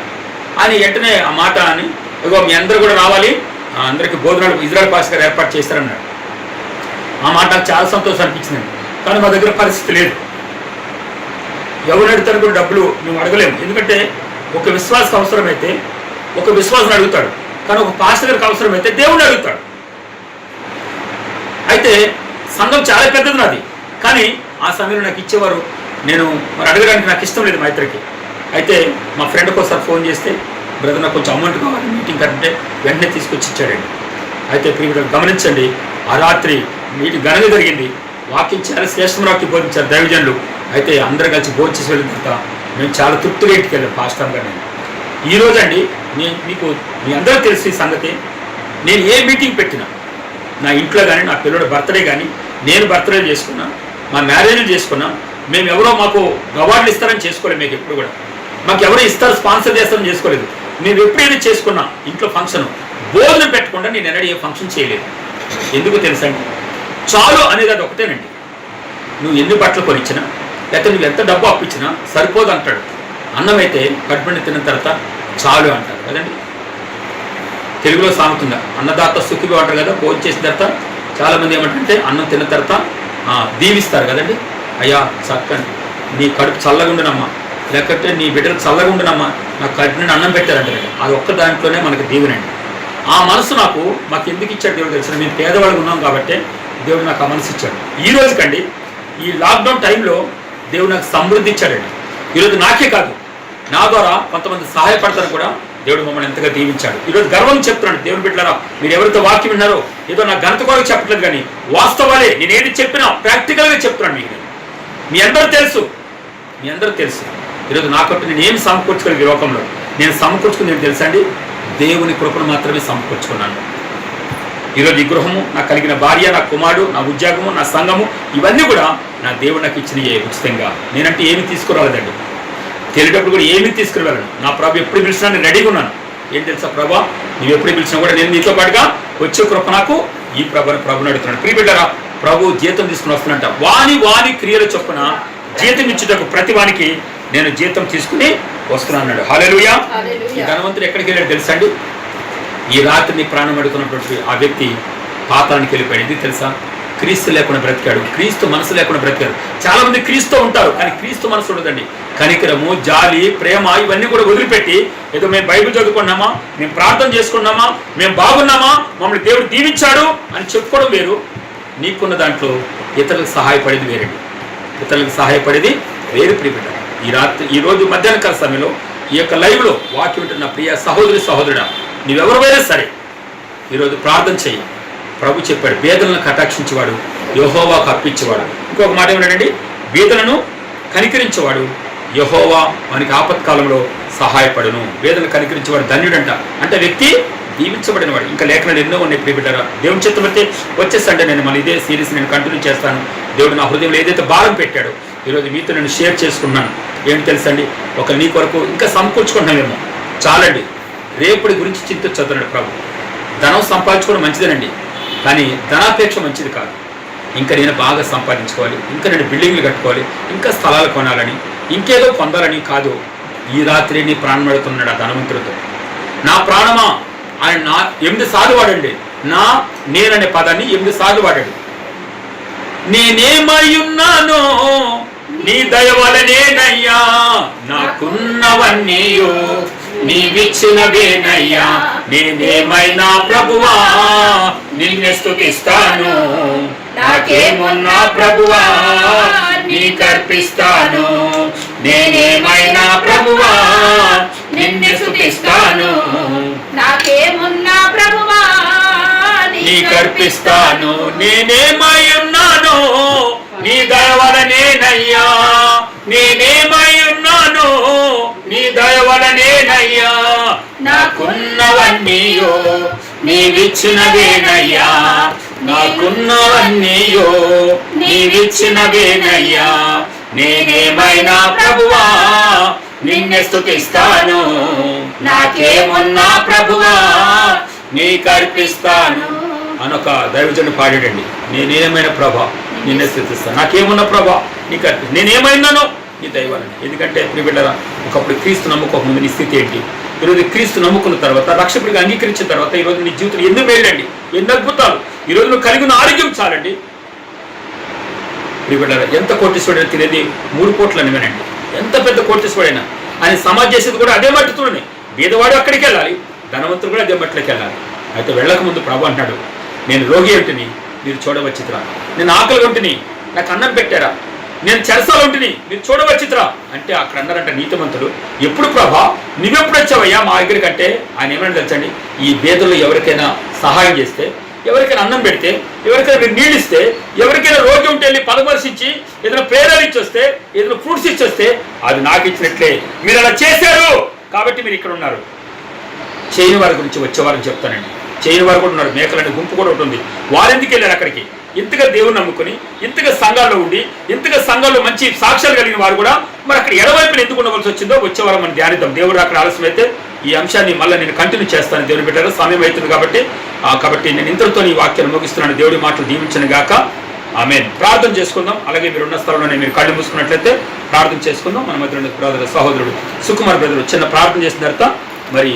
ఆయన వెంటనే ఆ మాట అని, ఇగో మీ అందరూ కూడా రావాలి, అందరికీ భోజనాలు ఇజ్రాయెల్ పాస్టర్ గారు ఏర్పాటు చేస్తారన్నాడు. ఆ మాట నాకు చాలా సంతోషం అనిపించింది. కానీ మా దగ్గర పరిస్థితి లేదు. ఎవరు అడుగుతారు కూడా డబ్బులు మేము అడగలేము. ఎందుకంటే ఒక విశ్వాసకు అవసరమైతే ఒక విశ్వాసం అడుగుతాడు, కానీ ఒక పాస్టర్ గారికి అవసరమైతే దేవుడిని అడుగుతాడు. అయితే సంఘం చాలా పెద్దది నాది, కానీ ఆ సమయంలో నాకు ఇచ్చేవారు నేను మరి అడగడానికి నాకు ఇష్టం లేదు మా ఇద్దరికి. అయితే మా ఫ్రెండ్కి ఒకసారి ఫోన్ చేస్తే, బ్రదర్ నాకు కొంచెం అమౌంట్ కావాలి మీటింగ్ అంటే వెంటనే తీసుకొచ్చి ఇచ్చాడండి. అయితే ప్రియులు గమనించండి, ఆ రాత్రి మీటింగ్ ఘనంగా జరిగింది. వాక్యం చాలా శ్రేష్టమైన వాక్యం బోధించారు దైవజనులు. అయితే అందరూ కలిసి భోంచేసి వెళ్ళిన తర్వాత మేము చాలా తృప్తిగా ఇంటికి వెళ్ళాం పాస్టర్ గారు. నేను ఈరోజు అండి మీకు మీ అందరూ తెలిసి సంగతి, నేను ఏ మీటింగ్ పెట్టినా నా ఇంట్లో కానీ నా పిల్లల బర్త్డే కానీ, నేను బర్త్డే చేసుకున్నా, మా మ్యారేజ్లు చేసుకున్నా, మేము ఎవరో మాకు అవార్డులు ఇస్తారని చేసుకోలేదు. మీకు ఎప్పుడు కూడా మాకు ఎవరో ఇస్తారు స్పాన్సర్ చేస్తారని చేసుకోలేదు. మేము ఎప్పుడైనా చేసుకున్నా ఇంట్లో ఫంక్షన్ భోజనం పెట్టకుండా నేను ఎన్నడూ ఏ ఫంక్షన్ చేయలేదు. ఎందుకు తెలుసండి, చాలు అనేది అది ఒకటేనండి. నువ్వు ఎన్ని బట్టలు కొనిచ్చినా లేకపోతే నువ్వు ఎంత డబ్బు అప్పించినా సరిపోదు అంటాడు. అన్నం అయితే కడుపుని తిన్న తర్వాత చాలు అంటారు కదండి. తెలుగులో సాగుతుందా, అన్నదాత సుఖిగా అంటారు కదా. భోజనం చేసిన తర్వాత చాలామంది ఏమంటారంటే అన్నం తిన్న తర్వాత దీవిస్తారు కదండి. అయ్యా చక్కని నీ కడుపు చల్లగా ఉండనమ్మా, లేకపోతే నీ బిడ్డలకు చల్లగా ఉండనమ్మా, నాకు కడుపు నుండి అన్నం పెట్టారంటే అది ఒక్క దాంట్లోనే మనకు దీవెనండి. ఆ మనసు మాకు ఎందుకు ఇచ్చాడు దేవుడు తెలిసిన, మేము పేదవాళ్ళు ఉన్నాం కాబట్టి దేవుడు నాకు ఆ మనసు ఇచ్చాడు. ఈ రోజుకండి ఈ లాక్డౌన్ టైంలో దేవుడు నాకు సమృద్ధి ఇచ్చాడండి. ఈరోజు నాకే కాదు, నా ద్వారా కొంతమంది సహాయపడతారు కూడా దేవుడు మమ్మల్ని ఎంతగా దీవించాడు. ఈరోజు గర్వం చెప్తున్నాడు దేవుని బిడ్డలారా, మీరు ఎవరితో వాక్యం విన్నారో ఏదో నా ఘనత కొరకు చెప్పట్లేదు, కానీ వాస్తవాలే నేను ఏది చెప్పినా ప్రాక్టికల్గా చెప్తున్నాను. మీకు మీ అందరూ తెలుసు. ఈరోజు నాకంటూ నేను ఏం సమకూర్చుకోలేదు ఈ లోకంలో. నేను సమకూర్చుకుని నేను తెలుసా అండి, దేవుని కృపను మాత్రమే సమకూర్చుకున్నాను. ఈరోజు ఈ గృహము, నాకు కలిగిన భార్య, నా కుమారుడు, నా ఉద్యోగము, నా సంఘము, ఇవన్నీ కూడా నా దేవుడు నాకు ఇచ్చినయే ఉచితంగా. నేనంటే ఏమి తీసుకురాలేదండి, తెలియటప్పుడు కూడా ఏమీ తీసుకురాలను. నా ప్రభు ఎప్పుడు పిలిచినా నేను రెడీగా ఉన్నాను. ఏం తెలుసా ప్రభా, నువ్వు ఎప్పుడు పిలిచినా కూడా నేను నీతో పాటుగా వచ్చే కృప నాకు ఈ ప్రభుని అడుగుతున్నాడు. ప్రియబిడ్డరా, ప్రభు జీతం తీసుకుని వస్తున్నట్ట. వాని క్రియల చొప్పున జీతం ఇచ్చుటకు ప్రతి వానికి నేను జీతం తీసుకుని వస్తున్నా అన్నాడు. హల్లెలూయా. ఈ ధనవంతుడు ఎక్కడికి వెళ్ళాడు తెలుసా అండి? ఈ రాత్రిని ప్రాణం అడుగుతున్నటువంటి ఆ వ్యక్తి పాతాళానికి వెళ్ళిపోయాడు. ఇది తెలుసా? క్రీస్తు లేకుండా బ్రతికాడు, క్రీస్తు మనసు లేకుండా బ్రతికాడు. చాలా మంది క్రీస్తు ఉంటారు, కానీ క్రీస్తు మనసు ఉండదండి. కనికరము, జాలి, ప్రేమ ఇవన్నీ కూడా వదిలిపెట్టి ఏదో మేము బైబిల్ చదువుకున్నామా, మేము ప్రార్థన చేసుకున్నామా, మేము బాగున్నామా, మమ్మల్ని దేవుడు దీవించాడు అని చెప్పుకోవడం వేరు. నీకున్న దాంట్లో ఇతరులకు సహాయపడేది వేరండి. ఇతరులకు సహాయపడేది వేరు. ప్రియబిడ్డ, ఈ రోజు మధ్యాహ్న కాల సమయంలో ఈ యొక్క లైవ్లో వాక్యం వింటున్న ప్రియ సహోదరుడా, నువ్వెవరైనా సరే ఈరోజు ప్రార్థన చెయ్యి. ప్రభు చెప్పాడు, బేదలను కటాక్షించేవాడు యెహోవాకు అర్పించేవాడు. ఇంకొక మాట ఏమిటండి, బేదలను కనికరించేవాడు యెహోవా మనకి ఆపత్కాలంలో సహాయపడును. బేదలను కనికరించేవాడు ధన్యుడంట. అంటే వ్యక్తి దీవించబడినవాడు. ఇంకా లేఖనాలు ఎన్నో ఉన్నాయి ప్రియబిడ్డరా. దేవుని చిత్తం అయితే వచ్చే సండే నేను మళ్ళీ ఇదే సిరీస్ నేను కంటిన్యూ చేస్తాను. దేవుడు నా హృదయంలో ఏదైతే భారం పెట్టాడో ఈరోజు మీతో నేను షేర్ చేసుకున్నాను. ఏంటి తెలుసండి, ఒక నీ కొరకు ఇంకా సమకూర్చుకుంటున్నామేమో, చాలండి. రేపటి గురించి చింతించొద్దన్నాడు ప్రభు. ధనం సంపాదించుకోవడం మంచిదేనండి, కానీ ధనాపేక్ష మంచిది కాదు. ఇంకా నేను బాగా సంపాదించుకోవాలి, ఇంకా నేను బిల్డింగ్లు కట్టుకోవాలి, ఇంకా స్థలాలు కొనాలని, ఇంకేదో పొందాలని కాదు. ఈ రాత్రి నీ ప్రాణం పెడుతున్నాడు ఆ ధనవంతుడితో. నా ప్రాణమా, ఆయన 8 సార్లు వాడండి. నేననే పదాన్ని 8 సార్లు వాడాడు. నేనేమై ఉన్నానో నీ దయ వలనేనయ్యా, నాకున్నవన్నీయో నీవిచ్చినవేనయ్యా. నేనేమైనా ప్రభువా నిన్నే స్తుతిస్తాను, నాకేమున్నా ప్రభువా నీకర్పిస్తాను. నేనేమైనా ప్రభువా నిన్నే స్తుతిస్తాను, నాకేమున్నా ప్రభువా నీకర్పిస్తాను. నేనేమై ఉన్నాను నీ దయ వలనేనయ్యా, నేనేమై ఉన్నాను నీ దయ వలనేనయ్యా. నాకున్నవన్నీయో నీవిచ్చినవేనయ్యా, నాకున్నవన్నీయో నీవిచ్చినవేనయ్యా. నేనేమైనా ప్రభువా నిన్నే స్తుతిస్తాను, నాకేమున్నా ప్రభువా నీకర్పిస్తాను అనొక దైవజనుడు పాడాడండి. నేనేమైనా ప్రభా నిన్నే స్తుతిస్తాను, నాకేమున్నా ప్రభా నీకు అర్పిస్తాను. నేనేమైనానో నీ దైవాలని. ఎందుకంటే ప్రియబిడ్డరా, ఒకప్పుడు క్రీస్తు నమ్ముకోకముందు నీ స్థితి ఏంటి? ఈరోజు క్రీస్తు నమ్ముకున్న తర్వాత, రక్షకుడిగా అంగీకరించిన తర్వాత ఈరోజు నీ జీవితం ఎన్నో మేలండి, ఎన్ని అద్భుతాలు. ఈరోజు నువ్వు కలిగిన ఆరోగ్యం చాలండి. ప్రియబిడ్డరా, ఎంత కోటీశ్వరుడైనా తినేది 3 పూట్ల అన్నమేనండి. ఎంత పెద్ద కోటీశ్వరుడైనా ఆయన సమాజ్ చేసేది కూడా అదే మట్టితోనే. బీదవాడు అక్కడికి వెళ్ళాలి, ధనవంతుడు కూడా అదే మట్టిలోకి వెళ్ళాలి. అయితే వెళ్ళక ముందు ప్రభు అంటాడు, నేను రోగి ఉంటిని మీరు చూడవచ్చిత్రా, నేను ఆకలి ఉంటిని నాకు అన్నం పెట్టారా, నేను చెరసాలు ఉంటిని మీరు చూడవచ్చిత్రా అంటే అక్కడ అన్నారంట నీతిమంతుడు, ఎప్పుడు ప్రభా నువ్వెప్పుడు వచ్చావయ్యా మా దగ్గరికి అంటే ఆయన ఏమైనా తెలుసండి, ఈ బేదల్లో ఎవరికైనా సహాయం చేస్తే, ఎవరికైనా అన్నం పెడితే, ఎవరికైనా మీరు నీళ్ళు ఇస్తే, ఎవరికైనా రోగి ఉంటే వెళ్ళి పరామర్శించి ఏదైనా ప్రేరణ ఇచ్చొస్తే, ఏదైనా ఫ్రూట్స్ ఇచ్చొస్తే అది నాకు ఇచ్చినట్లే. మీరు అలా చేశారు కాబట్టి మీరు ఇక్కడ ఉన్నారు. చేయని వారి గురించి వచ్చేవారని చెప్తానండి. చేయని వారు కూడా ఉన్నారు, మేకలని గుంపు కూడా ఉంటుంది. వారెందుకు వెళ్ళారు అక్కడికి? ఇంతగా దేవుని నమ్ముకొని, ఇంతగా సంఘాల్లో ఉండి, ఇంతగా సంఘాల్లో మంచి సాక్ష్యాలు కలిగిన వారు కూడా మరి అక్కడ ఎడవైపున ఎందుకు ఉండవలసి వచ్చిందో వచ్చేవారు మనం ధ్యానిద్దాం. దేవుడు అక్కడ ఆలస్యం అయితే ఈ అంశాన్ని మళ్ళీ నేను కంటిన్యూ చేస్తాను. దేవుని బిడ్డలు సమయం అవుతుంది కాబట్టి నేను ఇంతటితో ఈ వాక్యాన్ని ముగిస్తున్నాను. దేవుడి మాటలు దీవించను గాక. ఆమేన్. ప్రార్థన చేసుకుందాం. అలాగే మీరు ఉన్న స్థలంలోనే మీరు కళ్ళు మూసుకున్నట్లయితే ప్రార్థన చేసుకుందాం. మన మధ్య బ్రదర్ సహోదరుడు సుకుమార్ బ్రదర్ చిన్న ప్రార్థన చేసిన తర్వాత మరి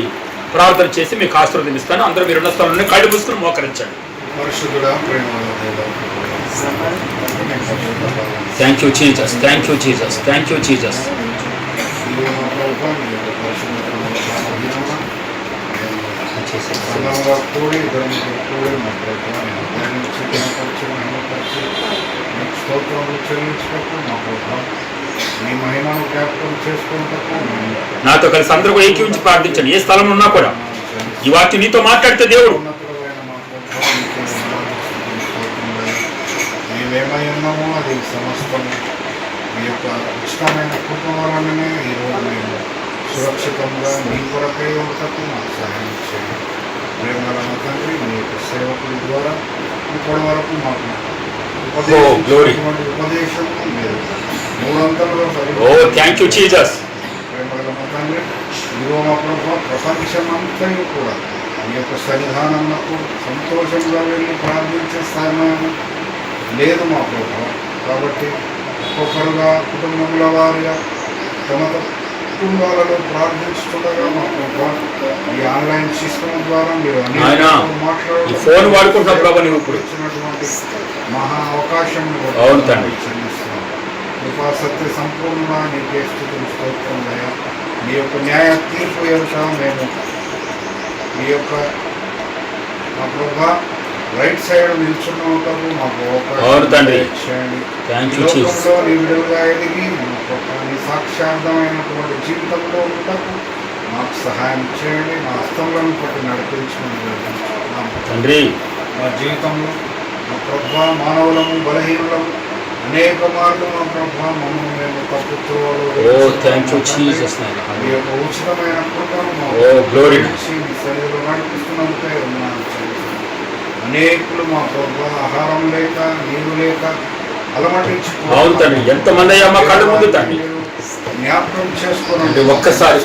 ప్రార్థన చేసి మీకు ఆశీర్వదిస్తాను. అందరూ మీరు ఉన్న స్థలంలోనే కళ్ళు మూసుకుని మోకరించండి. Thank you Jesus, thank you Jesus, thank you Jesus. మీ మహిమను జ్ఞాపకం చేసుకుంటూ నాతో కలిసి అందరూ ఏకీవించి ప్రార్థించండి. ఏ స్థలంలో ఉన్నా కూడా ఈ వాక్యం నీతో మాట్లాడితే దేవుడు మేమేమై ఉన్నామో అది సమస్తము మీ యొక్క ఇష్టమైన కుటుంబాలనే ఈరోజు మేము సురక్షితంగా మీ కొరకై ఉండటకు మాకు సహాయం చేయండి. ప్రేమల తండ్రి మీ యొక్క సేవకుల ద్వారా ఇప్పటి వరకు మాకు ఉపదేశము మీరు మూడంతలుగా థ్యాంక్ యూ జీసస్. ప్రేమల తండ్రి ఇదిగో మా ప్రభావ ప్రపంచమంతయు కూడా మీ యొక్క సన్నిధానంలో సంతోషంగా వెళ్ళి ప్రార్థించే స్థానం లేదు మా ప్రభావ. కాబట్టి ఒక్కొక్కరుగా కుటుంబంలో వారిగా తమ కుటుంబాలలో ప్రార్థించుతుండగా మా ప్రభావ ఈ ఆన్లైన్ సిస్టమ్ ద్వారా మీరు ఈ ఫోన్ వాడుకుంటున్నప్పుడు నువ్వు ఇప్పుడు ఇచ్చినటువంటి మహా అవకాశం అవును తండ్రి చెల్లిస్తున్నాం. కృపా సత్య సంపూర్ణంగా నీకే స్తుతులు స్తోత్రములయ్యా. మీ యొక్క న్యాయ తీర్పు యొక్క మేము మీ యొక్క మా ప్రభా రైట్ సైడ్ నిల్చున్న ఉంటాము. మాకు అవకాశం చేయండి. లోకంలో నీ విడుదలగా ఎదిగి నీ సాక్షార్థమైనటువంటి జీవితంలో ఉండటకు మాకు సహాయం చేయండి. మా హస్తంలో పట్టి నడిపించమని తండ్రి. మా జీవితంలో మా ప్రభా మానవులము బలహీనులము అనేక మార్లు మా ప్రభా మమ్మల్ని మేము తప్పుత్రోవలో మీ యొక్క ఉచితమైన కృపను మీ శరీరంలో నడిపిస్తున్నందుకే ఉన్నాను. అనేకులు మా ప్రభా ఆహారం లేక నీరు లేక అలమటించి ఎంతమంది అయ్యా మా కళ్ళు ముందు తండ్రి జ్ఞాపకం చేసుకోండి. ఒక్కసారి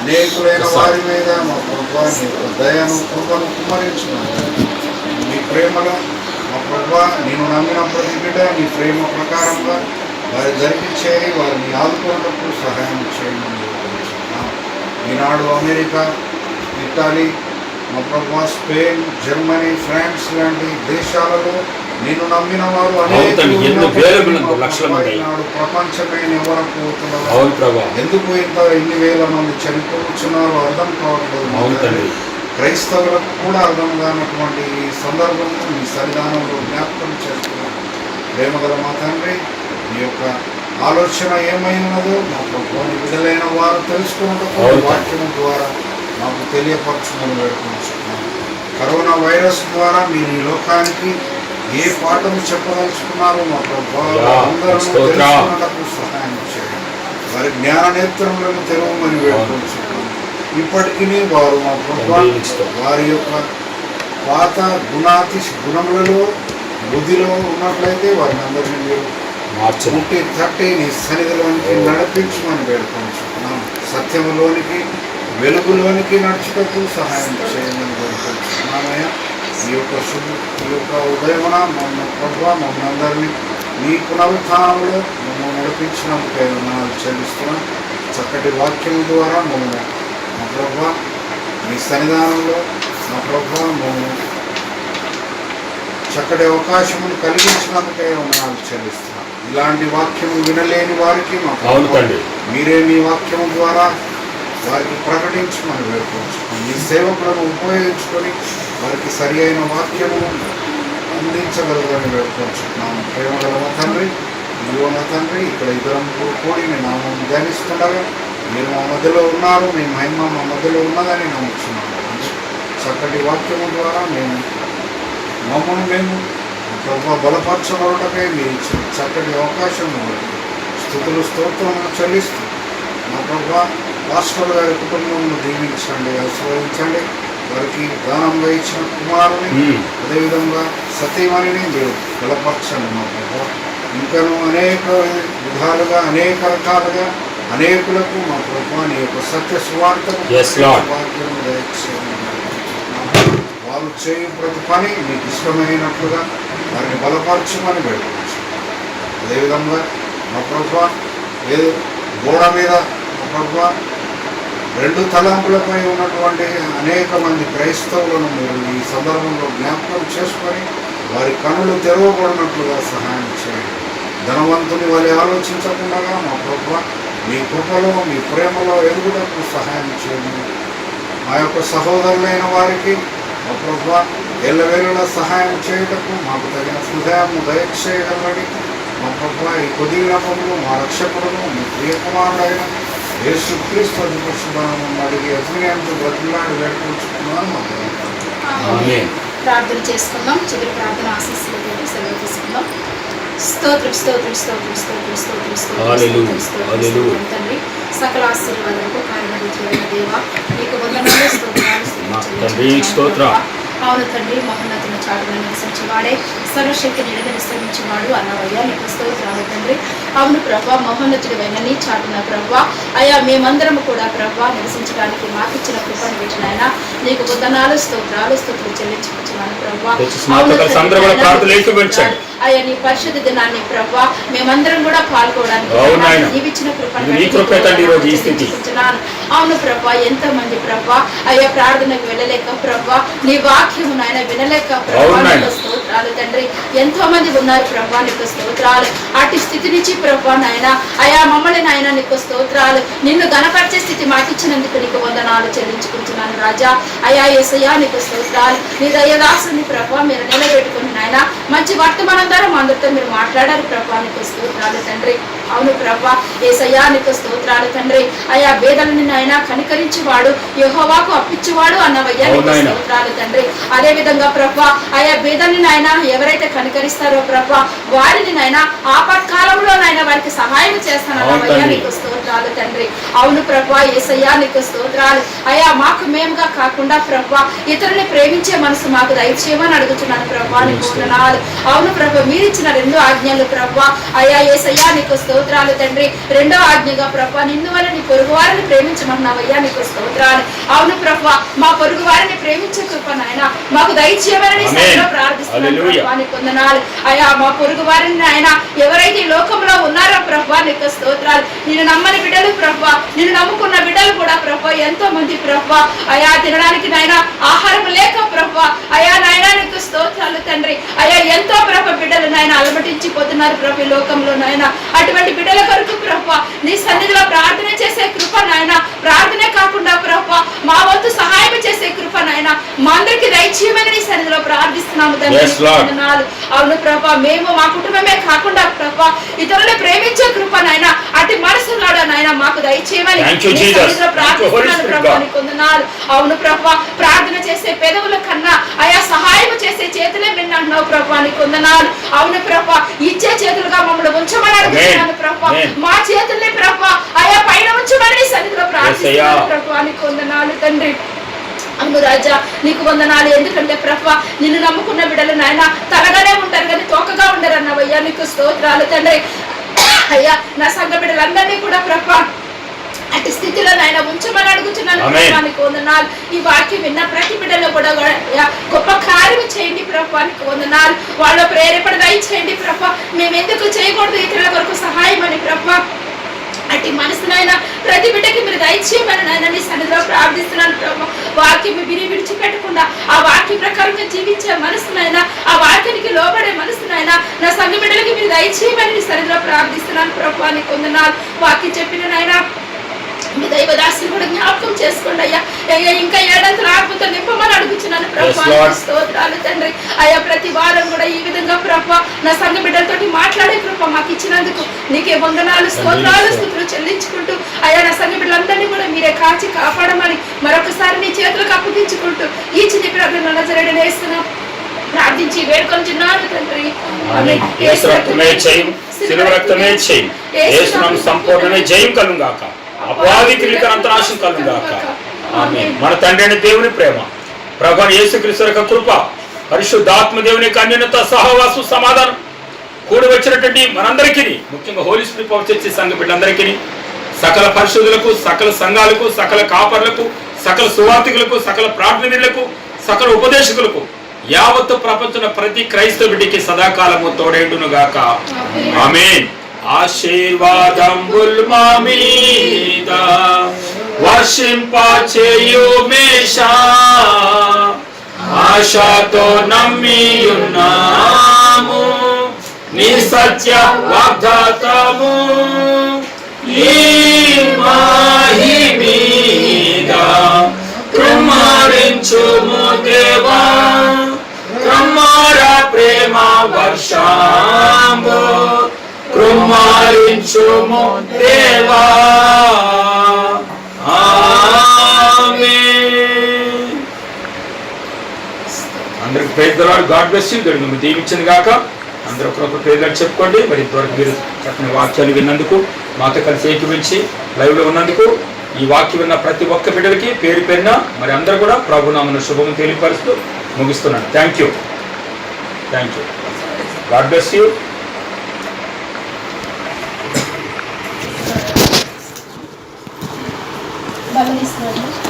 అనేకులైన వారి మీద మా ప్రభా నీ యొక్క దయను కృపను కుమ్మరించున్నాను. మీ ప్రేమలో మా ప్రభా నేను నమ్మిన ప్రతి బిడ్డ నీ ప్రేమ ప్రకారంగా వారి జరిపించేది వారిని ఆదుకోవడానికి సహాయం చేయమని ఈనాడు అమెరికా, ఇటలీ, మా ప్రభా స్పెయిన్, జర్మనీ, ఫ్రాన్స్ లాంటి దేశాలలో నేను నమ్మిన వారు ప్రపంచమే నివరపోతున్నారు. ఎందుకు ఇన్ని వేల మంది చనిపోతున్నారు అర్థం కావట్లేదు. క్రైస్తవులకు కూడా అర్థం కానటువంటి ఈ సందర్భంలో మీ సన్నిధానంలో జ్ఞాపకం చేస్తున్నారు. ప్రేమగల మా తండ్రి మీ యొక్క ఆలోచన ఏమై ఉన్నదో మా ప్రభువుని విడుదలైన వారు తెలుసుకున్నట్టు వాక్యం ద్వారా మాకు తెలియపరచుమని వేడుకుంటున్నాం. కరోనా వైరస్ ద్వారా మీరు ఈ లోకానికి ఏ పాఠం చెప్పదలుచుకున్నారో మా ప్రభువు అందరూ తెలుసుకున్నట్టు సహాయం చేయండి. వారి జ్ఞాన నేత్రములను తెరవమని వేడుకుంటున్నాం. ఇప్పటికీ వారు మా ప్రభువు వారి యొక్క పాత గుణములలో బుద్ధిలో ఉన్నట్లయితే వారిని అందరినీ మీరు ముట్టి తట్టి నీ సన్నిధిలోనికి నడిపించమని వేడుకుంటున్నాం. సత్యములోనికి వెలుగులోనికి నడుచుటకు సహాయం చేయమని వేడుకుంటున్నామయ్యా. ఈ యొక్క ఉదయమున మమ్మల్ని ప్రభువా మమ్మల్ని అందరినీ మీ పునరుత్థానంలో మమ్మల్ని నడిపించినందుకే వందనాలు చెల్లిస్తున్నాం. చక్కటి వాక్యం ద్వారా మమ్మల్ని మా ప్రభువా మీ సన్నిధానంలో మా ప్రభువా మమ్మల్ని చక్కటి అవకాశమును కలిగించినందుకే వందనాలు చెల్లిస్తున్నాం. ఇలాంటి వాక్యము వినలేని వారికి మా మీరే మీ వాక్యము ద్వారా వారికి ప్రకటించమని వేడుకుంటున్నాం. మీ సేవకులను ఉపయోగించుకొని వారికి సరి అయిన వాక్యము అందించగలరని వేడుకుంటున్నాము. ప్రేమగల మా తండ్రి, ఇదిగో మా తండ్రి, ఇక్కడ ఇద్దరం కూడి మీ నామం ధ్యానిస్తుండగా మీరు మా మధ్యలో ఉన్నారు, మీ మహిమ మా మధ్యలో ఉన్నదని నమ్ముతున్నాము. చక్కటి వాక్యము ద్వారా మమ్మల్ని మేము ప్రభు బలపరచబడటకై మీరు ఇచ్చిన చక్కటి అవకాశం స్తుతులు స్తోత్రములు చెల్లిస్తూ మా ప్రభు పాస్టర్ గారి కుటుంబంలో దీవించండి, ఆశీర్వదించండి. వారికి దానంగా ఇచ్చిన కుమారుని అదేవిధంగా సతీమణిని మీరు బలపరచండి. మా ప్రభు ఇంకనూ అనేక విధాలుగా అనేక రకాలుగా అనేకులకు మా ప్రభు నీ యొక్క సత్య సువార్తను వారు చేయు ప్రతి పని మీకు ఇష్టమైనట్లుగా వారిని బలపరచమని వేడుకోవచ్చు. అదేవిధంగా మా ప్రభు ఏదో గోడ మీద మా ప్రభు 2 తలంపులపై ఉన్నటువంటి అనేక మంది క్రైస్తవులను మీరు ఈ సందర్భంలో జ్ఞాపకం చేసుకొని వారి కన్నులు తెరవబడినట్లుగా సహాయం చేయండి. ధనవంతుని వారి ఆలోచించకుండా మా ప్రభు మీ కృపలో మీ ప్రేమలో ఎదుగుటకు సహాయం చేయండి. మా యొక్క సహోదరులైన వారికి మా ప్రభు ఎల్లవేళలా సహాయం చేయటకు మాకు తగిన హృదయం దయచేయగలరని మా ప్రభు ఈ కొద్ది జ్ఞాపంలో మా రక్షకుడును మీ ప్రియ కుమారుడైన యేసు క్రీస్తు అధిపరుషులను అడిగి అభినయంతో బతులాడి వేడుకుంటున్నాను. ప్రార్థన చేసుకుందాం. చివరి ప్రార్థన ఆశీస్సులు సెలవు తీసుకుందాం. స్తోత్రం స్తోత్రం స్తోత్రం స్తోత్రం స్తోత్రం స్తోత్రం స్తోత్రం తండ్రి, సకల ఆశీర్వాదాలకు కారణమైన దేవ నీకు వందనాలు స్తోత్రాలు. అవును తండ్రి, మహోన్నతుల చాటున నివసించేవాడే, సర్వశక్తి నిలద విశ్రమించేవాడు అన్నవయ్యా నీకు స్తోత్రాలు తండ్రి. అవును ప్రభా, మహోన్నతుడైన నీ చాటున ప్రభా అయ్యా మేమందరము కూడా ప్రభా నివసించడానికి మాకిచ్చిన కృపను పెట్టినాయన నీకు వందనాలు స్తోత్రాలు చెల్లించుకుంటున్నాను ప్రభా. అయ్యా నీ పరిశుద్ధ దినాన్ని ప్రభా మేమందరం కూడా పాల్గొనడానికి నీవిచ్చిన కృపను. అవును ప్రభా, ఎంతో మంది ప్రభా అయ్యా ప్రార్థనకు వెళ్ళలేక ప్రభా నీ వాక్యము నాయన వినలేక ప్రభా నీకు స్తోత్రాలు తండ్రి. ఎంతో మంది ఉన్నారు ప్రభా నీకు స్తోత్రాలు. అటు స్థితి నుంచి ప్రభా నాయన అయా మమ్మల్ని నాయన నీకు స్తోత్రాలు. నిన్ను గణపరిచే స్థితి మాకిచ్చినందుకు నీకు వందనాలు చెల్లించుకుంటున్నాను రాజా. అయా యేసయ్యా నీకు స్తోత్రాలు. నీ దయదాసుని ప్రభా మీరు నిలబెట్టుకుని నాయన మంచి వర్తమానం ద్వారా అందరితో మీరు మాట్లాడారు ప్రభా నీకు స్తోత్రాలు తండ్రి. అవును ప్రభా యేసయ్యా నీకు స్తోత్రాలు తండ్రి. అయా బేదలని నాయన కనికరించేవాడు యెహోవాకు అప్పించేవాడు అన్నవయ్యా నీకు స్తోత్రాలు తండ్రి. అదే విధంగా ప్రభా ఆయా బేదల్ని నాయన ఎవరైతే కనికరిస్తారో ప్రభా వారిని నాయన ఆపత్కాలంలో నాయన వారికి సహాయం చేస్తానన్నవయ్యా నీకు స్తోత్రాలు తండ్రి. అవును ప్రభా యేసయ్యా నీకు స్తోత్రాలు. అయా మాకు మేముగా కాకుండా ప్రభా ఇతరుల్ని ప్రేమించే మనసు మాకు దయచేయమని అడుగుతున్నాను ప్రభా నీకు వందనాలు. అవును ప్రభా మీరిచ్చిన 2 ఆజ్ఞలు ప్రభా అయా యేసయ్యా నీకు స్తోత్రాలు తండ్రి. 2వ ఆజ్ఞగా ప్రభా నిన్ను వల్ల నీ పొరుగు వారిని ప్రేమించమన్నావయ్యా నీకు స్తోత్రాలు. అవును ప్రభా మా పొరుగు వారిని ప్రేమించే కృప నాయన మాకు దయచేయమని ప్రార్థిస్తున్నాను ప్రభా నీకు వందనాలు. అయా మా పొరుగు వారిని ఆయన ఎవరైతే లోకంలో ఉన్నారో ప్రభా నీకు స్తోత్రాలు. నిన్ను నమ్మని బిడ్డలు ప్రభా నిన్ను నమ్ముకున్న బిడ్డలు కూడా ప్రభా ఎంతో మంది ప్రభా అయా తినడానికి నాయన ఆహారం లేక ప్రభా అయా నాయన నీకు స్తోత్రాలు తండ్రి. అయా ఎంతో ప్రభా బిడ్డలు నాయన అలమటించిపోతున్నారు ప్రభు లోకంలో నాయన. అటువంటి బిడ్డల కొరకు ప్రభా నీ సన్నిధిలో ప్రార్థన చేసే కృప నాయన, ప్రార్థనే కాకుండా ప్రభా మా వంతు సహాయం చేసే కృప నాయన మా అందరికి దయచేయమని నీ సన్నిధిలో ప్రార్థిస్తున్నాము తండ్రి. అవును ప్రభా మేము మా కుటుంబమే కాకుండా ప్రభా ఇతరులను ప్రేమించే కృప నాయన అటు మనసులాడా నాయన మాకు దయచేయమని ప్రార్థిస్తున్నాను ప్రభా నీకు వందనాలు. అవును ప్రభా ప్రార్థన చేసే పెదవుల కన్నా అయా సహాయం చేసే చేతులే విన్నావు ప్రభా నీకు వందనాలు. అవును ప్రభా ఇచ్చే చేతులుగా మమ్మల్ని ఉంచమని అడుగుతున్నాను ప్రభా. మా చేతుల్ని ప్రభా అయా పైన ఉంచమని సన్నిధిలో ప్రార్థిస్తున్నాను ప్రభా నీకు వందనాలు తండ్రి. అవును రాజా నీకు వందనాలు. ఎందుకంటే ప్రభా నిన్ను నమ్ముకున్న బిడ్డలు నాయన తలగానే ఉంటారు కానీ తోకగా ఉండరు అన్నవయ్యా నీకు స్తోత్రాలు తండ్రి. అయ్యా నా సంఘ బిడ్డలందరినీ కూడా ప్రభా అటు స్థితిలో నాయన ఉంచమని అడుగుతున్నాను ప్రభా నీకు వందనాలు. ఈ వాక్యం విన్న ప్రతి బిడ్డలో కూడా గొప్ప కార్యం చేయండి ప్రభా నీకు వందనాలు. వాళ్ళ ప్రేరేపణ దయచేయండి ప్రభా. మేము ఎందుకు చేయకూడదు ఇతరుల కొరకు సహాయం అని ప్రభా అటు మనసునైనా ప్రతి బిడ్డకి మీరు దయచేయమని నాయన నీ సన్నిధిలో ప్రార్థిస్తున్నాను ప్రభా. వాక్యం విడిచిపెట్టకుండా ఆ వాక్య ప్రకారంగా జీవించే మనసునైనా ఆ వాక్యానికి లోబడే మనసునైనా నా సంఘ బిడ్డలకి మీరు దయచేయమని నీ సన్నిధిలో ప్రార్థిస్తున్నాను ప్రభా నీకు వందనాలు. వాక్యం చెప్పిన నాయన మీ దైవదాసులు కూడా జ్ఞాపకం చేసుకోండి అయ్యా. ఇంకా 7 అద్భుతం నింపమని అడుగుతున్నాను ప్రభా స్తోత్రాలు తండ్రి. అయ్యా ప్రతి వారం కూడా ఈ విధంగా ప్రభా నా సంఘ బిడ్డలతోటి మాట్లాడే కృప మాకు ఇచ్చినందుకు నీకే వందనాలు స్తోత్రాలు స్తుతులు చెల్లించుకుంటూ అయ్యా నా సంఘ బిడ్డలందరినీ కూడా మీరే కాచి కాపాడమని మరొకసారి నీ చేతులకు అప్పగించుకుంటూ ఈ చిన్న ప్రార్థన నజరేయుడైన యేసును ప్రార్థించి వేడుకొంచున్నాను తండ్రి. సంపూర్ణమే జయం కలుగాక, అపవాది క్రియలకు అంతనాశం కలుగాక. ఆమేన్. మన తండ్రి అయిన దేవుని ప్రేమ, ప్రభువైన యేసుక్రీస్తు యొక్క కృప, పరిశుద్ధాత్మ దేవుని యొక్క అన్యోన్యత సహవాసం సమాధానం కూడి వచ్చినటువంటి మనందరికీ, ముఖ్యంగా హోలీ స్పిరిట్ పవర్ చర్చి సంఘ బిడ్డలందరికీ, సకల పరిశుద్ధులకు, సకల సంఘాలకు, సకల కాపర్లకు, సకల సువార్థికులకు, సకల ప్రార్థనీయులకు, సకల ఉపదేశకులకు, యావత్తు ప్రపంచంలో ప్రతి క్రైస్తవ బిడ్డకి సదాకాలము తోడేడును గాక. ఆమేన్. ఆశీర్వాదంబుల్ మా మీద వర్షింపచేయు మేషా, ఆశతో నమ్మియున్నాము నీ సత్య వాగ్దాతము. ఈ మాహి మీద కృమ్మరించుము దేవా, కమ్మర ప్రేమ వర్షంబు కనికరించుము దేవా. ఆమేన్. అందరికి praise the Lord. God bless you. దేవుడు మిమ్మల్ని దీవించను గాక. అందరూ ఒకరొకరు ప్రైజ్ లార్డ్ చెప్పుకోండి. మరి ఇంతవరకు మీరు చక్కని వాక్యాలు విన్నందుకు, మాతో కలిసి ఏకీవించి లైవ్లో ఉన్నందుకు, ఈ వాక్యం విన్న ప్రతి ఒక్క బిడ్డలకి పేరు పేరున మరి అందరూ కూడా ప్రభునామమున శుభము తెలియపరుస్తూ ముగిస్తున్నాను. Thank you. God bless you. బలమిస్తున్నాడు.